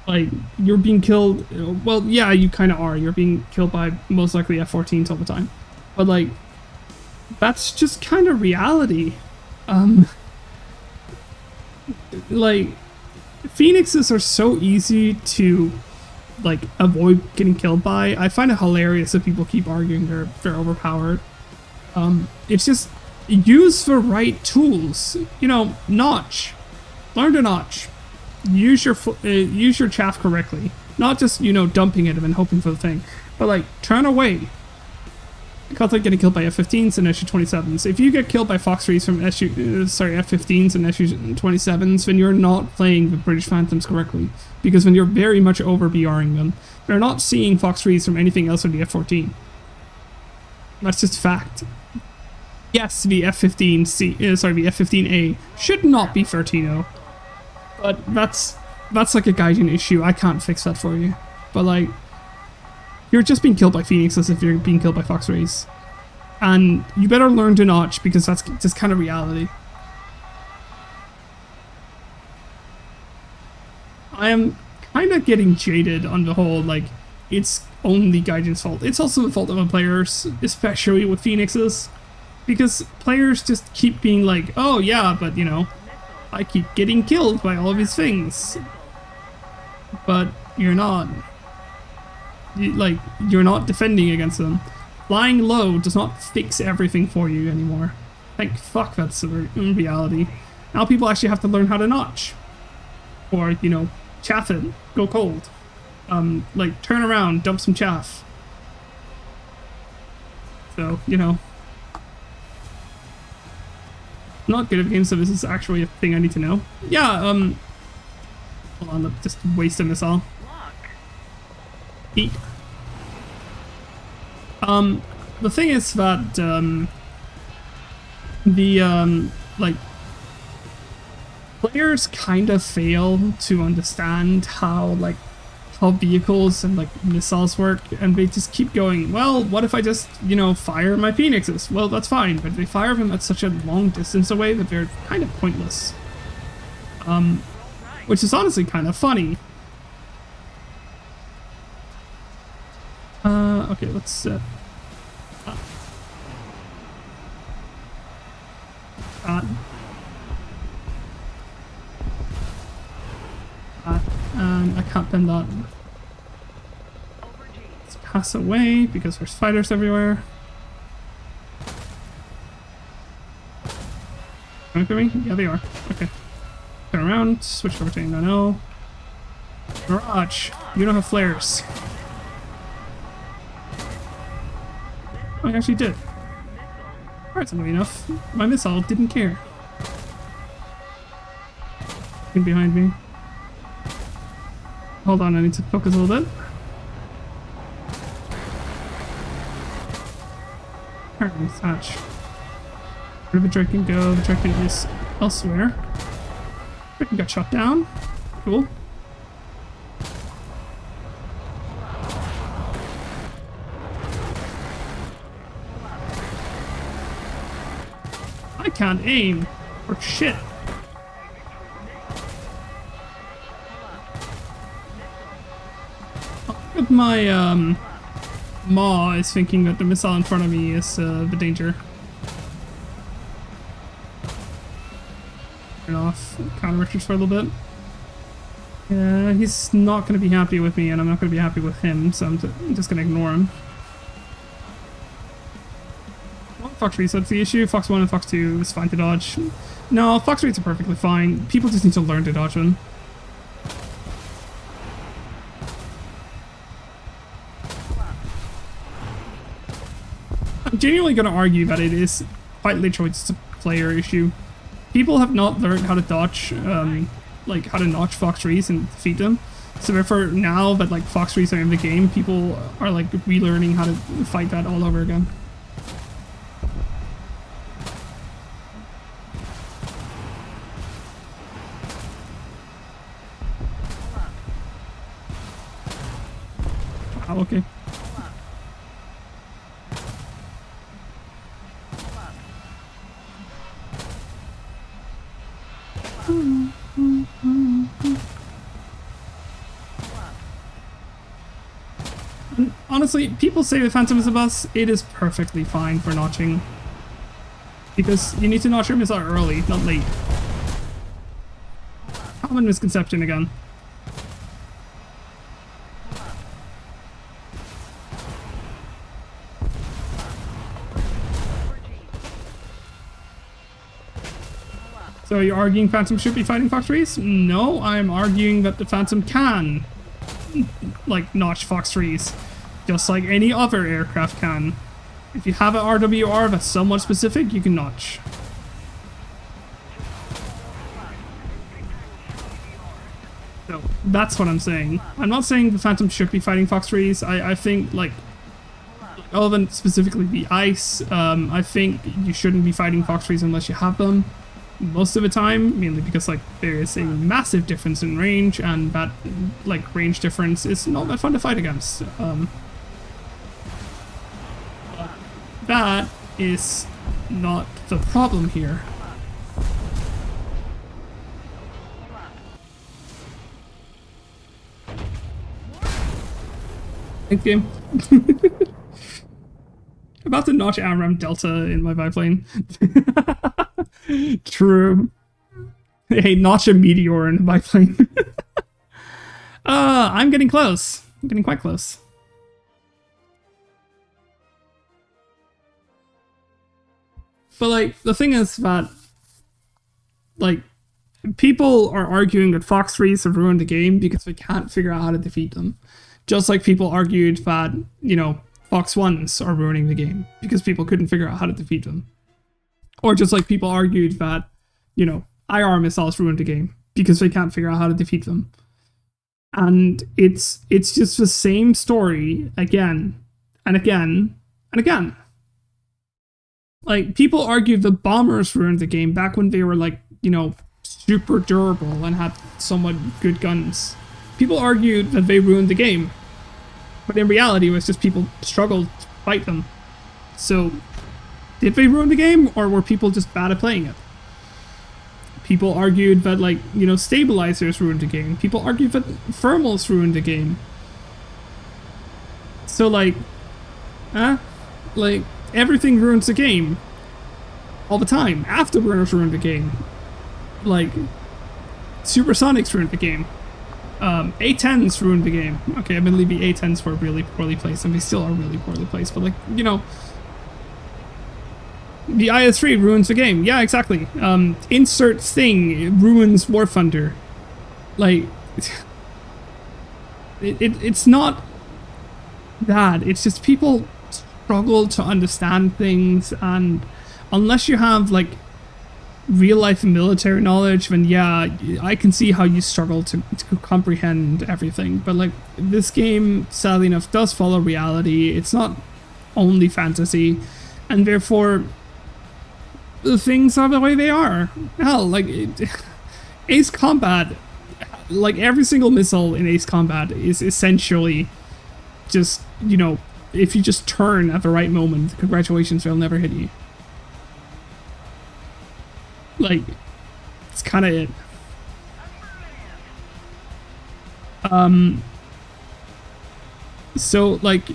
Like, you're being killed, well, yeah, you kind of are. You're being killed by most likely F-14s all the time. But like, that's just kind of reality. Like, Phoenixes are so easy to, like, avoid getting killed by. I find it hilarious that people keep arguing they're overpowered. It's just, use the right tools. You know, notch. Learn to notch. Use your chaff correctly. Not just, you know, dumping it and then hoping for the thing. But like, turn away. Because like getting killed by F-15s and SU-27s. If you get killed by Fox 3s from F-15s and SU-27s, then you're not playing the British Phantoms correctly. Because then you're very much over-BRing them. They're not seeing Fox 3s from anything else than the F-14. That's just fact. Yes, the F-15C, the F-15A should not be 13-0. But that's like a Gaijin issue. I can't fix that for you. But like, you're just being killed by Phoenixes if you're being killed by Fox 3s. And you better learn to notch because that's just kind of reality. I am kind of getting jaded on the whole, like, it's only Gaijin's fault. It's also the fault of the players, especially with Phoenixes. Because players just keep being like, oh yeah, but you know, I keep getting killed by all of these things. But you're not. You're not defending against them. Flying low does not fix everything for you anymore. Thank fuck that's a reality. Now people actually have to learn how to notch. Or, you know, chaff it. Go cold. Like, turn around, dump some chaff. So, you know. Not good at games, so this is actually a thing I need to know. Yeah, hold on, let's just waste a missile. Eat. The thing is that, like, players kind of fail to understand how, like, how vehicles and like missiles work, and they just keep going, well, what if I just, you know, fire my phoenixes? Well, that's fine, but they fire them at such a long distance away that they're kind of pointless. Which is honestly kind of funny. Okay, let's set and I can't bend that. Let's pass away because there's fighters everywhere. Coming for me? Yeah, they are. Okay. Turn around, switch over to A9L. Garage, you don't have flares. Oh, I actually did. Alright, so enough. My missile didn't care. In behind me. Hold on, I need to focus a little bit. Alright, hatch. Where did the Draken go? The Draken is elsewhere. Draken got shot down. Cool. I can't aim. Or shit. But my maw is thinking that the missile in front of me is the danger. Turn off countermeasures for a little bit. Yeah, he's not going to be happy with me, and I'm not going to be happy with him, so I'm just going to ignore him. Well, Fox 3, so that's the issue. Fox 1 and Fox 2 is fine to dodge. No, Fox 3s are perfectly fine. People just need to learn to dodge them. I'm genuinely going to argue that it is quite literally just a player issue. People have not learned how to dodge, like how to notch Fox 3s and defeat them. So therefore, now that like Fox 3s are in the game, people are like relearning how to fight that all over again. Oh, okay. Honestly, people say the Phantom is a bus. It is perfectly fine for notching. Because you need to notch your missile early, not late. Common misconception again. So you're arguing Phantom should be fighting Fox 3s? No, I'm arguing that the Phantom can, like, notch Fox 3s. Just like any other aircraft can. If you have an RWR that's somewhat specific, you can notch. So that's what I'm saying. I'm not saying the Phantom should be fighting Fox 3s. I think, like, other than specifically the ice, I think you shouldn't be fighting Fox 3s unless you have them. Most of the time, mainly because like there is a massive difference in range, and that like range difference is not that fun to fight against. That is not the problem here. Thank you. About to notch AMRAAM Delta in my biplane. True. Hey, notch a meteor in my biplane. I'm getting close. I'm getting quite close. But like, the thing is that like, people are arguing that Fox 3s have ruined the game because they can't figure out how to defeat them. Just like people argued that, you know, Fox 1s are ruining the game because people couldn't figure out how to defeat them. Or just like people argued that, you know, IR missiles ruined the game because they can't figure out how to defeat them. And it's just the same story again and again and again. Like, people argued the bombers ruined the game back when they were like, you know, super durable and had somewhat good guns. people argued that they ruined the game, but in reality, it was just people struggled to fight them. So, did they ruin the game, or were people just bad at playing it? People argued that, like, you know, stabilizers ruined the game. People argued that thermals ruined the game. So, like, like, everything ruins the game. All the time. Afterburners ruined the game. Like, Supersonics ruined the game. A10s ruined the game. Okay, I believe the A10s were really poorly placed, and they still are really poorly placed, but, like, you know, the IS-3 ruins the game. Yeah, exactly. Insert thing ruins War Thunder. Like, it's not that. It's just people struggle to understand things, and unless you have, like, real-life military knowledge, then yeah, I can see how you struggle to comprehend everything. But, like, this game, sadly enough, does follow reality. It's not only fantasy, and therefore the things are the way they are. Hell, like, Ace Combat, like, every single missile in Ace Combat is essentially just, you know, if you just turn at the right moment, congratulations, they'll never hit you. Like, it's kind of it. So, like,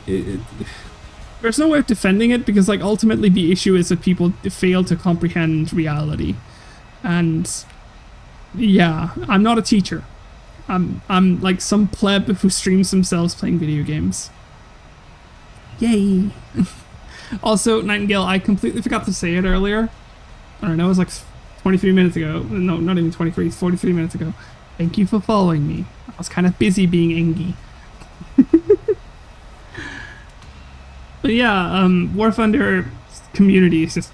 there's no way of defending it, because, like, ultimately the issue is that people fail to comprehend reality. And yeah, I'm not a teacher. I'm like some pleb who streams themselves playing video games. Yay. Also, Nightingale, I completely forgot to say it earlier. I don't know, it was like 23 minutes ago. No, not even 23, 43 minutes ago. Thank you for following me. I was kind of busy being Engie. But yeah, War Thunder community is just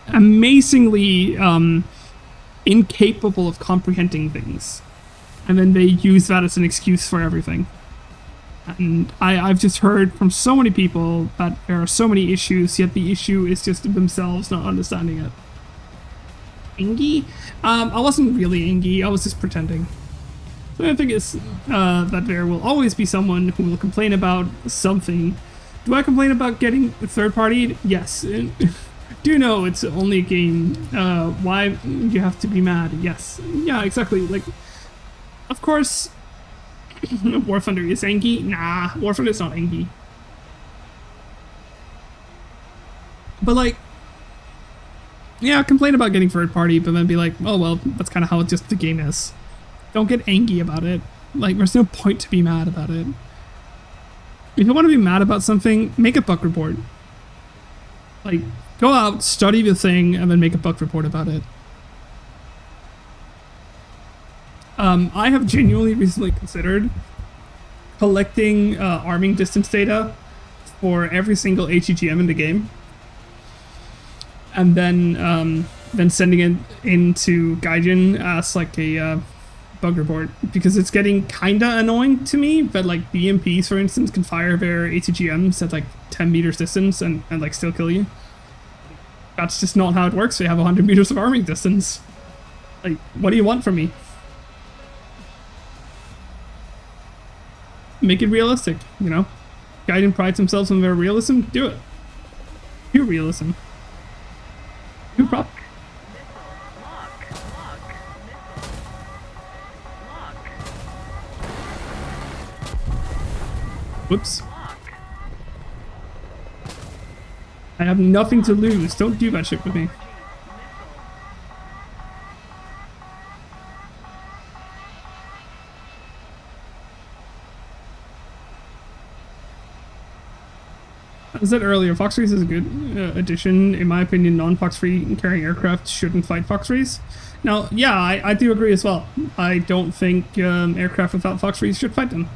amazingly incapable of comprehending things. And then they use that as an excuse for everything. And I've just heard from so many people that there are so many issues, yet the issue is just themselves not understanding it. Engie? I wasn't really Engie, I was just pretending. So the thing is that there will always be someone who will complain about something. Do I complain about getting third-partied? Yes. Do you know it's only a game? Why you have to be mad? Yes. Yeah, exactly. Like, of course, War Thunder is Engie? Nah, War Thunder is not Engie. But, like, yeah, complain about getting third party, but then be like, oh well, that's kind of how just the game is. Don't get angry about it. Like, there's no point to be mad about it. If you want to be mad about something, make a bug report. Like, go out, study the thing, and then make a bug report about it. I have genuinely recently considered collecting arming distance data for every single HEGM in the game, and then sending it into Gaijin as like a bug report, because it's getting kinda annoying to me that, like, BMPs, for instance, can fire their ATGMs at like 10 meters distance and like still kill you. That's just not how it works. They have 100 meters of arming distance. Like, what do you want from me? Make it realistic, you know? Gaijin prides themselves on their realism. Do it. Pure realism. Pure prop. Whoops. I have nothing to lose. Don't do that shit with me. As I said earlier, Fox 3s is a good addition. In my opinion, non-Fox 3 carrying aircraft shouldn't fight Fox 3s. Now, yeah, I do agree as well. I don't think aircraft without Fox 3s should fight them.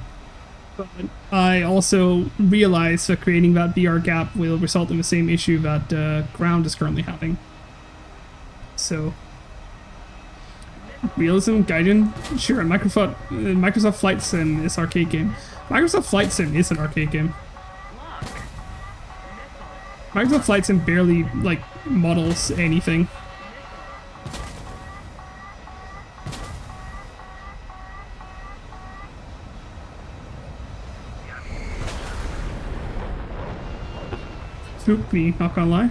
But I also realize that creating that BR gap will result in the same issue that ground is currently having. So, realism, Gaijin, sure. Microsoft Flight Sim is arcade game. Microsoft Flight Sim is an arcade game. Microsoft Flight Sim barely, like, models anything. spooked me, not gonna lie.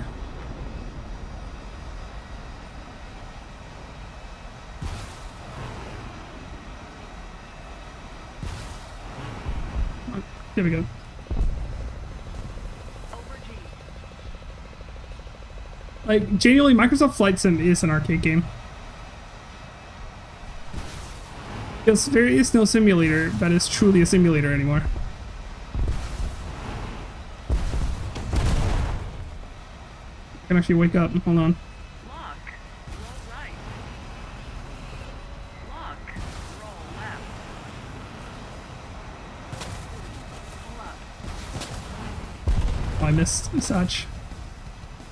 There we go. Like, genuinely, Microsoft Flight Sim is an arcade game. Because there is no simulator that is truly a simulator anymore. I can actually wake up. Hold on. Lock, roll right. Lock, roll left. Pull up. Oh, I missed such.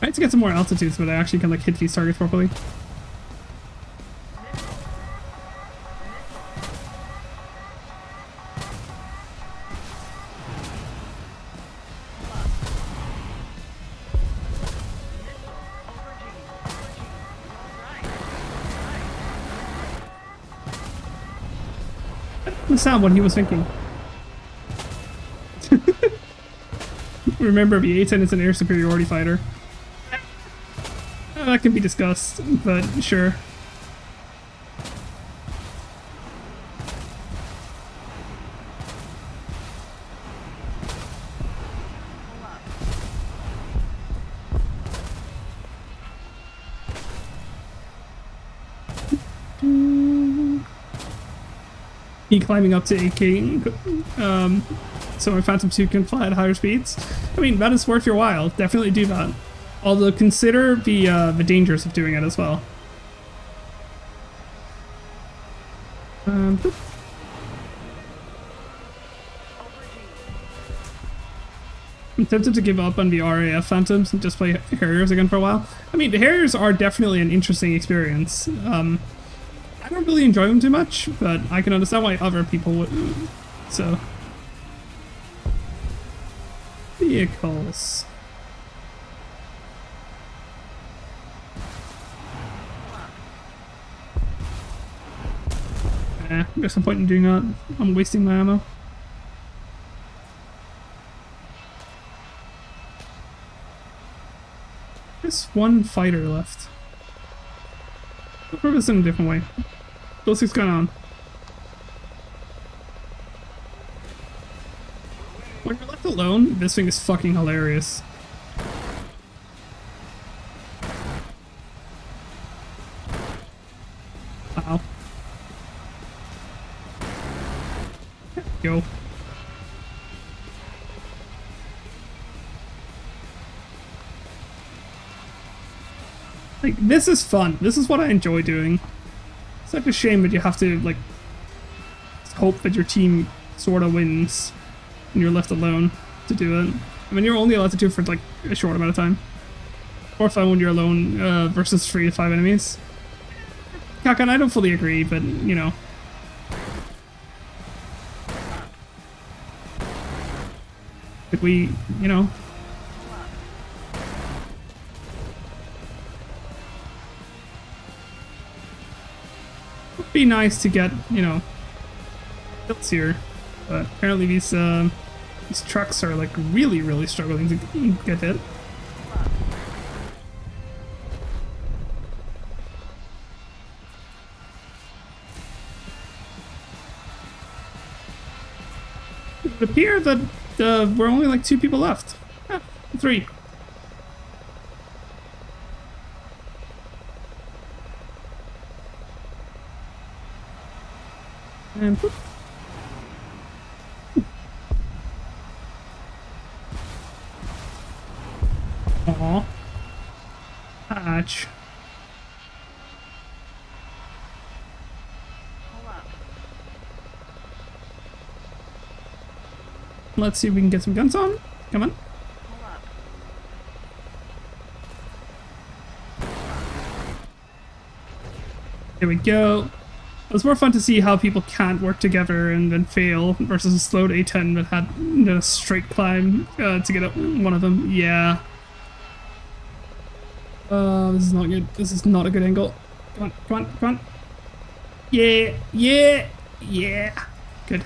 I need to get some more altitudes, but I actually can like hit these targets properly. The sound what he was thinking. Remember, V8 is an air superiority fighter. That can be discussed, but sure. Climbing up to 8K, so my Phantom 2 can fly at higher speeds. I mean, that is worth your while. Definitely do that. Although consider the dangers of doing it as well. I'm tempted to give up on the RAF Phantoms and just play Harriers again for a while. I mean, the Harriers are definitely an interesting experience. I don't really enjoy them too much, but I can understand why other people would. So. Vehicles. There's no point in doing that. I'm wasting my ammo. There's one fighter left. I'll prove this in a different way. What's going on? When you're left alone, this thing is fucking hilarious. Wow. Go. Like, this is fun. This is what I enjoy doing. It's like a shame that you have to, like, hope that your team sort of wins and you're left alone to do it. I mean, you're only allowed to do it for, like, a short amount of time. Or fun when you're alone versus 3 to 5 enemies. Kakan, I don't fully agree, but, you know. Could we, you know. It'd be nice to get, you know, kills here. But apparently these trucks are, like, really struggling to get hit. It would appear that we're only like 2 people left. 3. And whoop. Aww. Hatch. Let's see if we can get some guns on. Come on. There we go. It was more fun to see how people can't work together and then fail versus a slowed A10 that had a straight climb to get up one of them. Yeah. This is not good. This is not a good angle. Come on, come on, come on. Yeah, yeah, yeah. Good.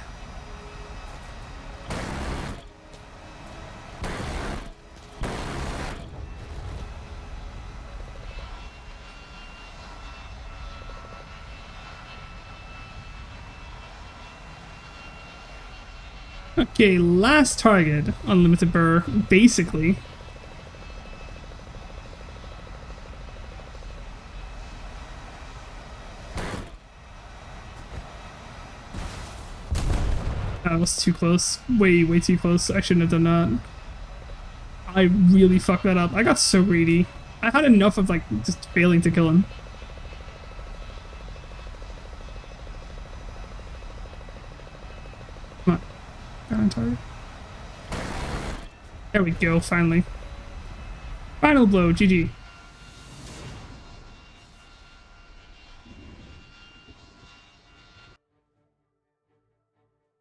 Okay, last target. Unlimited burr, basically. That was too close. Way, way too close. I shouldn't have done that. I really fucked that up. I got so greedy. I had enough of, like, just failing to kill him. Come on. Got on target. There we go, finally. Final blow, GG.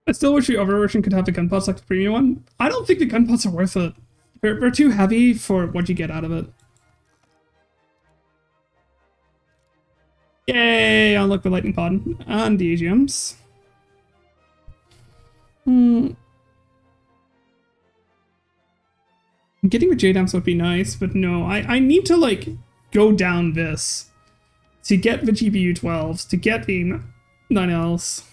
I still wish the overversion could have the gun pots like the premium one. I don't think the gun pots are worth it. They're too heavy for what you get out of it. Yay! Unlock the lightning pod and the AGMs. Getting the JDAMs would be nice, but no, I need to like go down this to get the GPU 12s, to get the 9Ls.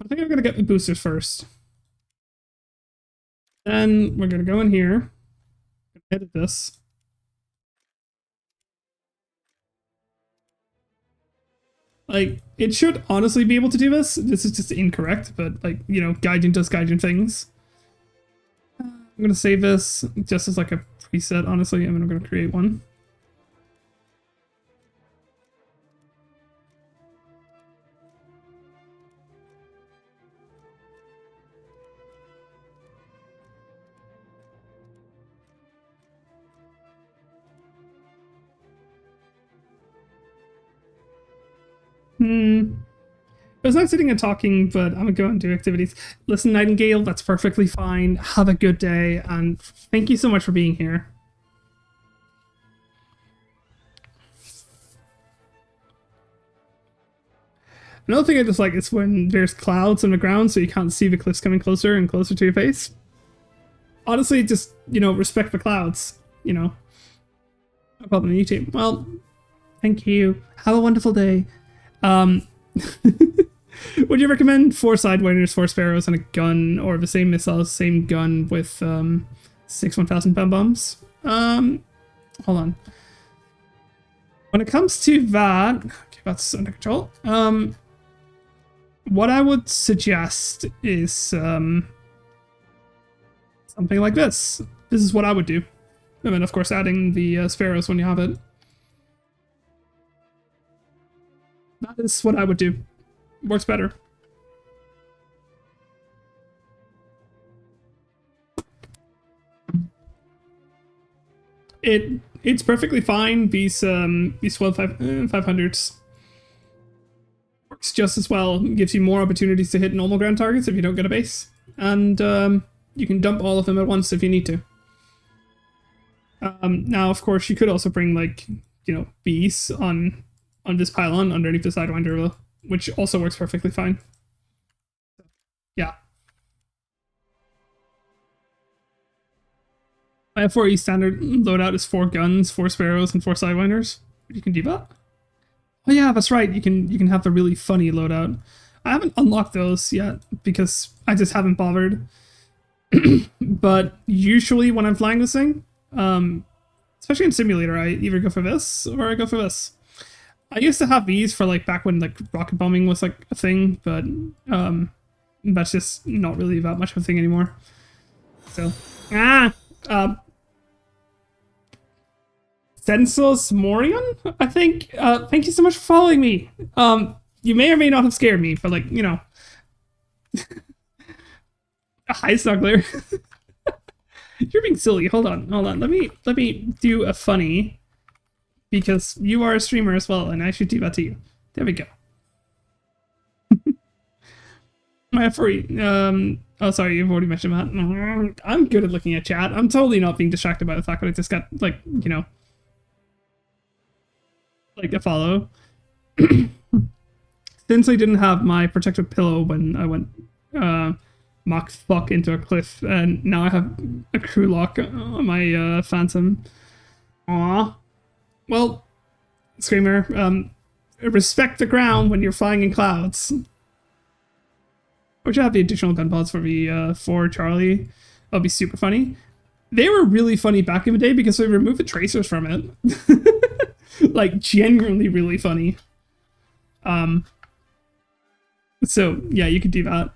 I think I'm gonna get the boosters first. Then we're gonna go in here, edit this. Like, it should honestly be able to do this. This is just incorrect, but like, you know, Gaijin does Gaijin things. I'm gonna save this just as like a preset, honestly, and then I'm gonna create one. It's not sitting and talking, but I'm gonna go and do activities. Listen, Nightingale, that's perfectly fine. Have a good day, and thank you so much for being here. Another thing I dislike is when there's clouds on the ground so you can't see the cliffs coming closer and closer to your face. Honestly, just, you know, respect the clouds, you know. No problem, YouTube. Well, thank you. Have a wonderful day. Would you recommend 4 sidewinders, 4 sparrows, and a gun, or the same missiles, same gun with 6 1,000 pound bombs? Hold on. When it comes to that, okay, that's under control. What I would suggest is something like this. This is what I would do. And then, of course, adding the sparrows when you have it. That is what I would do. Works better. It's perfectly fine. These 500s works just as well. Gives you more opportunities to hit normal ground targets if you don't get a base, and you can dump all of them at once if you need to. Now, of course, you could also bring, like, you know, bees on this pylon underneath the sidewinder, which also works perfectly fine. Yeah. My F4E standard loadout is 4 guns, 4 sparrows, and 4 sidewinders. You can do that. Oh yeah, that's right. You can have the really funny loadout. I haven't unlocked those yet because I just haven't bothered. But usually when I'm flying this thing, especially in simulator, I either go for this or I go for this. I used to have these for like back when like rocket bombing was like a thing, but that's just not really that much of a thing anymore. So Senseless Morion, I think. Thank you so much for following me. You may or may not have scared me, but like, you know. Hi, Snuggler. You're being silly. Hold on. Let me do a funny. Because you are a streamer as well, and I should do that to you. There we go. My F4E, oh, sorry, you've already mentioned that. I'm good at looking at chat. I'm totally not being distracted by the fact that I just got, like, you know, like a follow. Since I didn't have my protective pillow when I went Mach fuck into a cliff, and now I have a crew lock on my Phantom. Aww. Well, Screamer, respect the ground when you're flying in clouds. Which I have the additional gun pods for the for Charlie. That'll be super funny. They were really funny back in the day because they removed the tracers from it. Like genuinely really funny. So yeah, you could do that.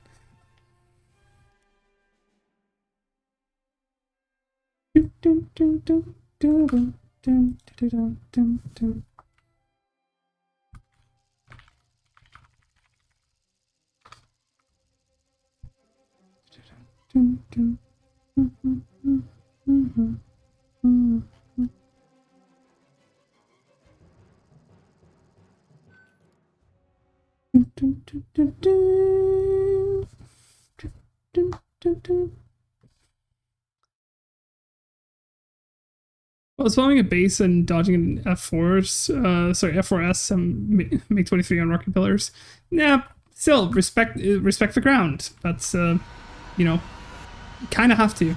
I was following a base and dodging an F4s, sorry, F4S and MiG-23 on rocket pillars. Nah, still, respect the ground. That's, you know, kind of have to.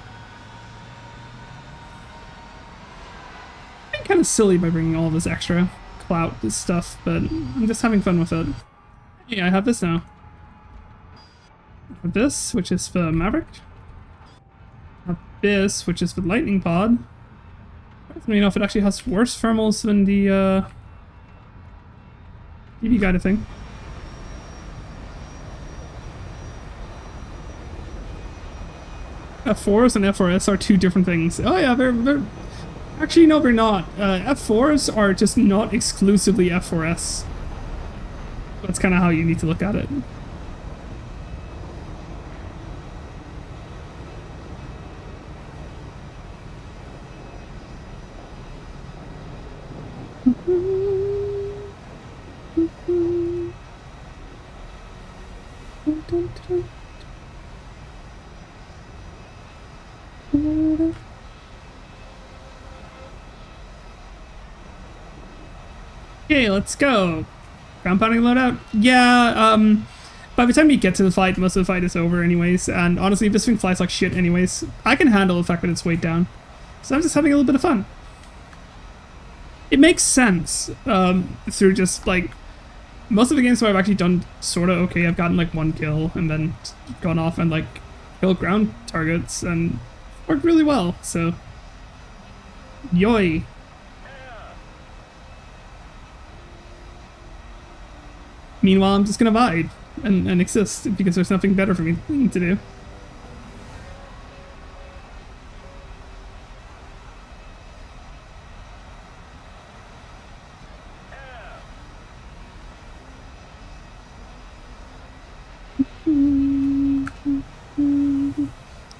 I'm kind of silly by bringing all this extra clout stuff, but I'm just having fun with it. Yeah, I have this now. I have this, which is for Maverick. I have this, which is for Lightning Pod. I don't even know if it actually has worse thermals than the EV guided thing. F4s and F4S are two different things. Oh yeah, they're actually no, they're not. F4s are just not exclusively F4S. That's kind of how you need to look at it. Okay, let's go. Ground pounding loadout? Yeah, by the time you get to the fight, most of the fight is over anyways, and honestly, this thing flies like shit anyways. I can handle the fact that it's weighed down. So I'm just having a little bit of fun. It makes sense, through just, like, most of the games where I've actually done sorta okay, I've gotten, like, one kill, and then gone off and, like, killed ground targets, and worked really well, so... Yoy! Meanwhile, I'm just gonna vibe and exist because there's nothing better for me to do.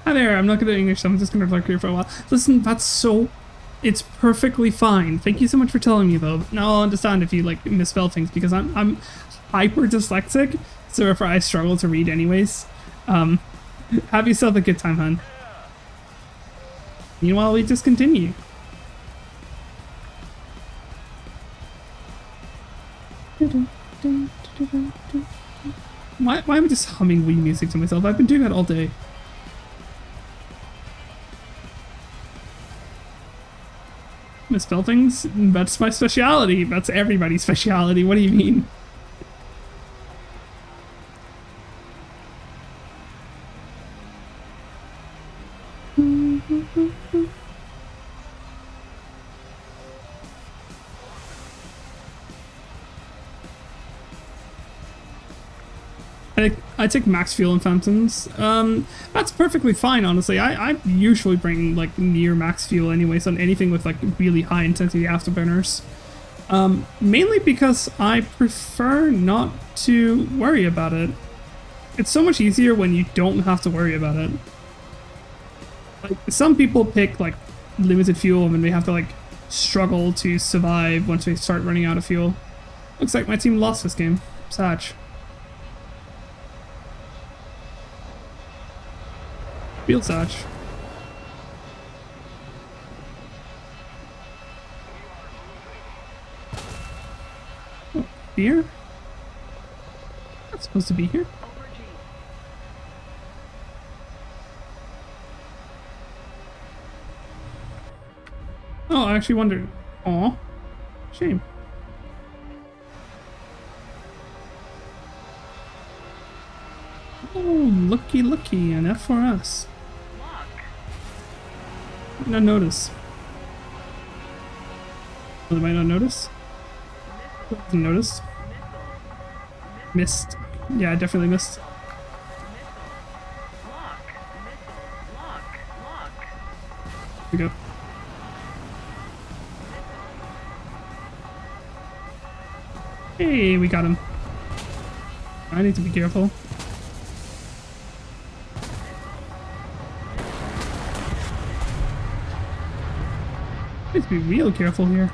Hi there, I'm not good at English, so I'm just gonna talk here for a while. Listen, that's so... It's perfectly fine. Thank you so much for telling me, though. Now I'll understand if you, like, misspell things, because I'm hyper dyslexic, so therefore I struggle to read anyways. Have yourself a good time, hun. Meanwhile, we just continue. Why am I just humming Wii music to myself? I've been doing that all day. Misspell things? That's my speciality. That's everybody's speciality. What do you mean? I take max fuel in Phantoms. That's perfectly fine, honestly. I usually bring like near max fuel anyways on anything with like really high intensity afterburners. Mainly because I prefer not to worry about it. It's so much easier when you don't have to worry about it. Like, some people pick like limited fuel and then they have to like struggle to survive once they start running out of fuel. Looks like my team lost this game. Satch. Field Satch. Oh, beer? Not supposed to be here. Oh, I actually wondered. Aw. Shame. Oh, looky, looky, an F4S. Lock. Might not notice. Oh, they might not notice? Didn't notice. Missed. Yeah, I definitely missed. Lock. Missile. Lock. Lock. Here we go. Hey, we got him. I need to be careful. I need to be real careful here.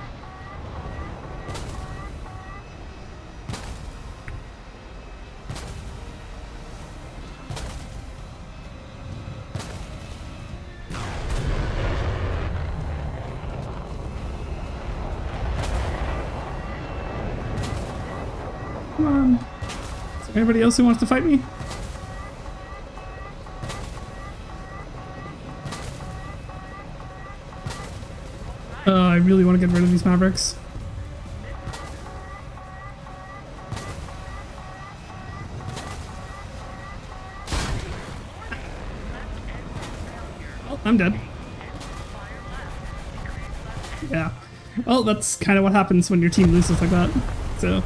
Come on. Is there anybody else who wants to fight me? I really want to get rid of these Mavericks. Oh, I'm dead. Yeah. Well, that's kind of what happens when your team loses like that. So.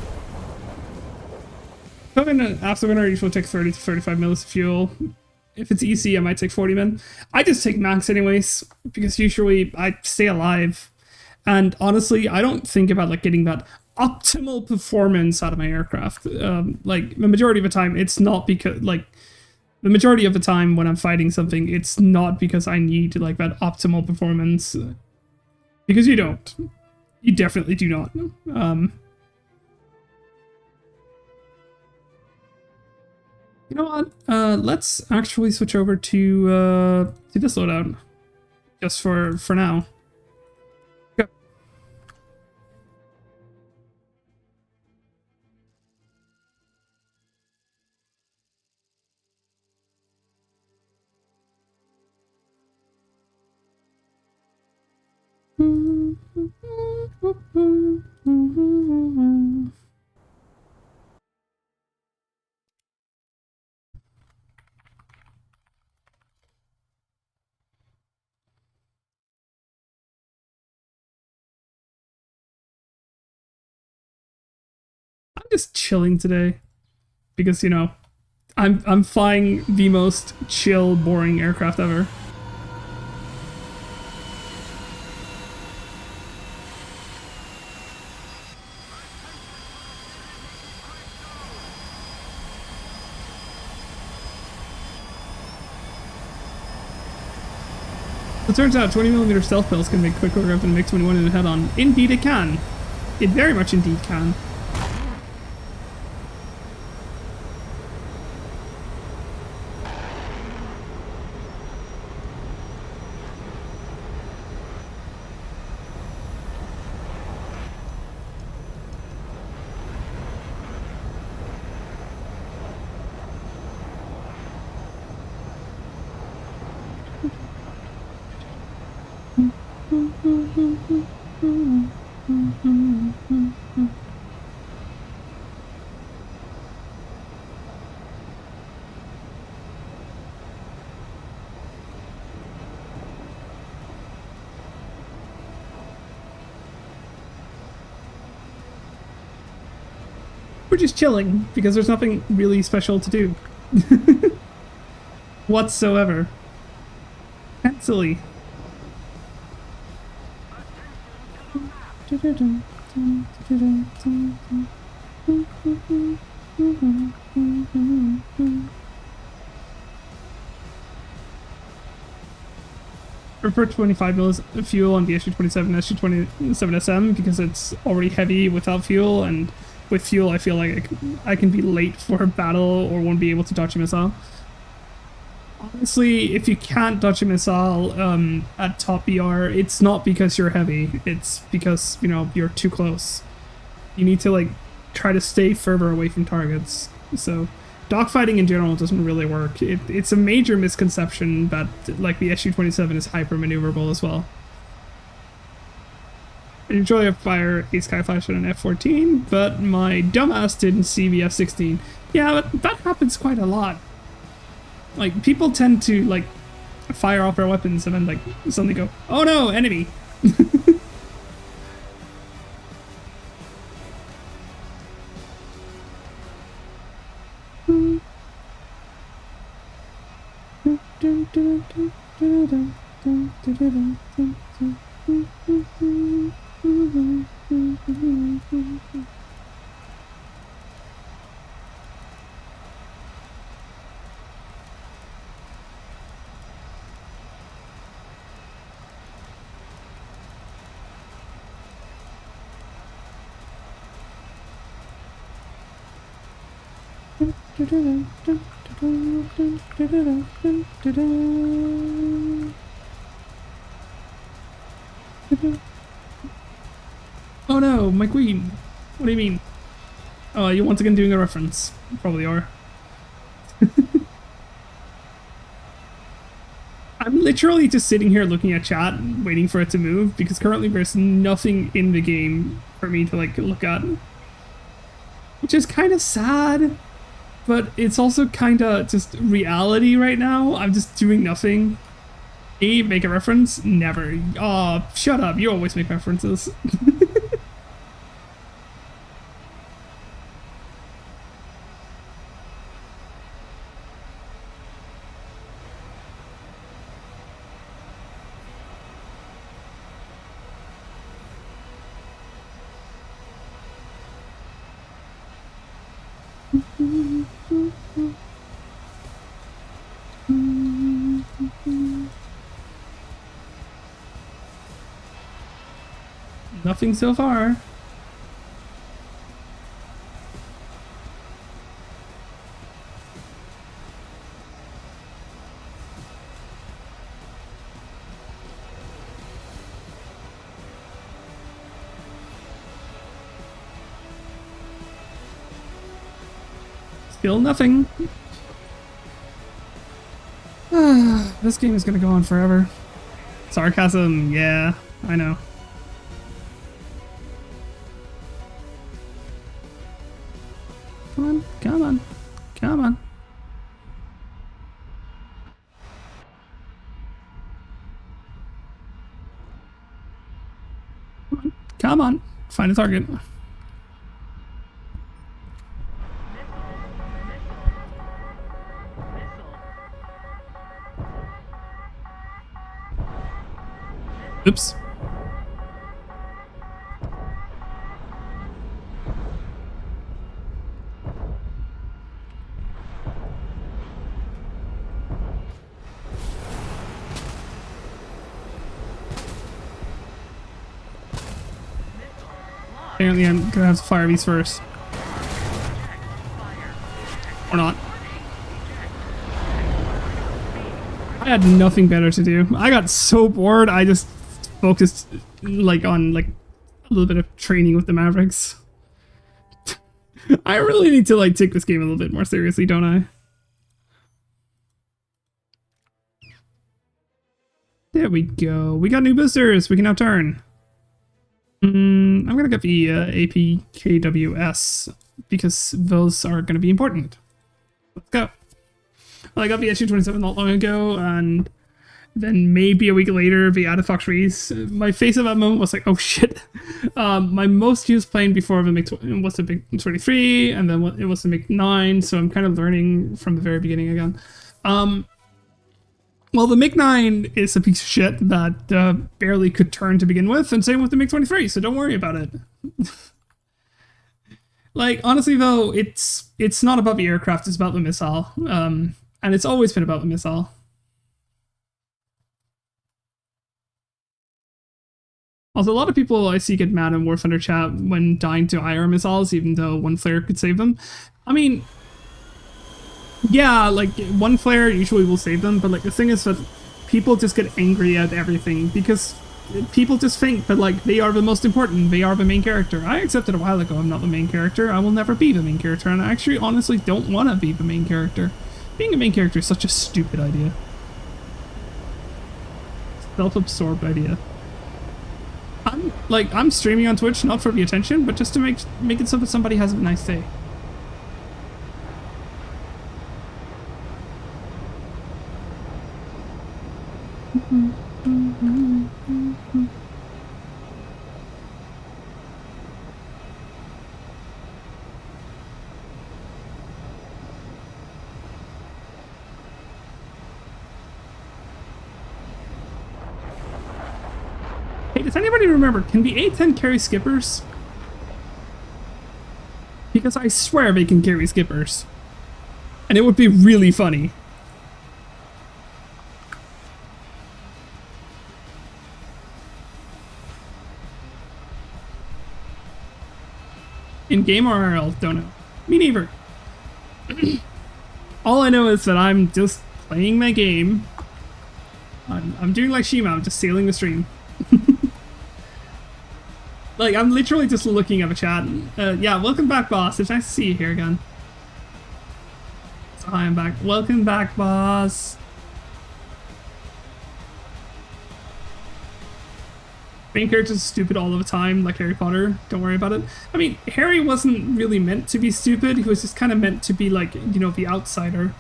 Coming in after winner usually take 30 to 35 mils of fuel. If it's EC, I might take 40 min. I just take max anyways, because usually I stay alive. And honestly, I don't think about like getting that optimal performance out of my aircraft. Like the majority of the time, it's not because like the majority of the time when I'm fighting something, it's not because I need like that optimal performance. Because you don't. You definitely do not. You know what? Let's actually switch over to this loadout, just for now. Go. I'm just chilling today because, you know, I'm flying the most chill, boring aircraft ever. It turns out 20mm stealth pills can make quicker grip than MiG-21 in a head-on. Indeed it can. It very much indeed can. We're just chilling because there's nothing really special to do. Whatsoever. That's silly. Prefer 25 mils of fuel on the SU-27 and SU-27SM because it's already heavy without fuel, and with fuel I feel like I can be late for a battle or won't be able to dodge a missile. Honestly, if you can't dodge a missile at top BR, it's not because you're heavy, it's because, you know, you're too close. You need to like try to stay further away from targets. So dogfighting in general doesn't really work. It's a major misconception that like the SU-27 is hyper maneuverable as well. I usually fire a Skyflash on an F-14, but my dumbass didn't see the F-16. Yeah, but that happens quite a lot. Like, people tend to, like, fire off their weapons and then, like, suddenly go, oh no, enemy! Oh no, my queen! What do you mean? Oh, you're once again doing a reference. You probably are. I'm literally just sitting here looking at chat, waiting for it to move, because currently there's nothing in the game for me to, like, look at. Which is kind of sad, but it's also kind of just reality right now. I'm just doing nothing. Make a reference? Never. Oh, shut up. You always make references. Nothing so far. Still nothing. This game is gonna go on forever. Sarcasm, yeah, I know. Come on, come on, come on. Come on, come on. Find a target. Oops. Apparently I'm gonna have to fire these first. Or not. I had nothing better to do. I got so bored, I just focused like on like a little bit of training with the Mavericks. I really need to like take this game a little bit more seriously, don't I? There we go. We got new boosters. We can now turn. I'm gonna get the APKWS because those are gonna be important. Let's go. Well, I got the SU-27 not long ago, and then maybe a week later, the added Fox Reese. My face at that moment was like, oh shit. My most used plane before the MiG was the MiG-23, and then it was the MiG-9, so I'm kind of learning from the very beginning again. Well, the MiG-9 is a piece of shit that barely could turn to begin with, and same with the MiG-23, so don't worry about it. Like, honestly though, it's not about the aircraft, it's about the missile. And it's always been about the missile. Also, a lot of people I see get mad in War Thunder chat when dying to IR missiles, even though one flare could save them. I mean, yeah, like, one flare usually will save them, but like the thing is that people just get angry at everything because people just think that like they are the most important, they are the main character. I accepted a while ago I'm not the main character, I will never be the main character, and I actually honestly don't want to be the main character. Being a main character is such a stupid idea. Self-absorbed idea. Like, I'm streaming on Twitch not for the attention, but just to make it so that somebody has a nice day. Hey, does anybody remember, can the A10 carry skippers? Because I swear they can carry skippers. And it would be really funny. In game or RL, don't know. Me neither. All I know is that I'm just playing my game. I'm doing like Shima, I'm just sailing the stream. Like, I'm literally just looking at the chat. Yeah, welcome back, boss. It's nice to see you here again. So hi, I'm back. Welcome back, boss. Main characters are stupid all the time, like Harry Potter. Don't worry about it. I mean, Harry wasn't really meant to be stupid. He was just kind of meant to be like, you know, the outsider.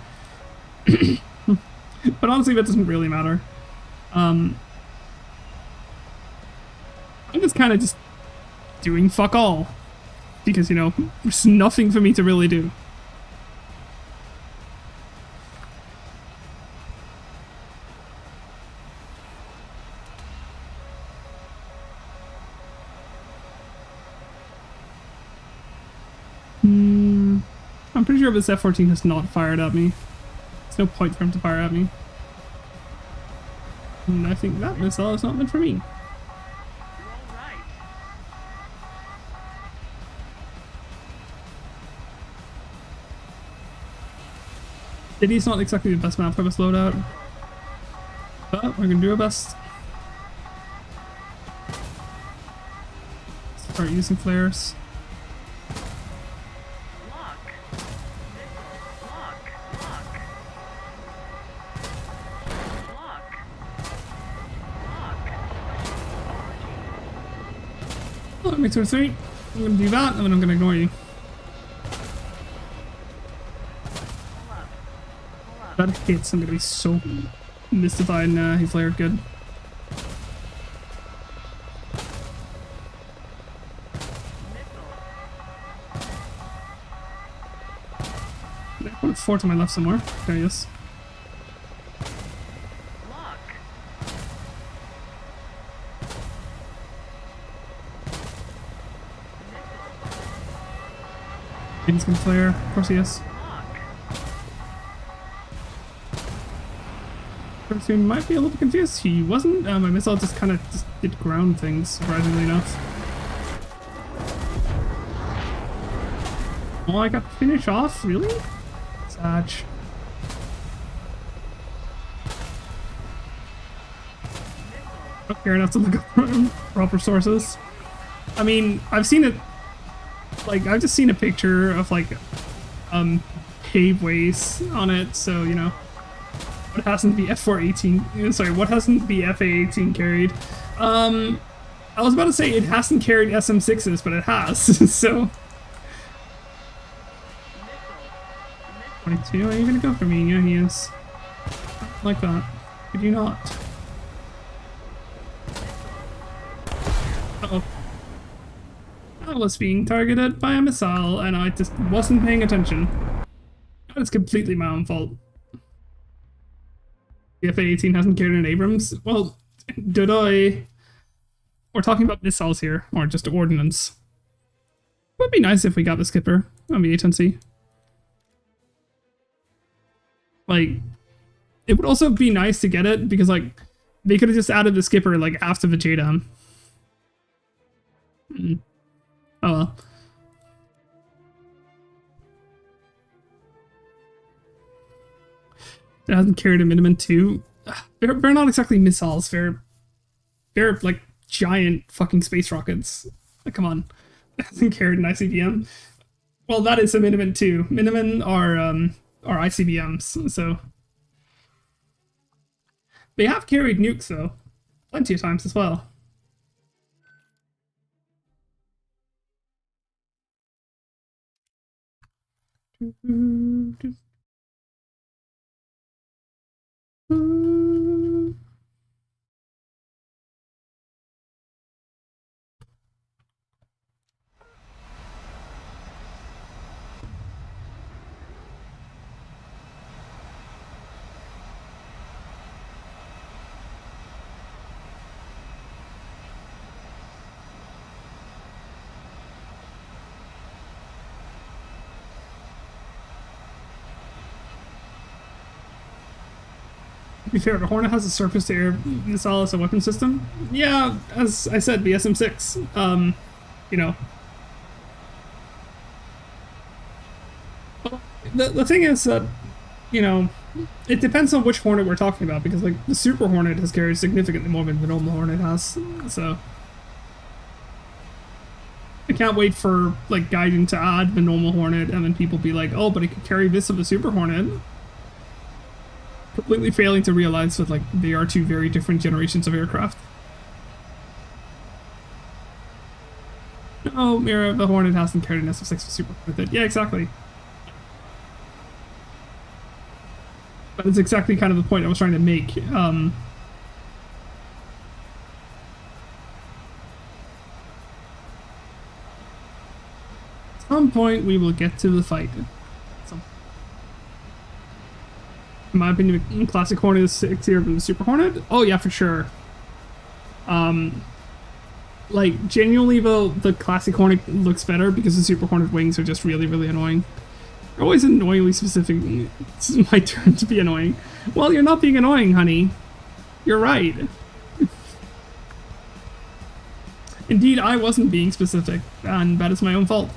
But honestly, that doesn't really matter. I'm just kind of just doing fuck all. Because, you know, there's nothing for me to really do. I'm pretty sure this F-14 has not fired at me. There's no point for him to fire at me. And I think that missile is not meant for me. City's not exactly the best map for this loadout. But we're gonna do our best. Start using flares. Let me 2 or 3. I'm gonna do that, and then I'm gonna ignore you. That hits, I'm gonna be so mystified. Nah, he flared good. I put 4 to my left somewhere. There he is. He's gonna flare. Of course he is. First, he might be a little bit confused. He wasn't. My missile just kind of just did ground things, surprisingly enough. Oh, I got to finish off? Really? Sag. Don't care enough to look up proper sources. I mean, I've seen it. Like, I've just seen a picture of, like, paveways on it, so, you know. What hasn't the F418, sorry, what hasn't the FA18 carried? I was about to say it hasn't carried SM6s, but it has, so. 22, are you gonna go for me? Yeah, he is. Like that. Could you not? Uh-oh. I was being targeted by a missile and I just wasn't paying attention. That is completely my own fault. The FA-18 hasn't carried an Abrams? Well, did I? We're talking about missiles here, or just ordnance. It would be nice if we got the skipper on the A10C. Like, it would also be nice to get it because, like, they could have just added the skipper, like, after the JDAM. Oh well. It hasn't carried a minimum 2. They're not exactly missiles. They're like giant fucking space rockets. Like, come on. It hasn't carried an ICBM. Well, that is a minimum 2. Minimum are ICBMs, so. They have carried nukes though. Plenty of times as well. To be fair, the Hornet has a surface-to-air missile as a weapon system. Yeah, as I said, the SM-6. You know. The thing is that, you know, it depends on which Hornet we're talking about, because, like, the Super Hornet has carried significantly more than the normal Hornet has, so... I can't wait for, like, Gaijin to add the normal Hornet, and then people be like, oh, but it could carry this of the Super Hornet. Completely failing to realize that, like, they are two very different generations of aircraft. Oh, Mira, the Hornet hasn't carried an SF-6 with Super with it. Yeah, exactly. But it's exactly kind of the point I was trying to make. At some point, we will get to the fight. In my opinion, Classic Hornet is sexier than the Super Hornet. Oh yeah, for sure. Like, genuinely though, the Classic Hornet looks better because the Super Hornet wings are just really, really annoying. They're always annoyingly specific. It's my turn to be annoying. Well, you're not being annoying, honey. You're right. Indeed, I wasn't being specific, and that is my own fault.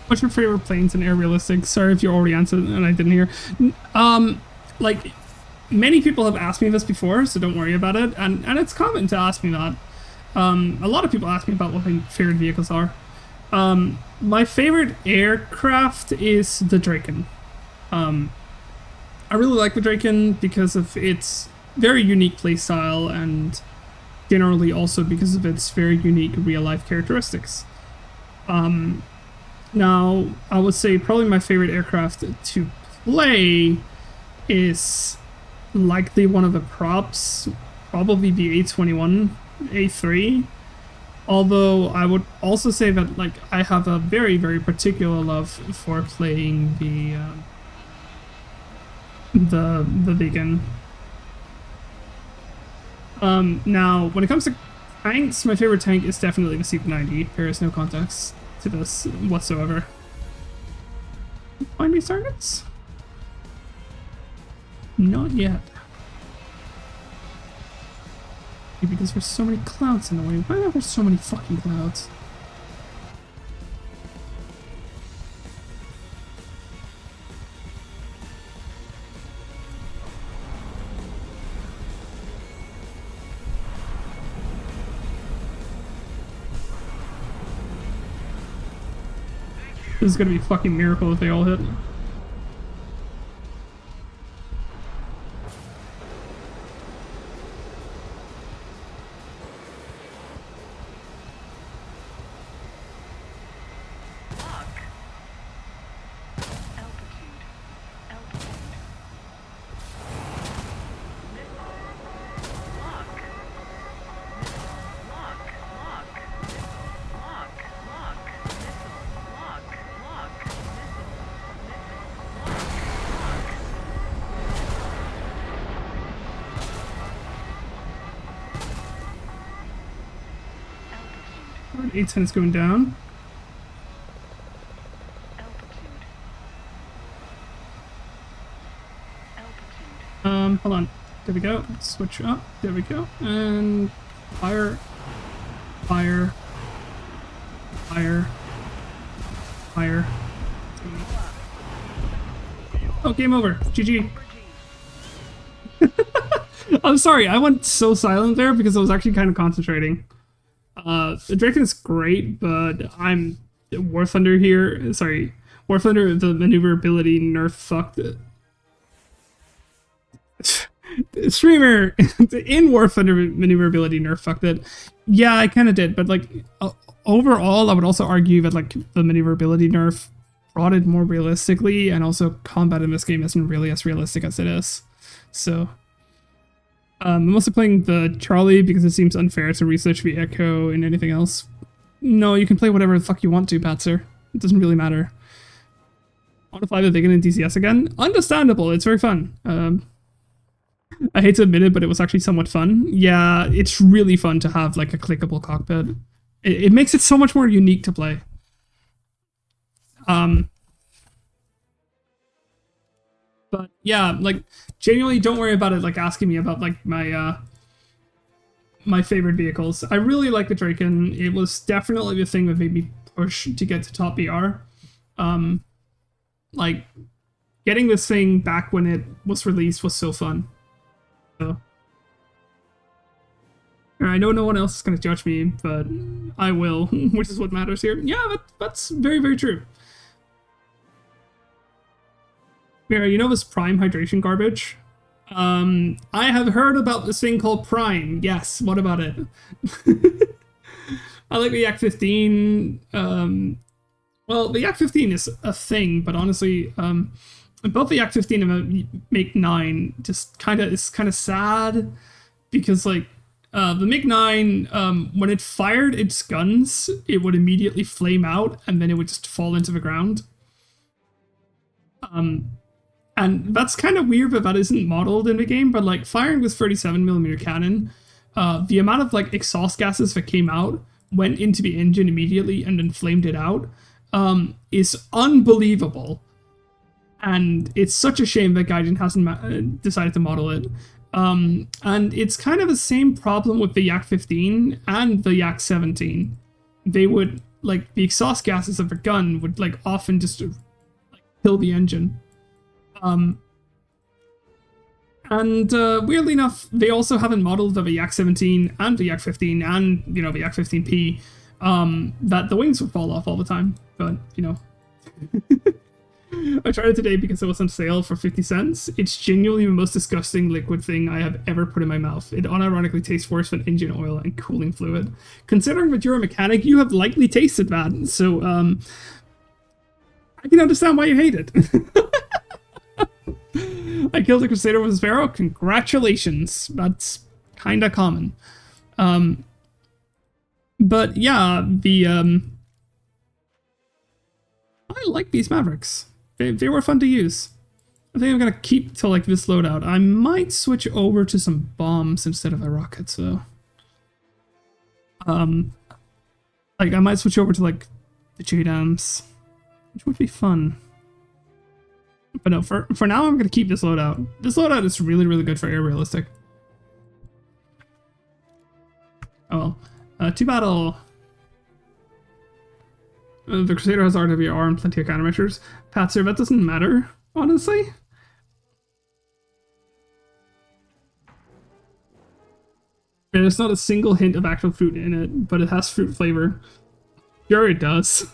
What's your favorite planes in Air Realistic? Sorry if you already answered and I didn't hear. Like, many people have asked me this before, so don't worry about it. And it's common to ask me that. A lot of people ask me about what my favorite vehicles are. My favorite aircraft is the Draken. I really like the Draken because of its very unique playstyle and generally also because of its very unique real-life characteristics. Now, I would say probably my favorite aircraft to play is likely one of the props, probably the A21, A3. Although I would also say that, like, I have a very, very particular love for playing the Vegan. Now, when it comes to tanks, my favorite tank is definitely the CV-90. There is no context to this whatsoever. Find these targets? Not yet. Maybe because there's so many clouds in the way. Why are there so many fucking clouds? This is gonna be a fucking miracle if they all hit. A10 is going down. Altitude. Altitude. Hold on. There we go. Switch up. There we go. And fire. Fire. Fire. Fire. Oh, game over. GG. I'm sorry, I went so silent there because I was actually kind of concentrating. The Draken is great, but I'm War Thunder here. Sorry, War Thunder, the maneuverability nerf fucked it. Streamer in War Thunder maneuverability nerf fucked it. Yeah, I kind of did, but like overall, I would also argue that like the maneuverability nerf brought it more realistically, and also combat in this game isn't really as realistic as it is. So I'm also playing the Charlie because it seems unfair to research the Echo and anything else. No, you can play whatever the fuck you want to, Patzer. It doesn't really matter. I want to fly the Vigan in DCS again? Understandable, it's very fun. I hate to admit it, but it was actually somewhat fun. Yeah, it's really fun to have like a clickable cockpit. It makes it so much more unique to play. But yeah, like genuinely don't worry about it like asking me about like my my favorite vehicles. I really like the Draken. It was definitely the thing that made me push to get to top BR. Like getting this thing back when it was released was so fun. So I know no one else is gonna judge me, but I will, which is what matters here. Yeah, that's very, very true. Mira, you know this Prime hydration garbage? I have heard about this thing called Prime. Yes, what about it? I like the Yak 15. Well, the Yak 15 is a thing, but honestly, both the Yak 15 and the MiG-9 just is kind of sad because like the MiG-9, when it fired its guns, it would immediately flame out and then it would just fall into the ground. And that's kind of weird that isn't modeled in the game, but like firing with 37mm cannon, the amount of like exhaust gases that came out, went into the engine immediately and then flamed it out, is unbelievable. And it's such a shame that Gaijin hasn't decided to model it. And it's kind of the same problem with the Yak 15 and the Yak 17. They would, like, the exhaust gases of the gun would, like, often just like, kill the engine. Weirdly enough, they also haven't modeled the Yak 17 and the Yak 15 and, you know, the Yak 15P, that the wings would fall off all the time. But, you know. I tried it today because it was on sale for 50 cents. It's genuinely the most disgusting liquid thing I have ever put in my mouth. It unironically tastes worse than engine oil and cooling fluid. Considering that you're a mechanic, you have likely tasted that, so, I can understand why you hate it. I killed a Crusader with a Sparrow. Congratulations. That's kinda common. But yeah, I like these Mavericks. They were fun to use. I think I'm gonna keep till like this loadout. I might switch over to some bombs instead of a rocket, so. Like I might switch over to like the JDAMs, which would be fun. But no, for now I'm gonna keep this loadout. This loadout is really, really good for air realistic. Oh well. To battle. The Crusader has RWR and plenty of countermeasures. Patzer, that doesn't matter, honestly. There's not a single hint of actual fruit in it, but it has fruit flavor. Sure it does.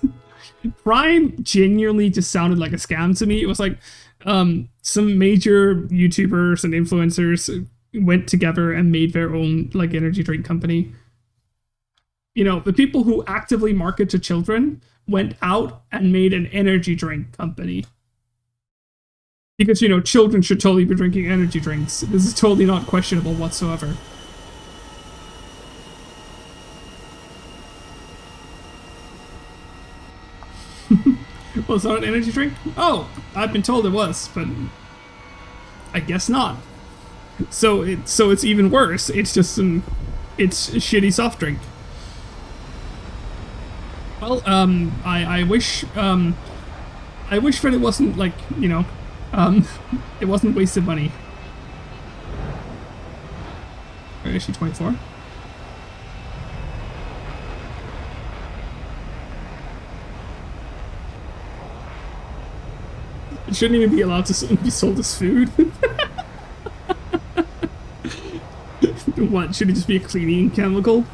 Prime genuinely just sounded like a scam to me. It was like some major YouTubers and influencers went together and made their own like energy drink company. You know, the people who actively market to children went out and made an energy drink company. Because, you know, children should totally be drinking energy drinks. This is totally not questionable whatsoever. Well, it's not an energy drink? Oh, I've been told it was, but I guess not. So it's even worse. It's just it's a shitty soft drink. Well, I wish that it wasn't like, you know, it wasn't wasted money. Or is she 24? It shouldn't even be allowed to be sold as food. What, should it just be a cleaning chemical?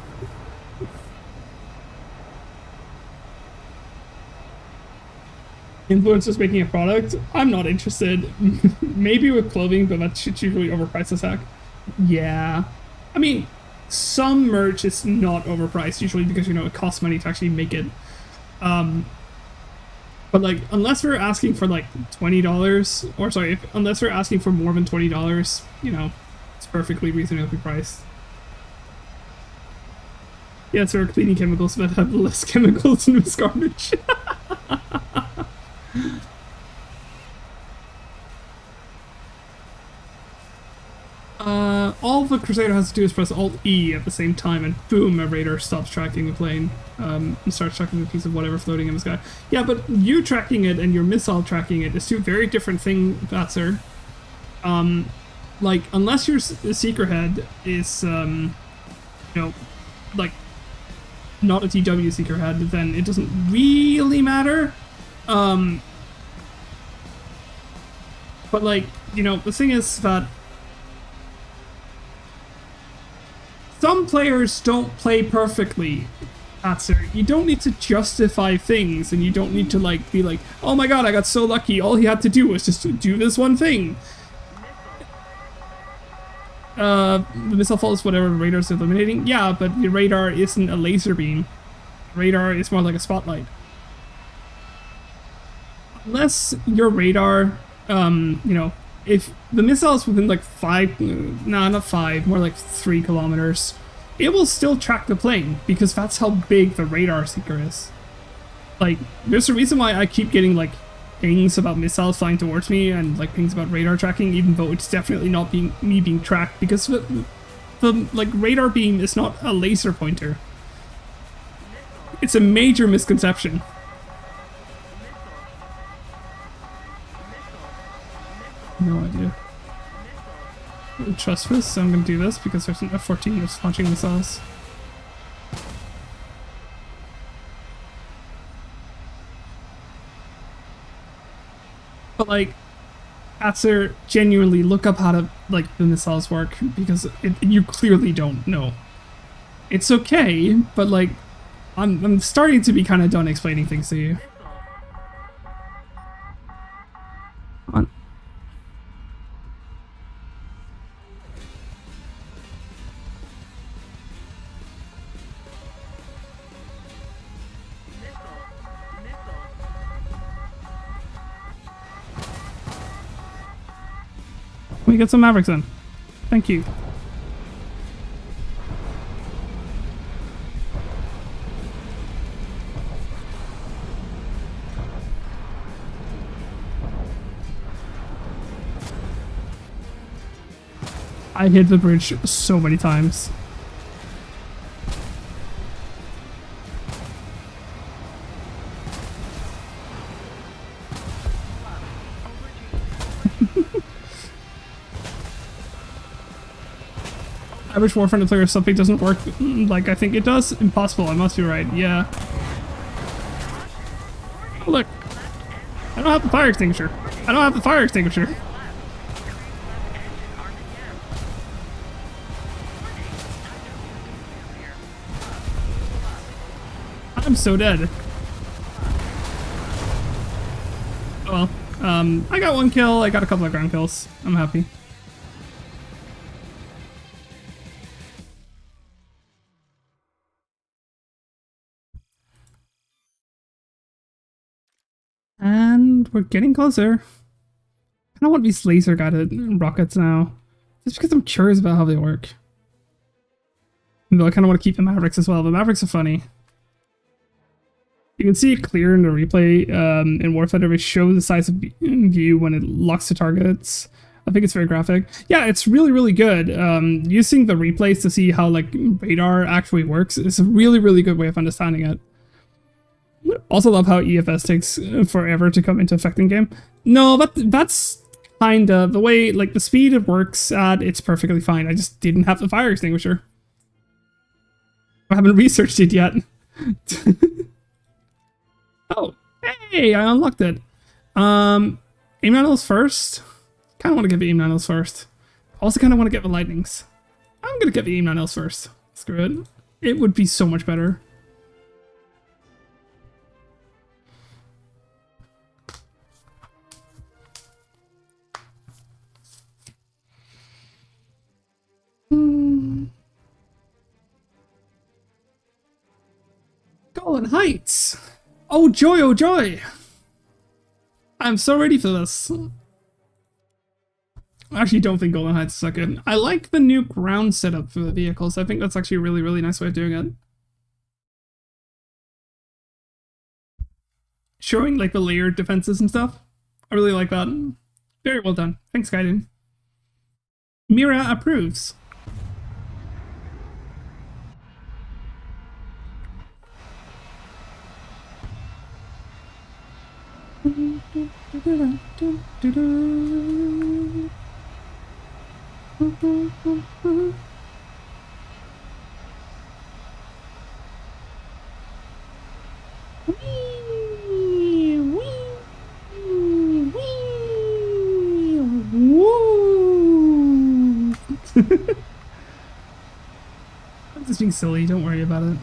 Influencers making a product? I'm not interested. Maybe with clothing, but that's usually overpriced as heck. Yeah. I mean, some merch is not overpriced usually because, you know, it costs money to actually make it. But like, unless we're asking for like $20, or sorry, unless we're asking for more than $20, you know, it's perfectly reasonably priced. Yeah, so our cleaning chemicals that have less chemicals in this garbage. All the Crusader has to do is press Alt-E at the same time, and boom, a radar stops tracking the plane, and starts tracking a piece of whatever floating in the sky. Yeah, but you tracking it and your missile tracking it is two very different things, Batser. Like, unless your seeker head is, you know, like, not a TW seeker head, then it doesn't really matter. But like, you know, the thing is that some players don't play perfectly, Patzer. You don't need to justify things, and you don't need to like be like, oh my god, I got so lucky, all he had to do was just to do this one thing. The missile falls whatever radar's illuminating. Yeah, but the radar isn't a laser beam. Radar is more like a spotlight. Unless your radar, you know, if the missile is within like 5, nah, not 5, more like 3 kilometers, it will still track the plane because that's how big the radar seeker is. Like, there's a reason why I keep getting like pings about missiles flying towards me and like pings about radar tracking, even though it's definitely not me being tracked, because the like radar beam is not a laser pointer. It's a major misconception. No idea. I don't trust this, so I'm gonna do this because there's an F-14 that's launching missiles. But like, Patzer, genuinely look up how to like the missiles work, because you clearly don't know. It's okay, but like, I'm starting to be kind of done explaining things to you. Come on. Let me get some Mavericks in. Thank you. I hit the bridge so many times. Average Warfighter player, something doesn't work like I think it does. Impossible, I must be right. Yeah. Oh, look. I don't have the fire extinguisher. I don't have the fire extinguisher. I'm so dead. Oh well. I got 1 kill. I got a couple of ground kills. I'm happy. And we're getting closer. I don't want these laser guided rockets now. Just because I'm curious about how they work. Though I kind of want to keep the Mavericks as well. The Mavericks are funny. You can see it clear in the replay in Warfighter. It shows the size of view when it locks to targets. I think it's very graphic. Yeah, it's really, really good. Using the replays to see how like radar actually works is a really, really good way of understanding it. Also love how EFS takes forever to come into effect in game. No, that's kind of the way, like, the speed it works at. It's perfectly fine. I just didn't have the fire extinguisher. I haven't researched it yet. Oh, hey, I unlocked it. Aim Nanos first. Kind of want to get the Aim Nanos first. Also kind of want to get the Lightnings. I'm going to get the Aim Nanos first. Screw it. It would be so much better. Golden Heights! Oh joy, oh joy! I'm so ready for this. I actually don't think Golden Heights is that good. I like the new ground setup for the vehicles. I think that's actually a really, really nice way of doing it. Showing like the layered defenses and stuff. I really like that. Very well done. Thanks, Gaijin. Mira approves. I'm just being silly, don't worry about it.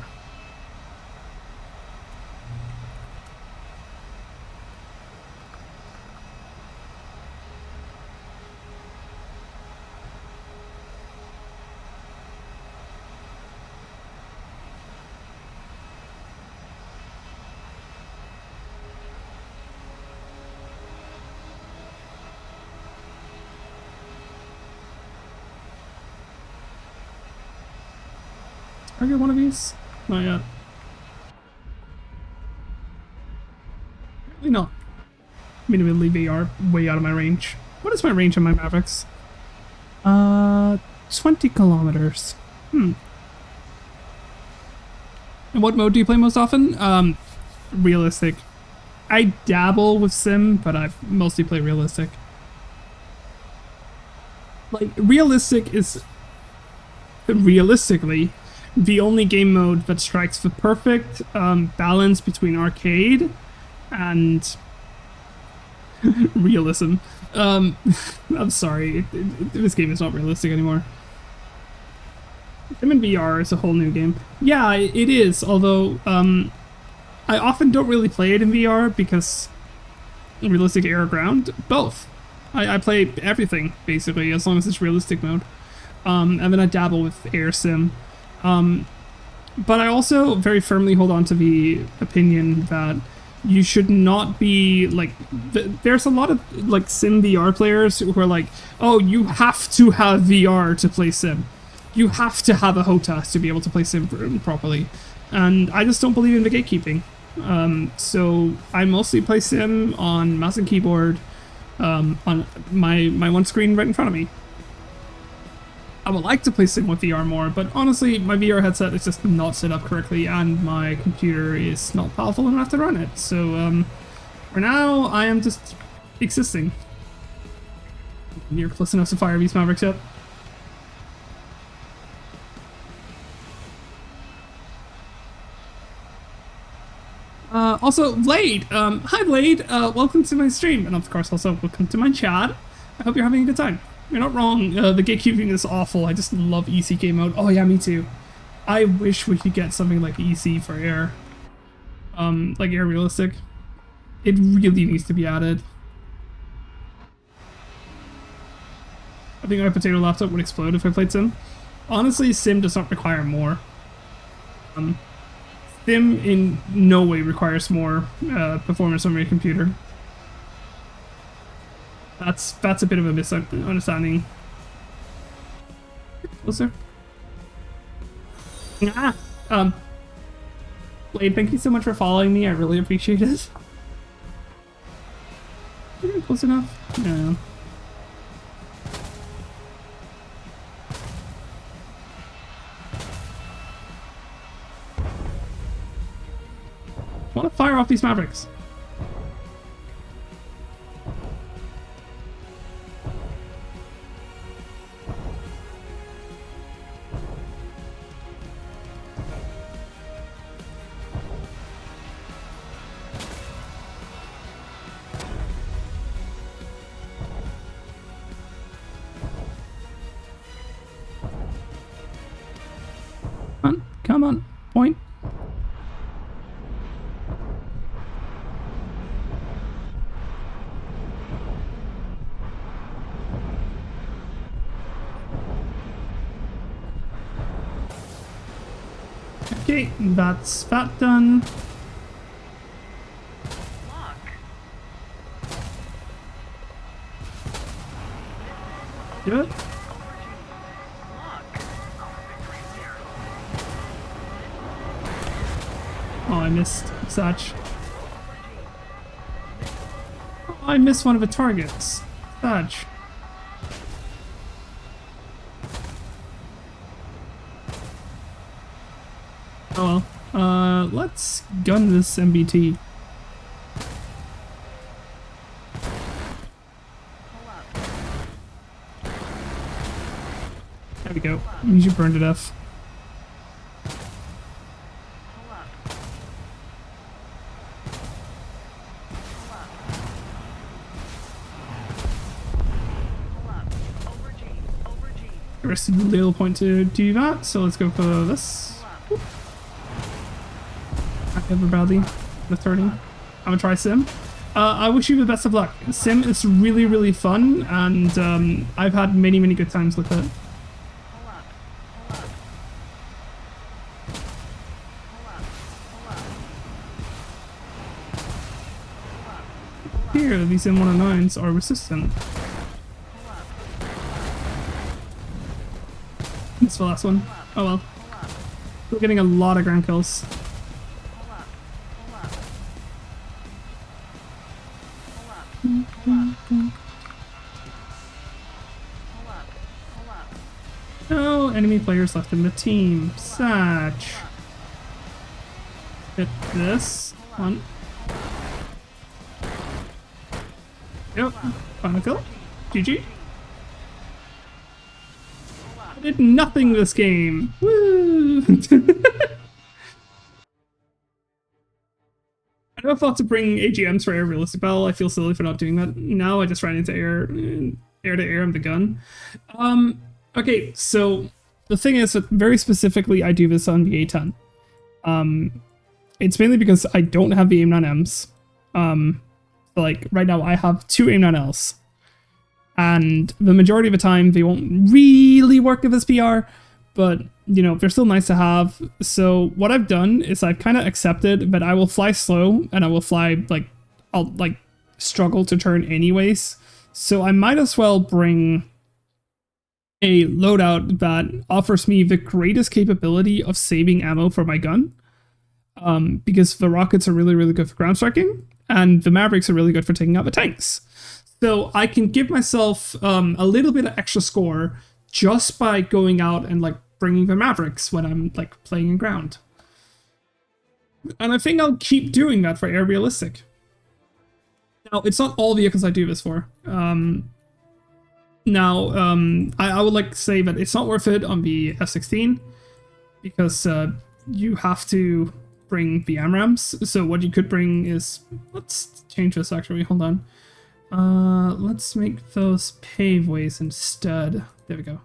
Can I get one of these? Not yet. Really not. Minimally VR, way out of my range. What is my range on my Mavericks? 20 kilometers. And what mode do you play most often? Realistic. I dabble with sim, but I mostly play realistic. Like, realistic is realistically the only game mode that strikes the perfect balance between arcade and realism. I'm sorry, this game is not realistic anymore. Sim in VR is a whole new game. Yeah, it is, although I often don't really play it in VR because realistic air ground, both. I play everything, basically, as long as it's realistic mode. And then I dabble with air sim. But I also very firmly hold on to the opinion that you should not be like there's a lot of like sim VR players who are like, oh, you have to have VR to play sim, you have to have a HOTAS to be able to play sim properly, and I just don't believe in the gatekeeping. So I mostly play sim on mouse and keyboard, on my one screen right in front of me. I would like to play sim with VR more, but honestly, my VR headset is just not set up correctly, and my computer is not powerful enough to run it. So, for now, I am just existing. You're close enough to fire these Mavericks yet? Also, Blade! Hi, Blade! Welcome to my stream, and of course, also, welcome to my chat. I hope you're having a good time. You're not wrong, the gatekeeping is awful. I just love ECK mode. Oh yeah, me too. I wish we could get something like EC for air. Like air realistic. It really needs to be added. I think my potato laptop would explode if I played sim. Honestly, sim does not require more. Sim in no way requires more performance on your computer. That's a bit of a misunderstanding. Closer. Blade, thank you so much for following me. I really appreciate it. Close enough? Yeah. I want to fire off these Mavericks. Come on, point. Okay, that's that done. Lock. Do it. Lock. Oh, I missed such. Oh, I missed one of the targets. Such. Oh well. Let's gun this MBT. There we go. You should burn to death. The rest of the little point to do that, so let's go for this. I have badly the 30. I'm gonna try Sim. I wish you the best of luck. Sim is really, really fun, and I've had many, many good times with it. Here, these M109s are resistant. It's the last one. Oh well. We're getting a lot of ground kills. No enemy players left in the team. Satch. Hit this one. Yep. Final kill. GG. I did nothing this game. Woo! I never thought to bring AGMs for air realistic battle. I feel silly for not doing that. Now I just ran into air to air of the gun. Okay, so the thing is that very specifically I do this on the A10. It's mainly because I don't have the AIM-9Ms. Like right now I have two AIM-9Ls. And the majority of the time they won't really work with this PR, but you know, they're still nice to have. So what I've done is I've kind of accepted that I will fly slow and I will fly I'll struggle to turn anyways. So I might as well bring a loadout that offers me the greatest capability of saving ammo for my gun. Because the rockets are really, really good for ground striking and the Mavericks are really good for taking out the tanks. So I can give myself a little bit of extra score just by going out and bringing the Mavericks when I'm playing in ground. And I think I'll keep doing that for air realistic. Now, it's not all vehicles I do this for. I would say that it's not worth it on the F-16 because you have to bring the AMRAAMs. So what you could bring is, let's change this actually, hold on. Let's make those paveways instead. There we go.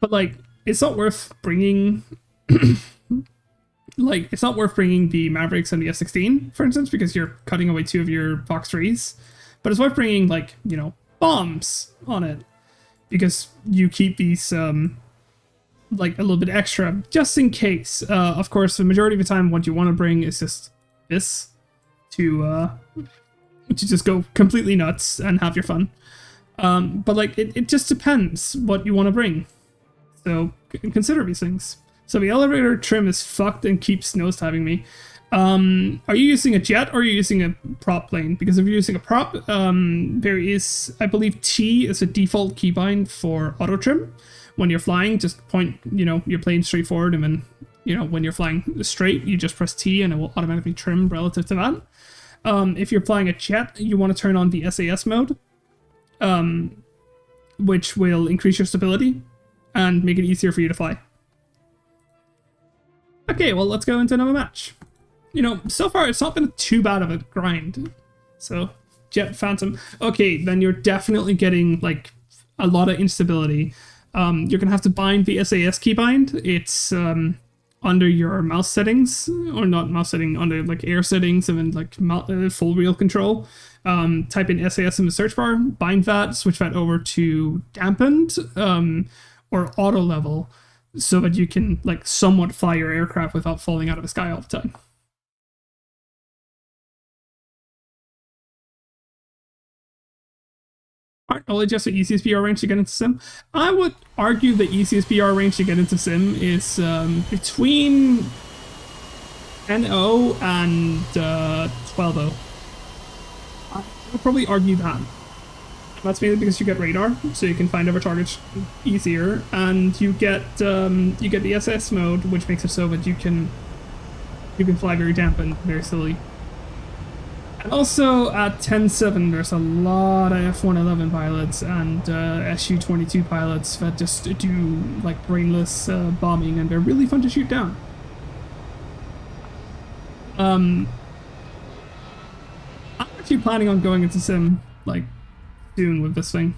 But it's not worth bringing it's not worth bringing the Mavericks and the F-16, for instance, because you're cutting away two of your Fox 3s. But it's worth bringing bombs on it because you keep these a little bit extra just in case. Of course, the majority of the time what you want to bring is just this to just go completely nuts and have your fun. But it just depends what you want to bring. So consider these things. So the elevator trim is fucked and keeps nosetiving me. Are you using a jet or are you using a prop plane? Because if you're using a prop, there is, I believe T is a default keybind for auto trim. When you're flying, just point, your plane straight forward and then you know, when you're flying straight, you just press T and it will automatically trim relative to that. If you're flying a jet, you want to turn on the SAS mode, which will increase your stability and make it easier for you to fly. Okay, well, let's go into another match. You know, so far it's not been too bad of a grind. So, Jet Phantom. Okay, then you're definitely getting like a lot of instability. You're gonna have to bind the SAS keybind. It's under your mouse settings, or not mouse setting, under like air settings and then like full wheel control. Type in SAS in the search bar, bind that, switch that over to dampened or auto level, so that you can like somewhat fly your aircraft without falling out of the sky all the time. Aren't all just the easiest BR range to get into Sim? I would argue the easiest BR range to get into Sim is between 10.0 and 12.0. I would probably argue that. That's mainly because you get radar, so you can find other targets easier, and you get the SS mode, which makes it so that you can fly very dampened, very slowly. And also at 10.7, there's a lot of F111 pilots and SU-22 pilots that just do like brainless bombing, and they're really fun to shoot down. I'm actually planning on going into Sim like soon with this thing.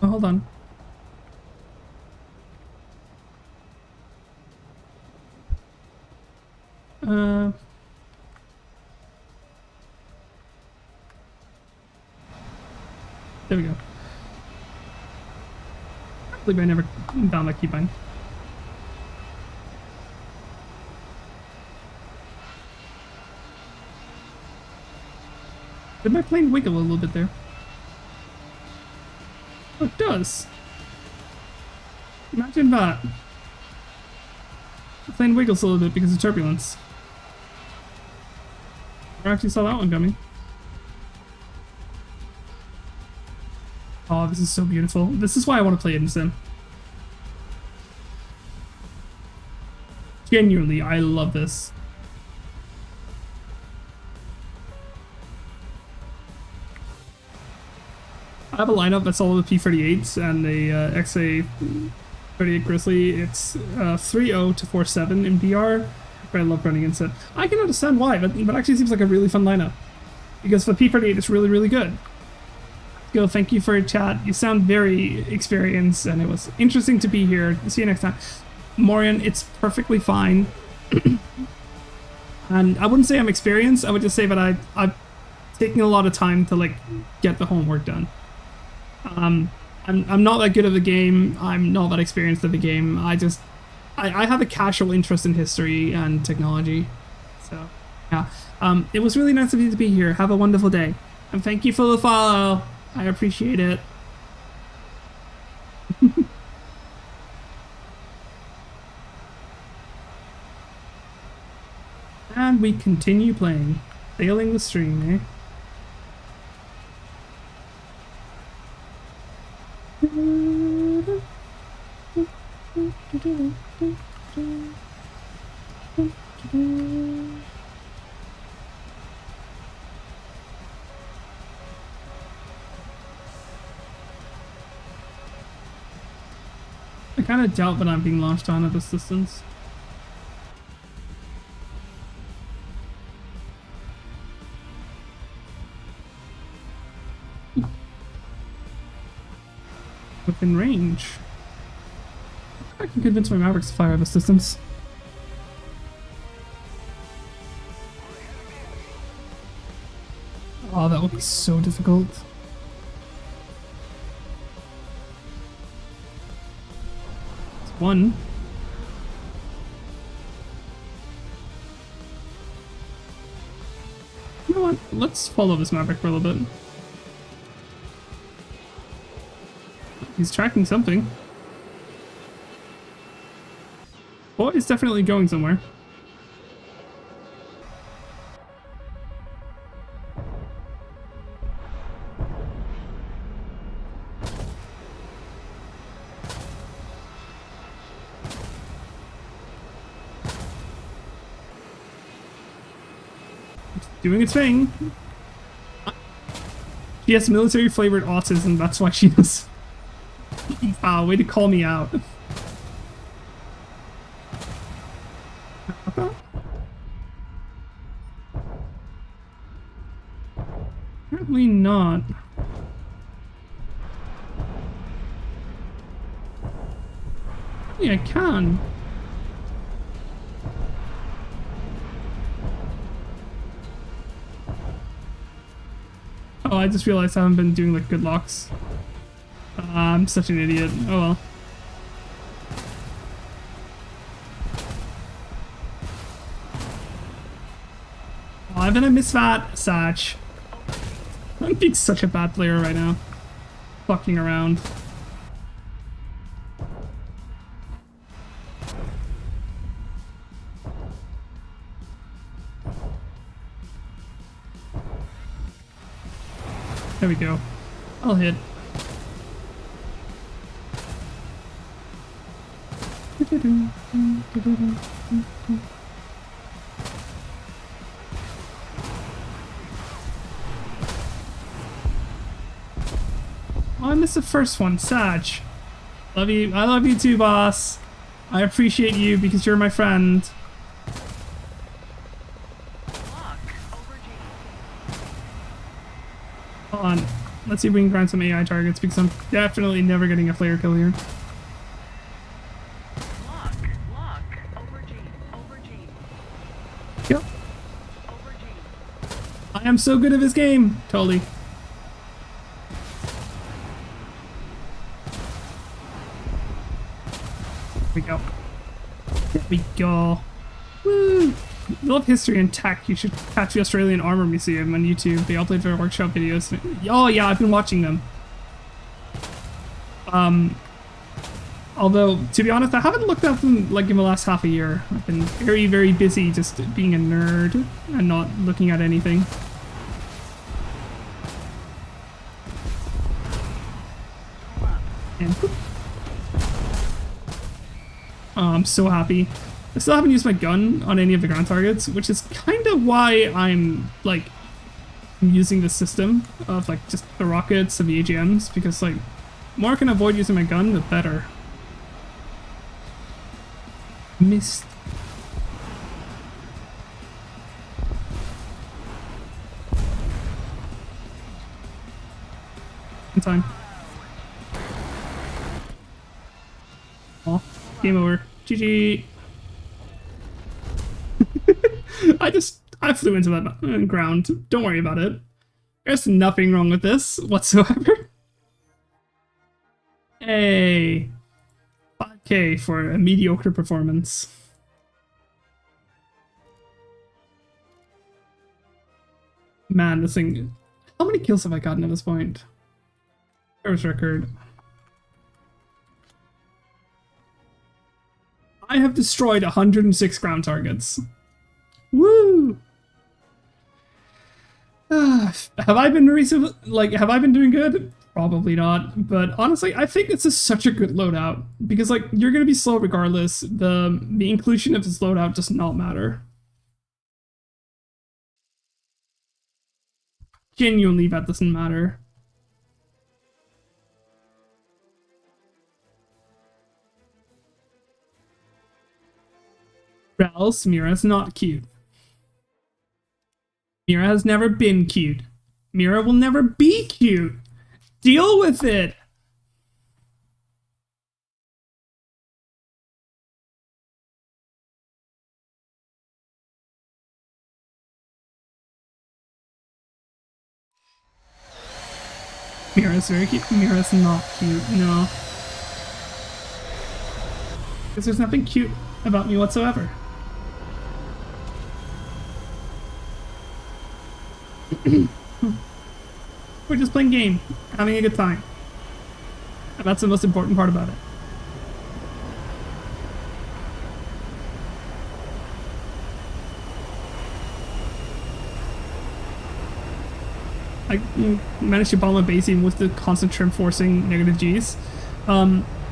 Oh, hold on. There we go. I believe I never found that keybind. Did my plane wiggle a little bit there? Oh, it does. Imagine that. The plane wiggles a little bit because of turbulence. I actually saw that one coming. Oh, this is so beautiful. This is why I want to play it in Sim. Genuinely, I love this. I have a lineup that's all of the P-38s and a XA-38 Grizzly. It's 3.0 to 4.7 in BR, but I love running in Sim. I can understand why, but actually seems like a really fun lineup. Because the P-38 is really, really good. Go, thank you for your chat. You sound very experienced, and it was interesting to be here. See you next time. Morian, it's perfectly fine. And I wouldn't say I'm experienced, I would just say that I've taken a lot of time to like get the homework done. I'm not that good at the game, I'm not that experienced at the game, I have a casual interest in history and technology. So yeah. It was really nice of you to be here. Have a wonderful day. And thank you for the follow. I appreciate it. And we continue playing. Sailing the stream, eh? I kind of doubt that I'm being launched on at this distance. Within range. I can convince my Mavericks to fire at this distance. Oh, that would be so difficult. One. Let's follow this Maverick for a little bit. He's tracking something. Oh, he's definitely going somewhere. Doing its thing. She has military flavored autism, that's why she does. Wow, way to call me out. Apparently not. Yeah, I can. Oh, I just realized I haven't been doing like good locks. I'm such an idiot. Oh well. Oh, haven't I missed that? Satch. I'm being such a bad player right now. Fucking around. There we go. I'll hit. Oh, I missed the first one. Sag. Love you. I love you too, boss. I appreciate you because you're my friend. Hold on. Let's see if we can grind some AI targets because I'm definitely never getting a flare kill here. Yep. I am so good at this game. Totally. There we go. There we go. Woo! Love history and tech. You should catch the Australian Armor Museum on YouTube. They all play their workshop videos. Oh yeah, I've been watching them. Although, to be honest, I haven't looked at them like in the last half a year. I've been very, very busy just being a nerd and not looking at anything. And whoop. Oh, I'm so happy. I still haven't used my gun on any of the ground targets, which is kind of why I'm like using this system of like just the rockets and the AGMs, because like the more I can avoid using my gun, the better. Missed. In time. Oh, game over. GG. I flew into that ground. Don't worry about it. There's nothing wrong with this whatsoever. Hey. 5K for a mediocre performance. Man, this thing... How many kills have I gotten at this point? Service record. I have destroyed 106 ground targets. Woo! Have I been have I been doing good? Probably not, but honestly, I think this is such a good loadout because like you're gonna be slow regardless. The inclusion of this loadout does not matter. Genuinely, that doesn't matter. Else, Mira's not cute. Mira has never been cute. Mira will never be cute. Deal with it. Mira's very cute. Mira's not cute, no. Because there's nothing cute about me whatsoever. We're just playing game, having a good time. And that's the most important part about it. I managed to bomb a base even with the constant trim forcing negative Gs.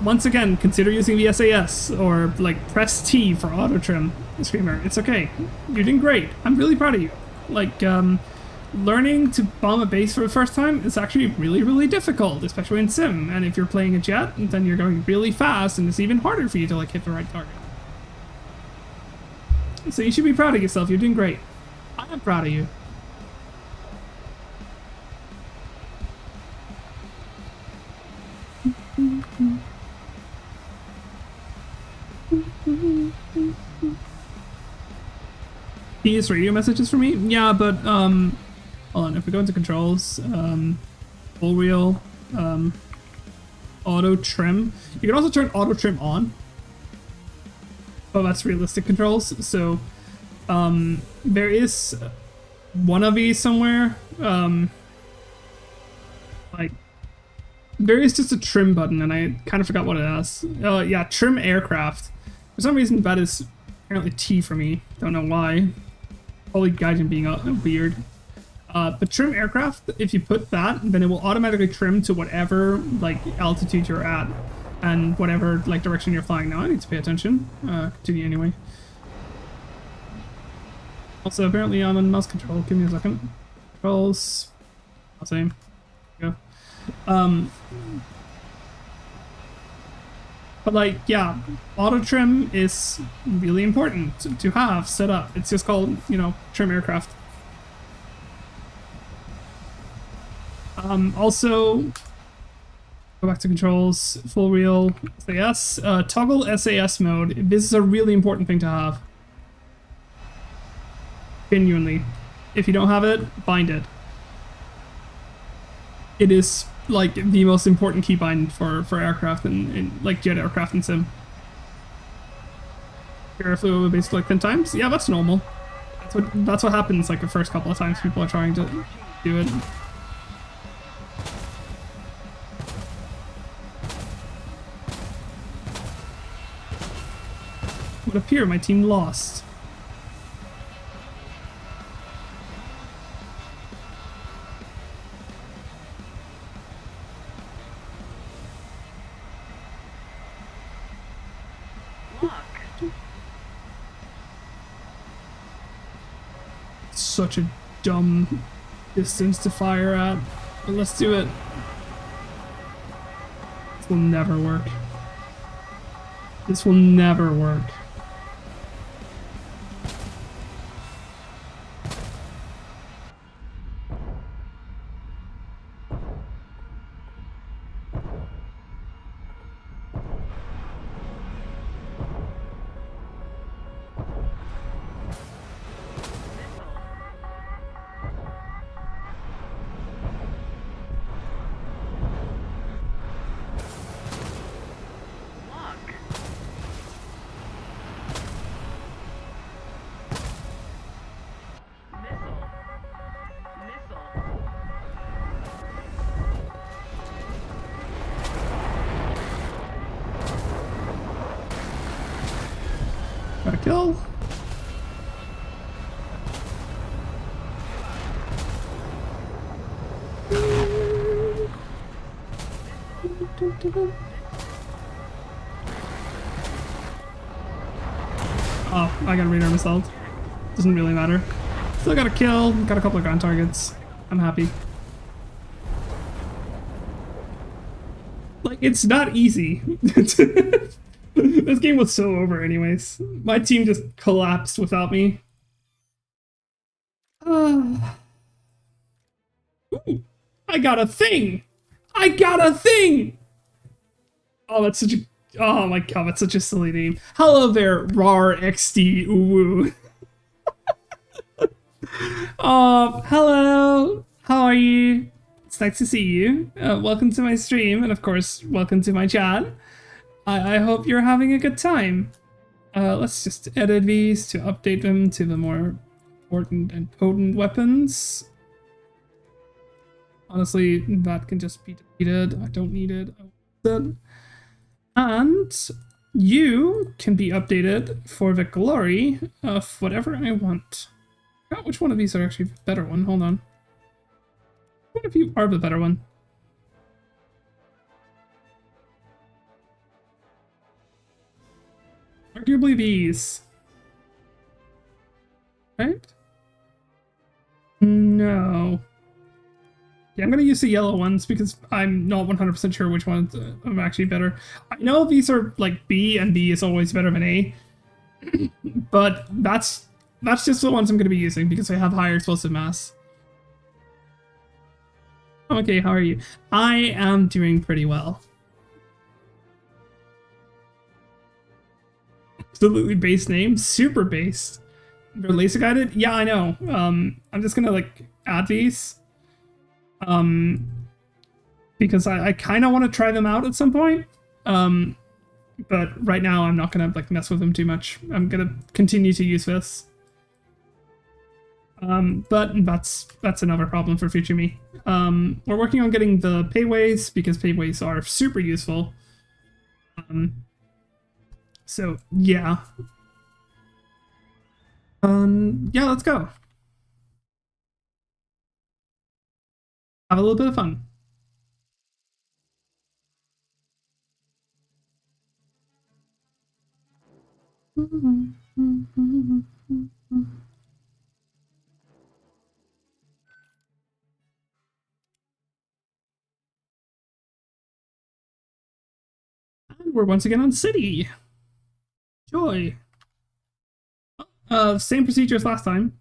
Once again, consider using the SAS or like press T for auto trim, Screamer. It's okay. You're doing great. I'm really proud of you. Like, learning to bomb a base for the first time is actually really, really difficult, especially in Sim. And if you're playing a jet, then you're going really fast and it's even harder for you to like hit the right target. So you should be proud of yourself. You're doing great. I am proud of you. He has radio messages for me? Yeah, but hold on, if we go into controls, full wheel, auto trim. You can also turn auto trim on. Oh, that's realistic controls. So there is one of these somewhere. Like there is just a trim button, and I kind of forgot what it is. Yeah, trim aircraft. For some reason, that is apparently T for me. Don't know why. Probably Gaijin being weird. But trim aircraft, if you put that, then it will automatically trim to whatever like altitude you're at and whatever like direction you're flying. Now I need to pay attention. Continue anyway. Also, apparently I'm on mouse control. Give me a second. Controls. Same. Go. But like, yeah, auto trim is really important to have set up. It's just called, you know, trim aircraft. Also, go back to controls, full wheel, SAS, toggle SAS mode. This is a really important thing to have. Genuinely. If you don't have it, find it. It is like the most important keybind for aircraft and like jet aircraft and Sim. Air flew over basically like 10 times? Yeah, that's normal. That's what happens like the first couple of times people are trying to do it. It would appear my team lost. Such a dumb distance to fire at, but let's do it. This will never work. This will never work. Got a kill. Oh, I got radar missile. Doesn't really matter. Still got a kill. Got a couple of ground targets. I'm happy. Like, it's not easy. This game was so over anyways. My team just collapsed without me. Ooh, I got a thing! I got a thing! Oh, that's such a... Oh my god, that's such a silly name. Hello there, RAR XD Uwu. Hello! How are you? It's nice to see you. Welcome to my stream, and of course, welcome to my chat. I hope you're having a good time. Let's just edit these to update them to the more important and potent weapons. Honestly, that can just be deleted. I don't need it. I want it. And you can be updated for the glory of whatever I want. I forgot which one of these are actually the better one. Hold on. What if you are the better one? Arguably these. Right? No. Yeah, I'm gonna use the yellow ones because I'm not 100% sure which ones are actually better. I know these are like B, and B is always better than A, but that's just the ones I'm gonna be using because they have higher explosive mass. Okay, how are you? I am doing pretty well. Absolutely base name, super based. They're laser guided? Yeah, I know. I'm just gonna like add these. Because I kind of want to try them out at some point. But right now I'm not gonna like mess with them too much. I'm gonna continue to use this. But that's another problem for future me. We're working on getting the payways because payways are super useful. So yeah. Yeah, let's go. Have a little bit of fun. And we're once again on city. Joy. Same procedure as last time.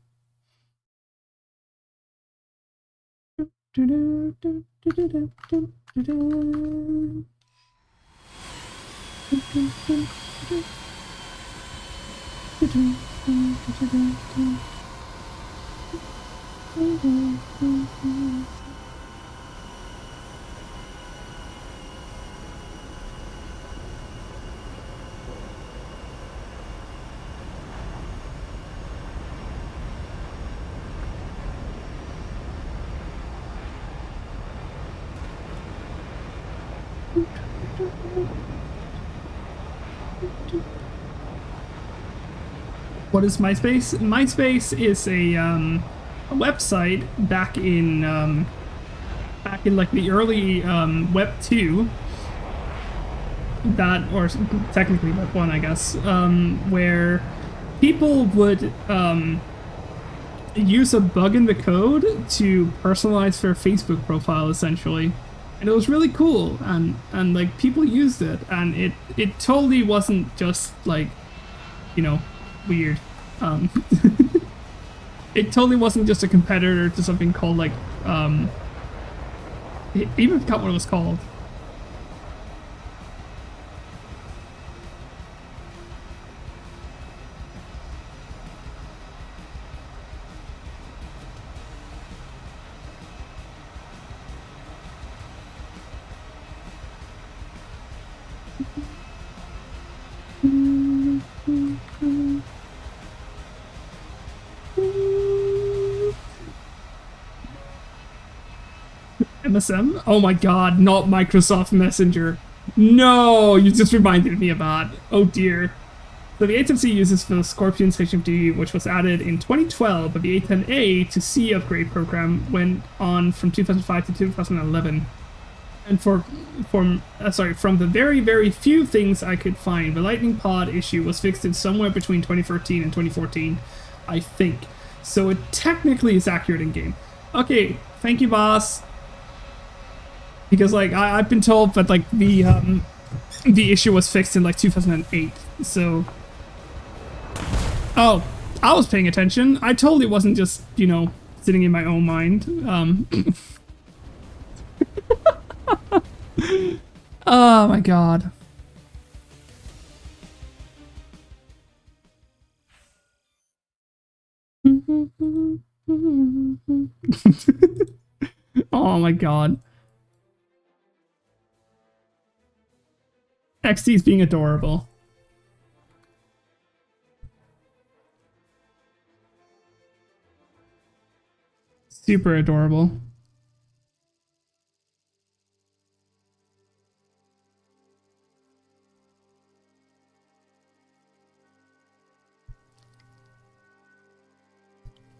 What is MySpace? MySpace is a website back in like the early Web 2 that, or technically Web 1, I guess, where people would use a bug in the code to personalize their Facebook profile essentially. And it was really cool, and like people used it, and it totally wasn't just like, you know, weird. It totally wasn't just a competitor to something called like even forgot what it was called. MSM? Oh my god, not Microsoft Messenger. No, you just reminded me of that. Oh dear. So the A10C uses the Scorpion HMD, which was added in 2012, but the A10A to C upgrade program went on from 2005 to 2011. And from the very, very few things I could find, the lightning pod issue was fixed in somewhere between 2013 and 2014, I think. So it technically is accurate in game. Okay, thank you, boss. Because like I've been told that like the issue was fixed in like 2008. So, oh, I was paying attention. I totally wasn't just, you know, sitting in my own mind. Oh my god. Oh my god. XD's being adorable. Super adorable.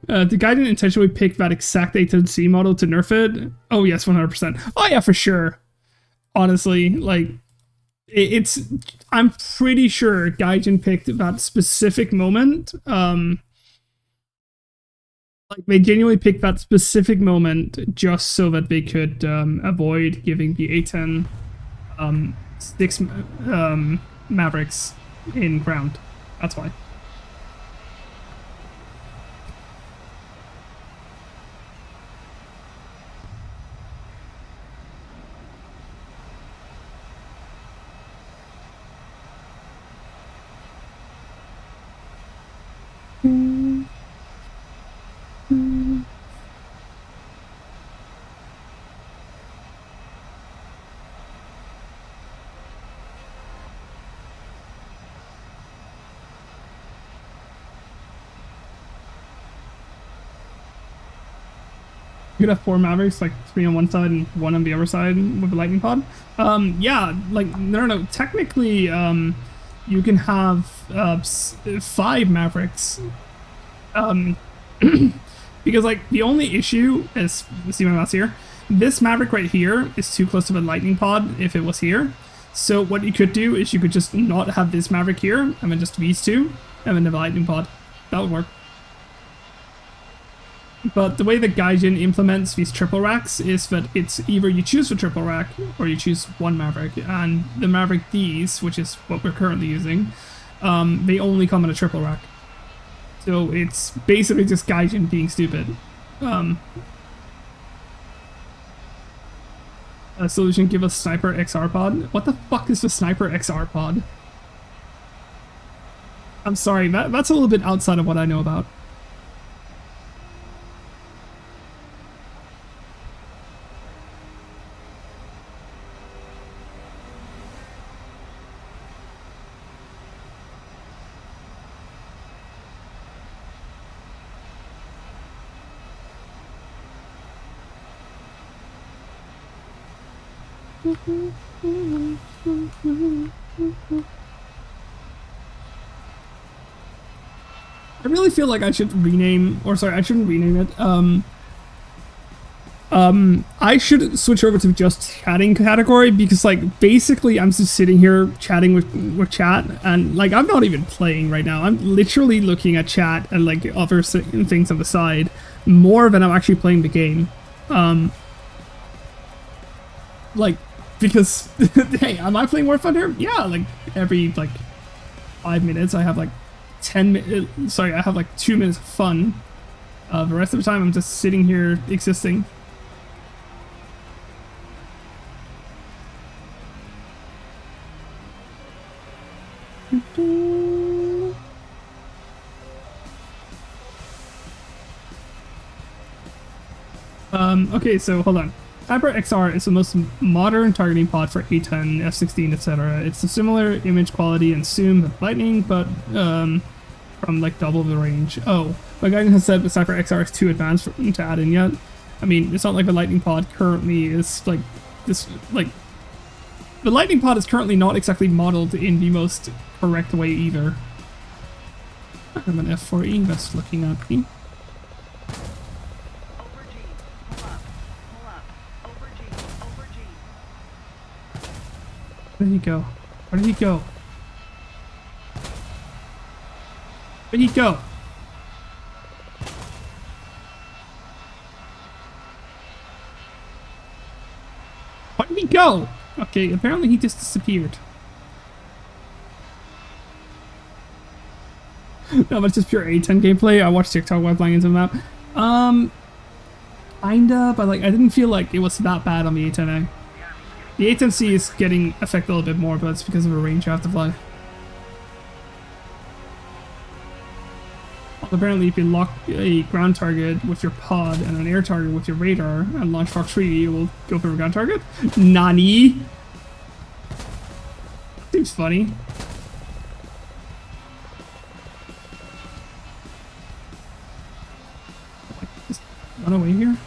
Did Gaijin intentionally pick that exact A10C model to nerf it? Oh yes, 100%. Oh yeah, for sure. Honestly, like, it's... I'm pretty sure Gaijin picked that specific moment. Like, they genuinely picked that specific moment just so that they could avoid giving the A10 six Mavericks in ground. That's why. You could have 4 Mavericks, like 3 on one side and 1 on the other side with a lightning pod. Yeah, like, no. Technically, you can have 5 Mavericks. Because, like, the only issue is, see my mouse here? This Maverick right here is too close to a lightning pod if it was here. So what you could do is you could just not have this Maverick here, and then just these two, and then have a lightning pod. That would work. But the way that Gaijin implements these triple racks is that it's either you choose the triple rack or you choose 1 Maverick. And the Maverick D's, which is what we're currently using, they only come in a triple rack. So it's basically just Gaijin being stupid. A solution, give us Sniper XR pod. What the fuck is the Sniper XR pod? I'm sorry, that's a little bit outside of what I know about. I really feel like I should rename, or sorry, I shouldn't rename it. I should switch over to just chatting category because, like, basically I'm just sitting here chatting with chat, and, like, I'm not even playing right now. I'm literally looking at chat and, like, other things on the side more than I'm actually playing the game. Like, because, hey, am I playing War Thunder? Yeah, like, every, like, 5 minutes I have, like, 10 minutes, sorry, I have, like, 2 minutes of fun. The rest of the time I'm just sitting here existing. Okay, so hold on. Hyper XR is the most modern targeting pod for A10, F16, etc. It's a similar image quality and zoom with lightning, but from like double the range. Oh, my guy has said the Cypher XR is too advanced for to add in yet. I mean, it's not like the lightning pod currently is like this, like the lightning pod is currently not exactly modeled in the most correct way either. I'm an F4E that's looking at me. Where did he go? Where did he go? Where did he go? Where did he go? Okay, apparently he just disappeared. No, but it's just pure A10 gameplay. I watched TikTok while playing into the map. Kinda, but like I didn't feel like it was that bad on the A10A. The A10C is getting affected a little bit more, but it's because of the range you have to fly. Apparently, if you lock a ground target with your pod and an air target with your radar and launch Fox 3, it will go for a ground target. Nani? Seems funny. Just run away here?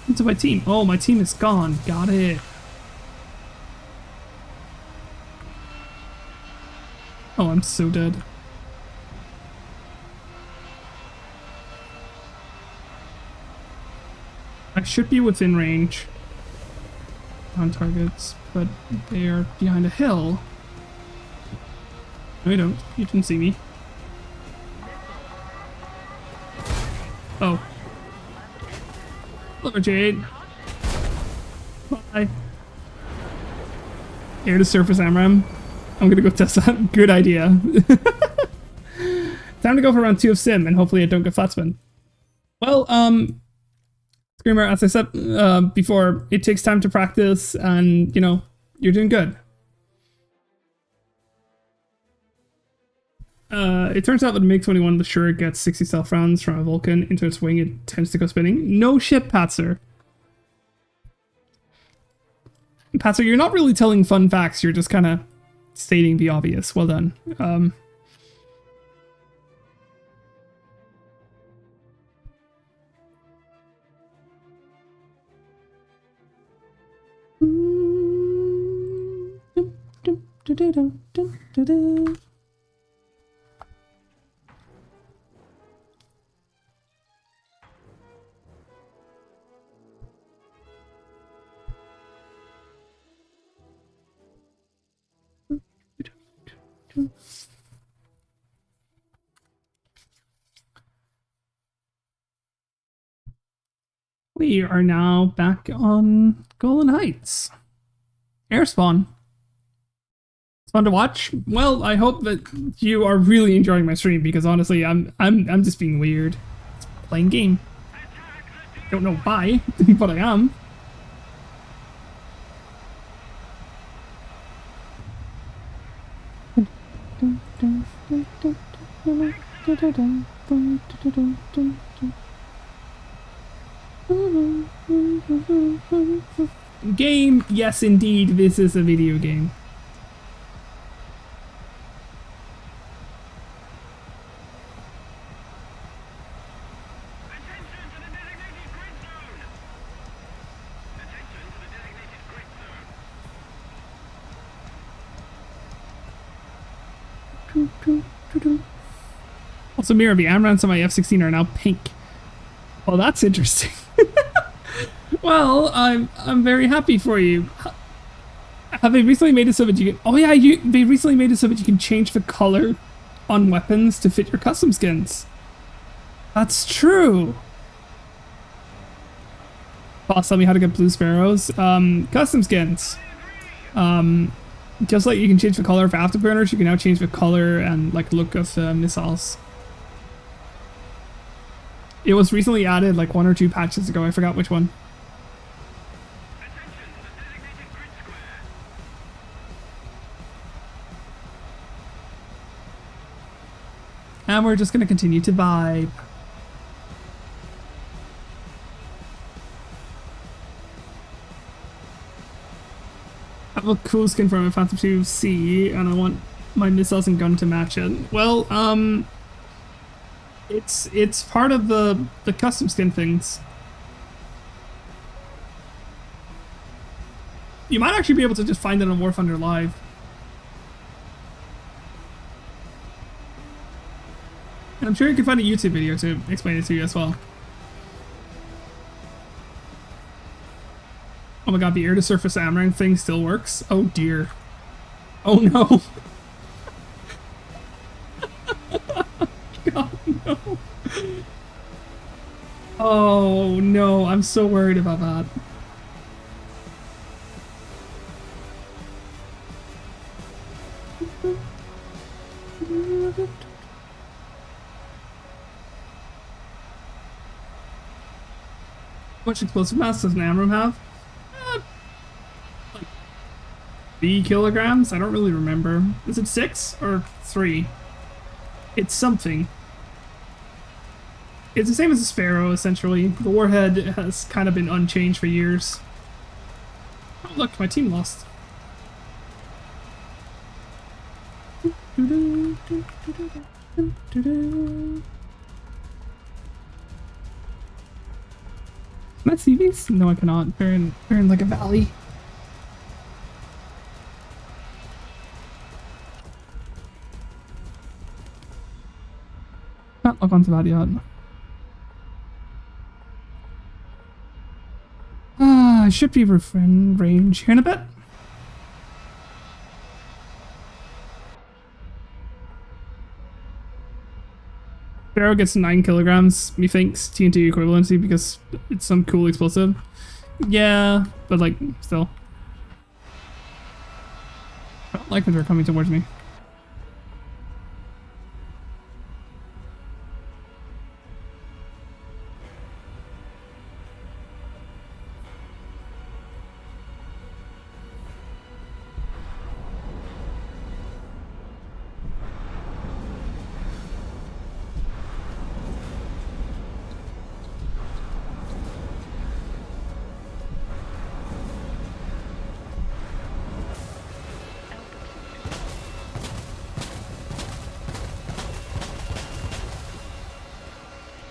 Into my team. Oh, my team is gone. Got it. Oh, I'm so dead. I should be within range on targets, but they are behind a hill. No, you don't. You didn't see me. Oh. Look at Jade. Bye. Air to surface AMRAM. I'm gonna go test that. Good idea. Time to go for round 2 of Sim, and hopefully I don't get flat spin. Well, Screamer, as I said before, it takes time to practice, and, you know, you're doing good. It turns out that MiG-21, the sure gets 60 self rounds from a Vulcan into its wing, it tends to go spinning. No shit, Patzer. Patzer, you're not really telling fun facts, you're just kind of stating the obvious. Well done. We are now back on Golan Heights. Air spawn. It's fun to watch. Well, I hope that you are really enjoying my stream, because honestly, I'm just being weird. It's playing game. Don't know why, but I am. Game? Yes, indeed, this is a video game. Also, Mirror, the AMRAMs on my F-16 are now pink. Well, that's interesting. Well, I'm very happy for you. Have they recently made it so that you can... Oh yeah, they recently made it so that you can change the color on weapons to fit your custom skins. That's true. Boss, tell me how to get blue sparrows. Custom skins. Just like you can change the color of afterburners, you can now change the color and like look of missiles. It was recently added like 1 or 2 patches ago. I forgot which one. And we're just going to continue to vibe. I have a cool skin for my Phantom 2C, and I want my missiles and gun to match it. Well, it's part of the custom skin things. You might actually be able to just find it on War Thunder Live. And I'm sure you can find a YouTube video to explain it to you as well. Oh my god, the air-to-surface AMRAM thing still works? Oh dear. Oh no. God, no. Oh no, I'm so worried about that. How much explosive mass does an AMRAM have? Like 3 kilograms? I don't really remember. Is it 6 or 3? It's something. It's the same as a Sparrow, essentially. The warhead has kind of been unchanged for years. Oh look, my team lost. Can I see these? No, I cannot. They're in like a valley. Can't log onto that yet. should be within range here in a bit. Barrow gets 9 kilograms, methinks, TNT equivalency because it's some cool explosive. Yeah, but like, still. I don't like when they're coming towards me.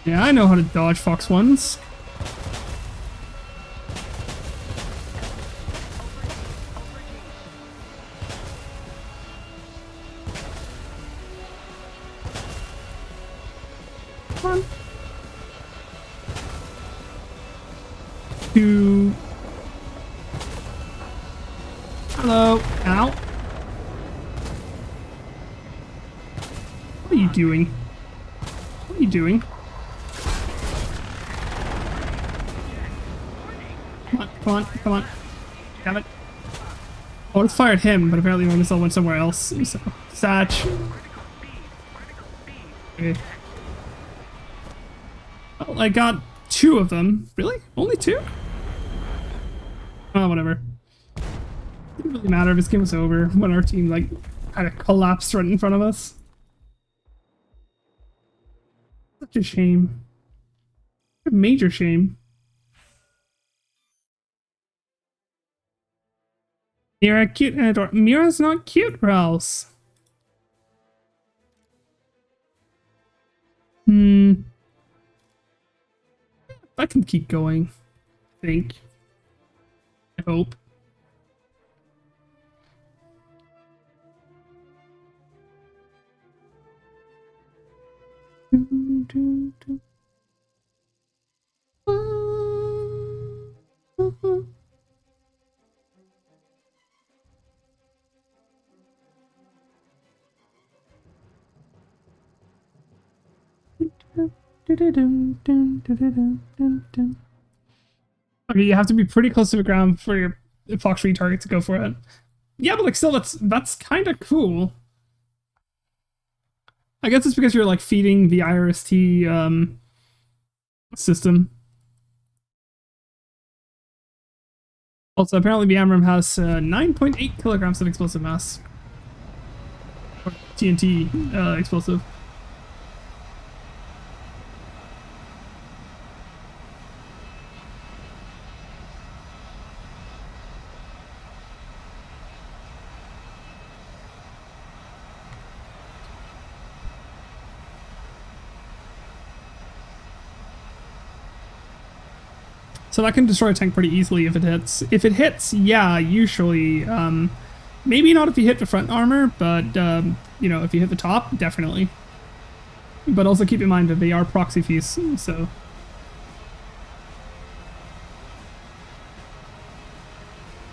Yeah, I know how to dodge Fox 1s. Come on. 2. Hello. Ow. What are you doing? What are you doing? Come on, come on. Damn it. I would have fired him, but apparently my missile went somewhere else. So, Satch. Okay. Well, I got 2 of them. Really? Only 2? Oh, whatever. Didn't really matter if this game was over when our team, like, kind of collapsed right in front of us. Such a shame. A major shame. Mira cute and adorable. Mira's not cute, Rouse. I can keep going. I think. I hope. Okay, you have to be pretty close to the ground for your Fox 3 target to go for it. Yeah, but like still, that's kind of cool. I guess it's because you're like feeding the IRST system. Also, apparently the AMRAAM has 9.8 kilograms of explosive mass. Or TNT explosive. So that can destroy a tank pretty easily if it hits. If it hits, yeah, usually. Maybe not if you hit the front armor, but, you know, if you hit the top, definitely. But also keep in mind that they are proxy fees, so...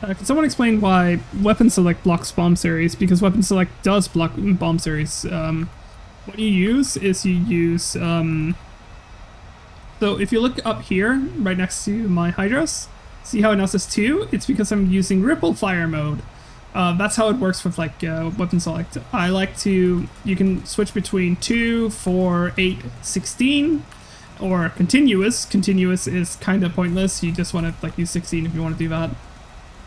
can someone explain why Weapon Select blocks Bomb Series? Because Weapon Select does block Bomb Series. What you use is you use... So if you look up here, right next to my Hydras, see how it now says 2? It's because I'm using Ripple Fire mode. That's how it works with like Weapon Select. I like to, you can switch between 2, 4, 8, 16, or Continuous. Continuous is kind of pointless. You just want to like use 16 if you want to do that.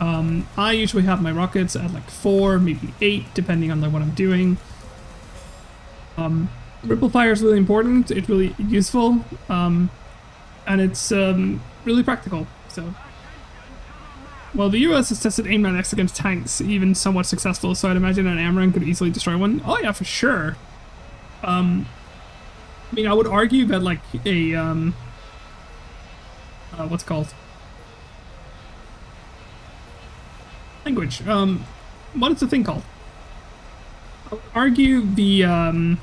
I usually have my rockets at like 4, maybe 8, depending on like what I'm doing. Ripple Fire is really important. It's really useful. And it's really practical. So, well, the US has tested AIM-9 X against tanks, even somewhat successful. So I'd imagine an AMRAAM could easily destroy one. Oh yeah, for sure. I mean, I would argue that like a what's it called? Language. What is the thing called? I would argue the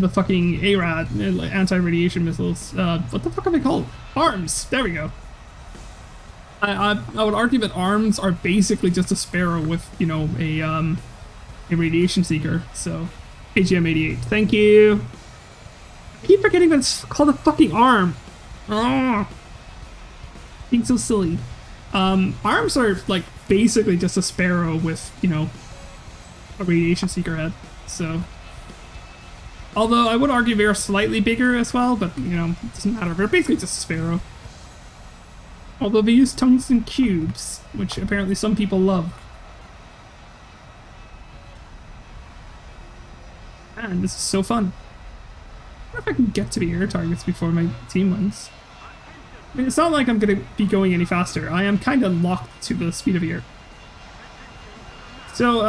fucking ARAD, anti-radiation missiles. What the fuck are they called? ARMS! There we go. I would argue that arms are basically just a sparrow with, you know, a radiation seeker. So, AGM88, thank you. I keep forgetting that it's called a fucking arm. Oh, being so silly. Arms are like basically just a sparrow with, you know, a radiation seeker head. So, although I would argue they're slightly bigger as well, but you know, it doesn't matter. They're basically just a sparrow. Although they use tungsten cubes, which apparently some people love. Man, this is so fun. I wonder if I can get to the air targets before my team wins. I mean, it's not like I'm going to be going any faster. I am kind of locked to the speed of the air. So,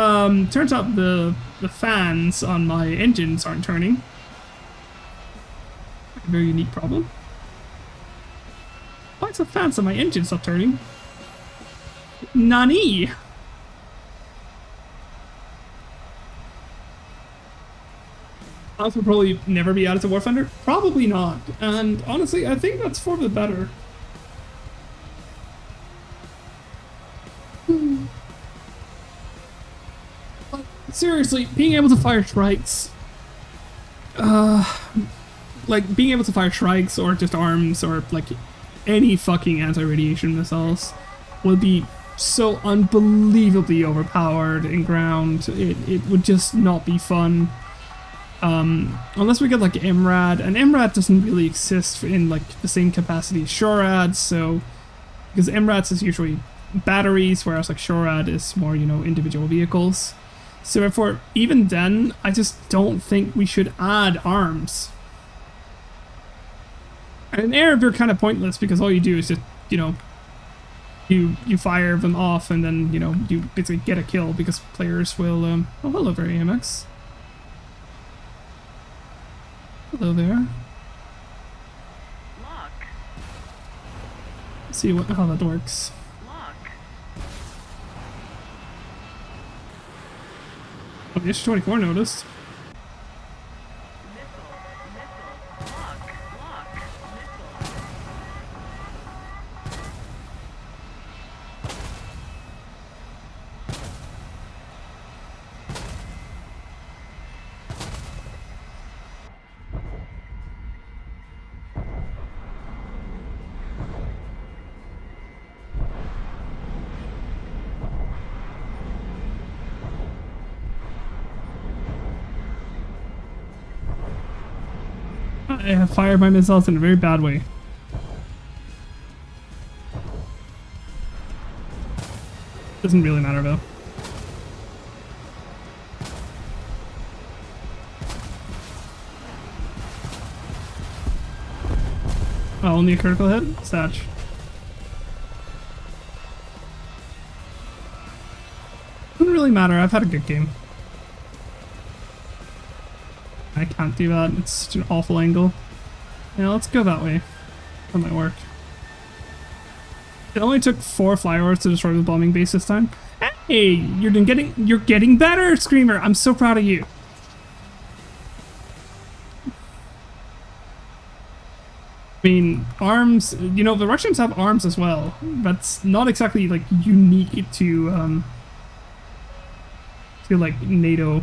turns out the fans on my engines aren't turning. A very unique problem. Why is the fans on my engines not turning? Nani? House will probably never be added to War Thunder? Probably not. And honestly, I think that's for the better. Seriously, being able to fire strikes, like being able to fire strikes or just arms or like any fucking anti-radiation missiles would be so unbelievably overpowered in ground. It would just not be fun. Unless we get like MRAD, and MRAD doesn't really exist in like the same capacity as SHORAD, so because MRADs is usually batteries, whereas like SHORAD is more, you know, individual vehicles. So therefore, even then, I just don't think we should add arms. And in air, they're kind of pointless because all you do is just, you know, you fire them off and then, you know, you basically get a kill because players will, oh, hello there, AMX. Hello there. Lock. Let's see how that works. Lock. Oh, the H-24 noticed. Missile. Missile. Lock. Lock. Missile. I have fired my missiles in a very bad way. Doesn't really matter though. Oh, only a critical hit? Satch. Doesn't really matter, I've had a good game. I can't do that, it's such an awful angle. Yeah, let's go that way. That might work. It only took 4 flyovers to destroy the bombing base this time. Hey, you're getting better, Screamer! I'm so proud of you. I mean, arms, you know, the Russians have arms as well. That's not exactly, like, unique to like, NATO.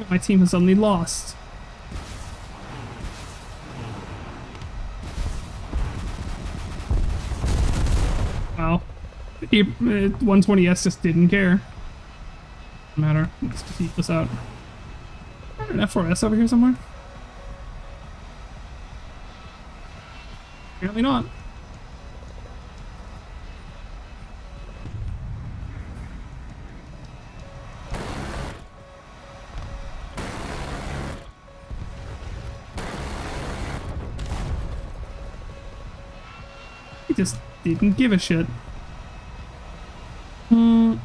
My team has suddenly lost. Wow. 120S just didn't care. Doesn't matter. Let's defeat this out. Is there an F4S over here somewhere? Apparently not. He just didn't give a shit. Missile.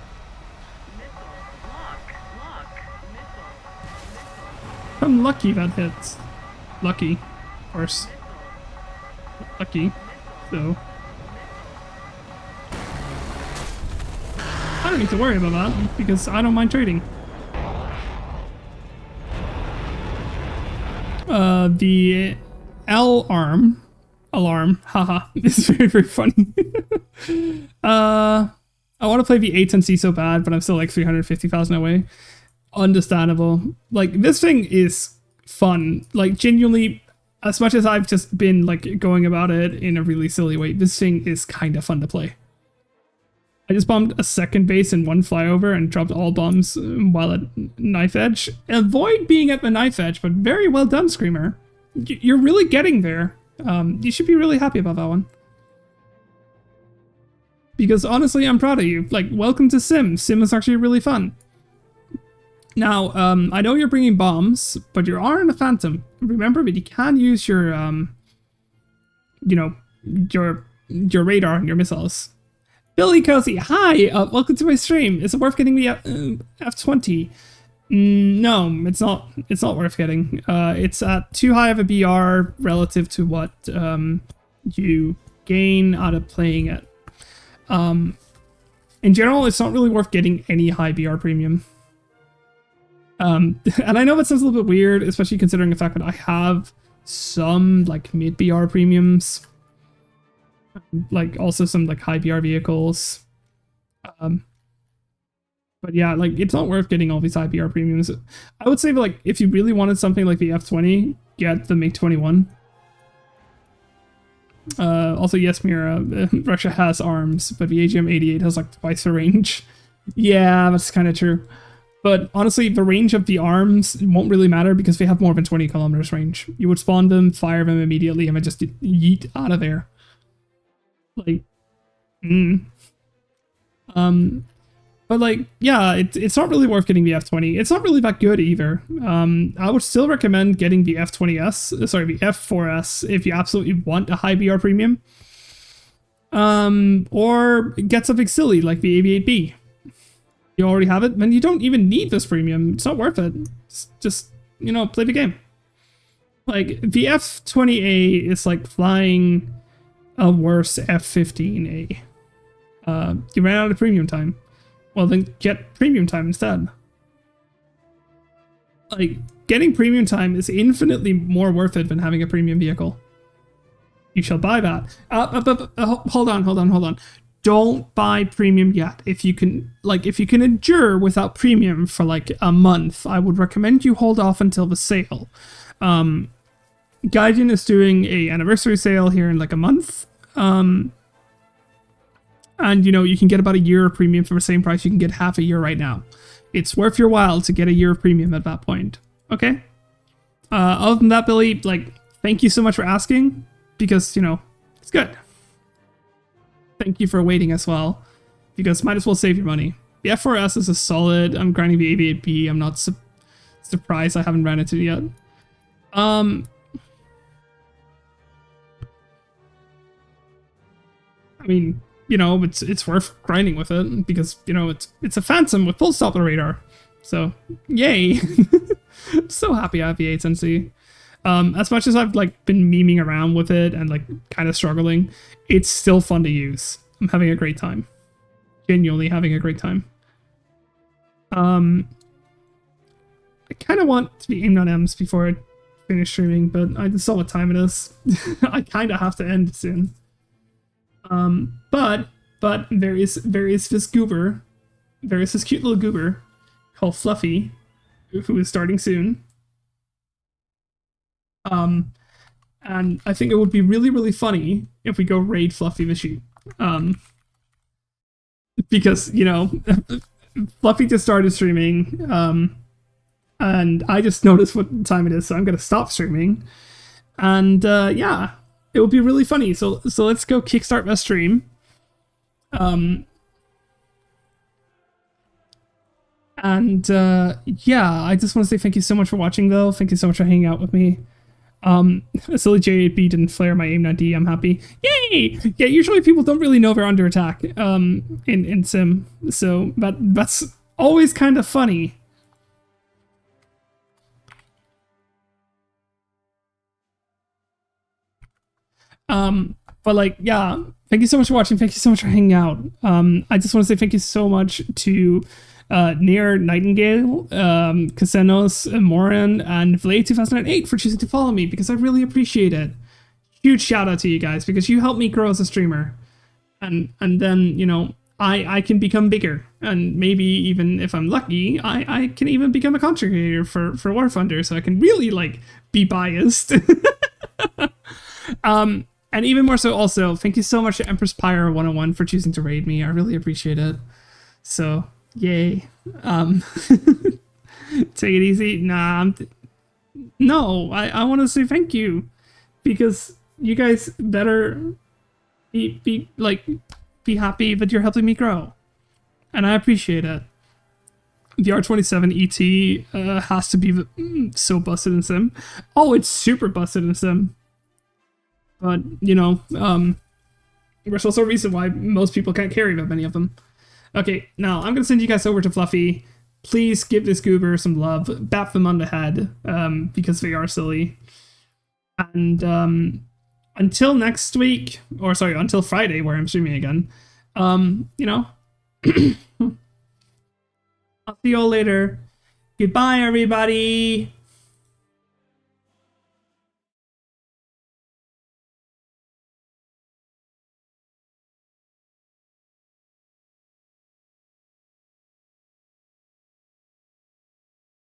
Lock. Lock. Missile. I'm lucky that hits. Lucky. Of course. Lucky. So. I don't need to worry about that because I don't mind trading. The L arm alarm, haha, is very, very funny. I want to play V810C so bad, but I'm still like 350,000 away. Understandable. Like, this thing is fun. Like, genuinely, as much as I've just been like going about it in a really silly way, this thing is kind of fun to play. I just bombed a second base in one flyover and dropped all bombs while at knife edge. Avoid being at the knife edge, but very well done, Screamer. You're really getting there. You should be really happy about that one. Because honestly, I'm proud of you. Like, welcome to Sim. Sim is actually really fun. Now, I know you're bringing bombs, but you are in a Phantom. Remember, but you can use your, you know, your radar and your missiles. Billy Cozy, hi! Welcome to my stream. Is it worth getting the F20? No, it's not. It's not worth getting. It's at too high of a BR relative to what you gain out of playing it. In general, it's not really worth getting any high BR premium. And I know that sounds a little bit weird, especially considering the fact that I have some like mid BR premiums. Like also some like high BR vehicles. But yeah, like it's not worth getting all these high BR premiums. I would say like if you really wanted something like the F20, get the MiG-21. Also, yes, Mira, Russia has arms, but the AGM-88 has like twice the range. Yeah, that's kind of true. But honestly, the range of the arms won't really matter because they have more than 20 kilometers range. You would spawn them, fire them immediately, and then just yeet out of there. Like, but like, yeah, it's not really worth getting the F20. It's not really that good either. I would still recommend getting the F20S, sorry, the F4S if you absolutely want a high BR premium. Or get something silly like the AV8B. You already have it, then you don't even need this premium. It's not worth it. Just, you know, play the game. Like, the F20A is like flying a worse F15A. You ran out of premium time. Well, then get premium time instead. Like, getting premium time is infinitely more worth it than having a premium vehicle. You shall buy that. Hold on. Don't buy premium yet. If you can endure without premium for like a month, I would recommend you hold off until the sale. Gaijin is doing a anniversary sale here in like a month. And, you know, you can get about a year of premium for the same price you can get half a year right now. It's worth your while to get a year of premium at that point. Okay? Other than that, Billy, like, thank you so much for asking, because, you know, it's good. Thank you for waiting as well, because might as well save your money. The F4S is a solid. I'm grinding the AV8B. I'm not surprised I haven't ran into it yet. I mean, you know, it's worth grinding with it because, you know, it's a Phantom with full stop radar. So, yay! I'm so happy I have the V810C. As much as I've like been memeing around with it and like kind of struggling, it's still fun to use. I'm having a great time. Genuinely having a great time. I kind of want to be AIM.Ms before I finish streaming, but I just saw what time it is. I kind of have to end soon. But there is this goober, there is this cute little goober called Fluffy, who is starting soon. And I think it would be really, really funny if we go raid Fluffy the sheep. Because, you know, Fluffy just started streaming, and I just noticed what time it is, so I'm gonna stop streaming. And yeah, it would be really funny. So let's go kickstart the stream. Yeah, I just want to say thank you so much for watching, though. Thank you so much for hanging out with me. Silly J8B didn't flare my AIM.D. I'm happy. Yay! Yeah, usually people don't really know they're under attack in Sim, so that's always kind of funny. But like, yeah, thank you so much for watching. Thank you so much for hanging out. I just want to say thank you so much to Near Nightingale, Casenos, Moran, and Vlay2008 for choosing to follow me because I really appreciate it. Huge shout out to you guys because you help me grow as a streamer. And then, you know, I can become bigger. And maybe even if I'm lucky, I can even become a content creator for War Thunder, so I can really like be biased. And even more so also, thank you so much to Empress Pyre 101 for choosing to raid me. I really appreciate it. So yay. Take it easy. Nah, no, I want to say thank you because you guys better be happy that you're helping me grow, and I appreciate it. The R27 ET has to be so busted in Sim. Oh, it's super busted in Sim. But you know, there's also a reason why most people can't carry that many of them. Okay, now I'm gonna send you guys over to Fluffy. Please give this goober some love. Bap them on the head, because they are silly. And until next week, or sorry, until Friday, where I'm streaming again. You know, I'll see you all later. Goodbye, everybody.